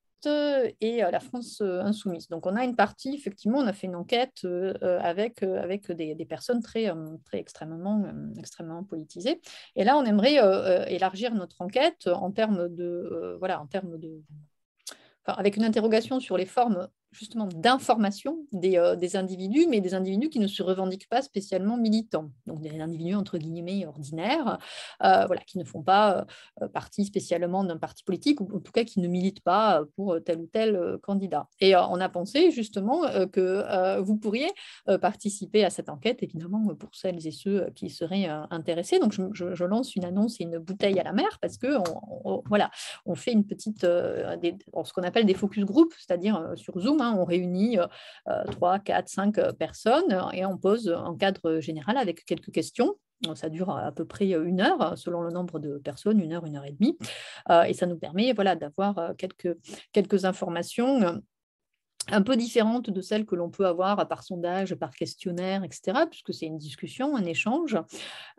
et la France Insoumise. Donc, on a une partie, effectivement, on a fait une enquête avec des personnes très extrêmement politisées. Et là, on aimerait élargir notre enquête en termes de avec une interrogation sur les formes justement d'information des individus, mais des individus qui ne se revendiquent pas spécialement militants, donc des individus entre guillemets ordinaires, qui ne font pas partie spécialement d'un parti politique, ou en tout cas qui ne militent pas pour tel ou tel candidat. Et on a pensé justement que vous pourriez participer à cette enquête, évidemment pour celles et ceux qui seraient intéressés. Donc je lance une annonce et une bouteille à la mer, parce que on fait une petite, ce qu'on appelle des focus group, c'est-à-dire sur Zoom, hein, on réunit 3, 4, 5 personnes et on pose un cadre général avec quelques questions. Ça dure à peu près 1 heure, selon le nombre de personnes, 1 heure, 1 heure et demie. Et ça nous permet d'avoir quelques informations un peu différente de celles que l'on peut avoir par sondage, par questionnaire, etc., puisque c'est une discussion, un échange.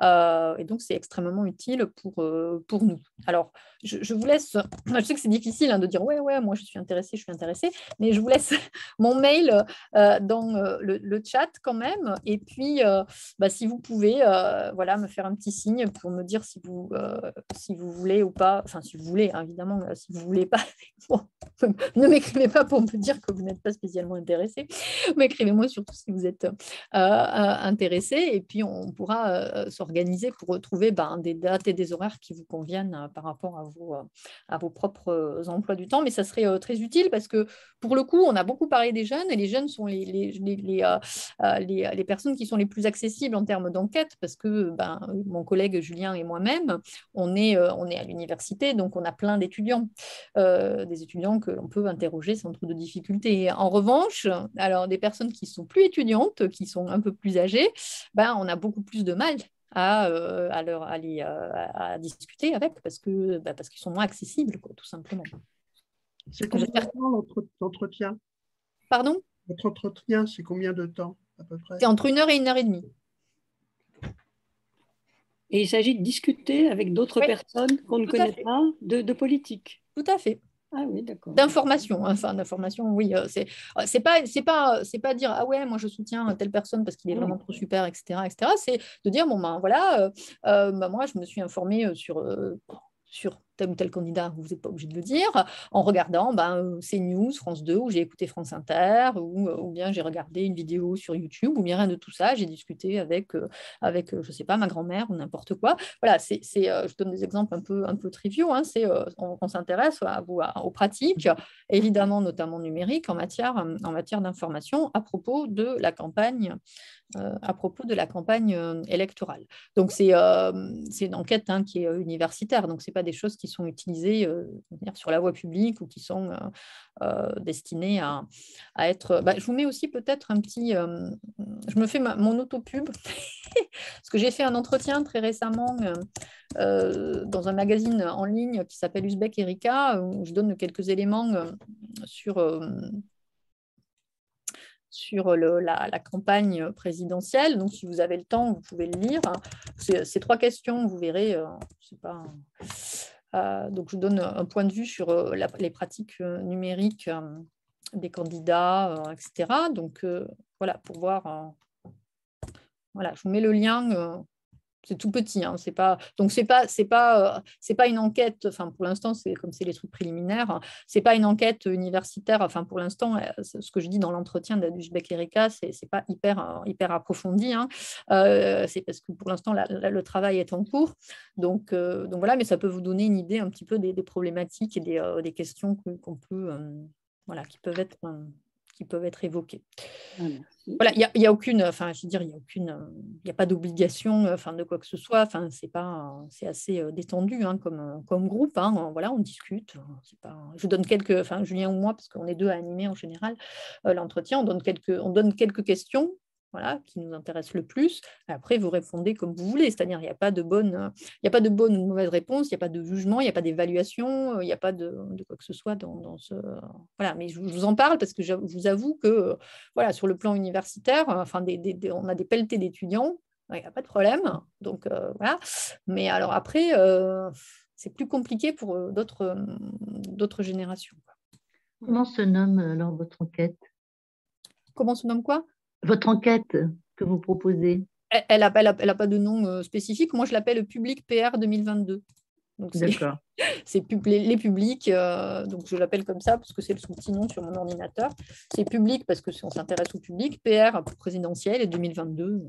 Et donc, c'est extrêmement utile pour nous. Alors, je vous laisse... Je sais que c'est difficile de dire « ouais, moi, je suis intéressée », mais je vous laisse mon mail dans le chat quand même. Et puis, si vous pouvez me faire un petit signe pour me dire si vous voulez ou pas, enfin, si vous voulez, hein, évidemment, si vous ne voulez pas, ne m'écrivez pas pour me dire que vous n'êtes pas spécialement intéressé, mais écrivez-moi surtout si vous êtes intéressé, et puis on pourra s'organiser pour retrouver des dates et des horaires qui vous conviennent par rapport à vos propres emplois du temps. Mais ça serait très utile, parce que pour le coup, on a beaucoup parlé des jeunes, et les jeunes sont les personnes qui sont les plus accessibles en termes d'enquête, parce que mon collègue Julien et moi-même, on est à l'université, donc on a plein d'étudiants, des étudiants que l'on peut interroger sans trop de difficultés. En revanche, alors des personnes qui sont plus étudiantes, qui sont un peu plus âgées, on a beaucoup plus de mal à discuter avec, parce qu'ils sont moins accessibles, tout simplement. C'est combien de temps l'entretien? Pardon? Votre entretien, c'est combien de temps à peu près? C'est entre 1 heure et 1 heure et demie. Et il s'agit de discuter avec d'autres personnes qu'on ne connaît pas de politique. Tout à fait. Ah oui, d'accord. D'information, oui. C'est pas dire ah ouais, moi je soutiens telle personne parce qu'il est vraiment trop super, etc. C'est de dire moi je me suis informée sur tel ou tel candidat, vous n'êtes pas obligé de le dire, en regardant CNews, France 2, ou j'ai écouté France Inter, ou bien j'ai regardé une vidéo sur YouTube, ou bien rien de tout ça, j'ai discuté avec je sais pas, ma grand-mère ou n'importe quoi. Voilà, je donne des exemples un peu triviaux, hein, on s'intéresse aux pratiques, évidemment notamment numériques, en matière d'information à propos de la campagne électorale. Donc c'est une enquête qui est universitaire, donc c'est pas des choses qui sont utilisés sur la voie publique ou qui sont destinés à être… je vous mets aussi peut-être un petit… je me fais mon autopub parce que j'ai fait un entretien très récemment dans un magazine en ligne qui s'appelle Uzbek Erika, où je donne quelques éléments sur la campagne présidentielle. Donc, si vous avez le temps, vous pouvez le lire. Ces 3 questions, vous verrez, c'est pas… donc, je donne un point de vue sur les pratiques numériques des candidats, etc. Donc, voilà, pour voir… voilà, je vous mets le lien… c'est tout petit, hein, donc c'est pas une enquête. Enfin, pour l'instant, comme c'est les trucs préliminaires, c'est pas une enquête universitaire. Enfin, pour l'instant, ce que je dis dans l'entretien d'Uzbek Erika, c'est pas hyper approfondi. Hein. C'est parce que pour l'instant, le travail est en cours. Donc voilà, mais ça peut vous donner une idée un petit peu des problématiques et des questions qu'on peut, voilà, qui peuvent être évoquées. Voilà, il y a aucune, enfin, je veux dire, il y a pas d'obligation, enfin, de quoi que ce soit. Enfin, c'est assez détendu, hein, comme groupe. Hein, voilà, on discute. Je donne quelques, enfin, Julien ou moi, parce qu'on est 2 à animer en général l'entretien. On donne quelques questions. Voilà, qui nous intéresse le plus. Après, vous répondez comme vous voulez, c'est-à-dire il n'y a pas de bonne ou de mauvaise réponse, il n'y a pas de jugement, il n'y a pas d'évaluation, il n'y a pas de quoi que ce soit dans ce… Voilà, mais je vous en parle parce que je vous avoue que voilà, sur le plan universitaire, enfin, on a des pelletés d'étudiants, il n'y a pas de problème. Donc voilà. Mais alors après, c'est plus compliqué pour d'autres générations. Comment se nomme alors votre enquête? Comment se nomme quoi? Votre enquête que vous proposez? Elle n'a pas de nom spécifique. Moi, je l'appelle Public PR 2022. D'accord. C'est les publics, donc je l'appelle comme ça parce que c'est le son petit nom sur mon ordinateur. C'est public parce qu'on s'intéresse au public, PR pour présidentiel et 2022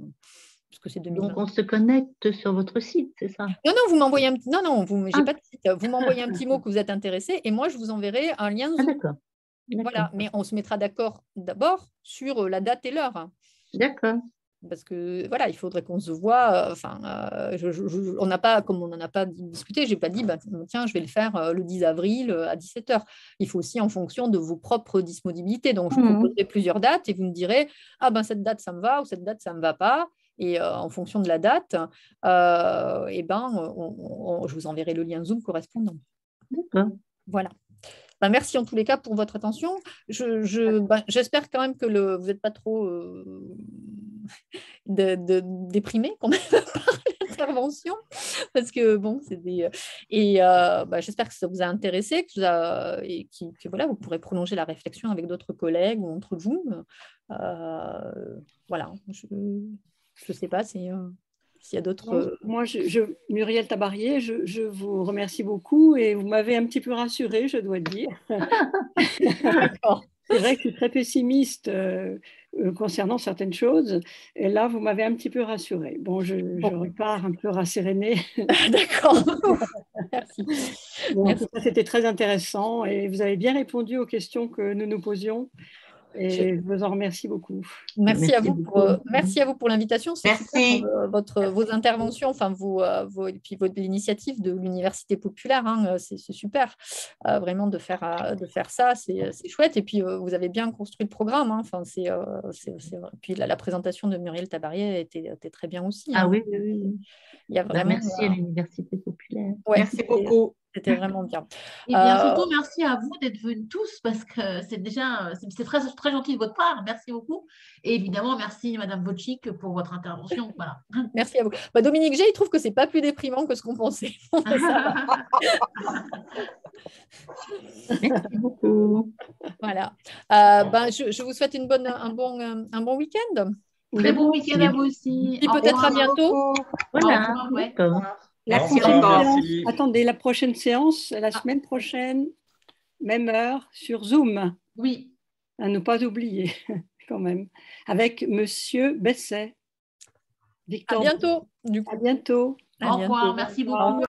parce que c'est 2022. Donc on se connecte sur votre site, c'est ça? Non, vous m'envoyez un petit… Non, j'ai pas de site. Vous m'envoyez un petit mot que vous êtes intéressé et moi, je vous enverrai un lien Zoom. D'accord. Voilà, mais on se mettra d'accord d'abord sur la date et l'heure. D'accord. Parce que voilà, il faudrait qu'on se voit. On n'a pas, comme on n'en a pas discuté, j'ai pas dit, tiens, je vais le faire le 10 avril à 17h. Il faut aussi en fonction de vos propres disponibilités. Donc, je vous proposerai plusieurs dates et vous me direz, cette date, ça me va ou cette date, ça ne me va pas. Et en fonction de la date, je vous enverrai le lien Zoom correspondant. D'accord. Voilà. Merci en tous les cas pour votre attention. J'espère quand même que vous n'êtes pas trop déprimé quand même par l'intervention, parce que bon, c'est des… Et j'espère que ça vous a intéressé, que voilà, vous pourrez prolonger la réflexion avec d'autres collègues ou entre vous. Voilà, je ne sais pas si… S'il y a d'autres… Moi, Muriel Tabariez, je vous remercie beaucoup et vous m'avez un petit peu rassurée, je dois dire. D'accord. C'est vrai que je suis très pessimiste concernant certaines choses. Et là, vous m'avez un petit peu rassurée. Bon, je repars un peu rassérénée. D'accord. Merci. Bon, en tout cas, c'était très intéressant et vous avez bien répondu aux questions que nous nous posions. Et je vous en remercie beaucoup. Merci à vous pour l'invitation. C'est super, vos interventions, enfin et puis l'initiative de l'Université populaire, hein, c'est super. Vraiment de faire ça, c'est chouette. Et puis vous avez bien construit le programme. Hein, enfin, puis la présentation de Muriel Tabariez était très bien aussi. Ah hein. oui. Il y a vraiment, merci à l'Université populaire. Ouais, merci beaucoup. C'était vraiment bien. Et bien surtout, merci à vous d'être venus tous parce que c'est très, très gentil de votre part. Merci beaucoup. Et évidemment, merci Madame Wojcik pour votre intervention. Voilà. Merci à vous. Dominique G, il trouve que c'est pas plus déprimant que ce qu'on pensait. Merci beaucoup. Voilà. Je vous souhaite un bon week-end. Très bon week-end à vous aussi. Et peut-être à bientôt. Voilà. Merci encore. Attendez, la prochaine séance, la semaine prochaine, même heure, sur Zoom. Oui. À ne pas oublier, quand même. Avec Monsieur Besset. À bientôt. À bientôt. Au revoir. Merci beaucoup.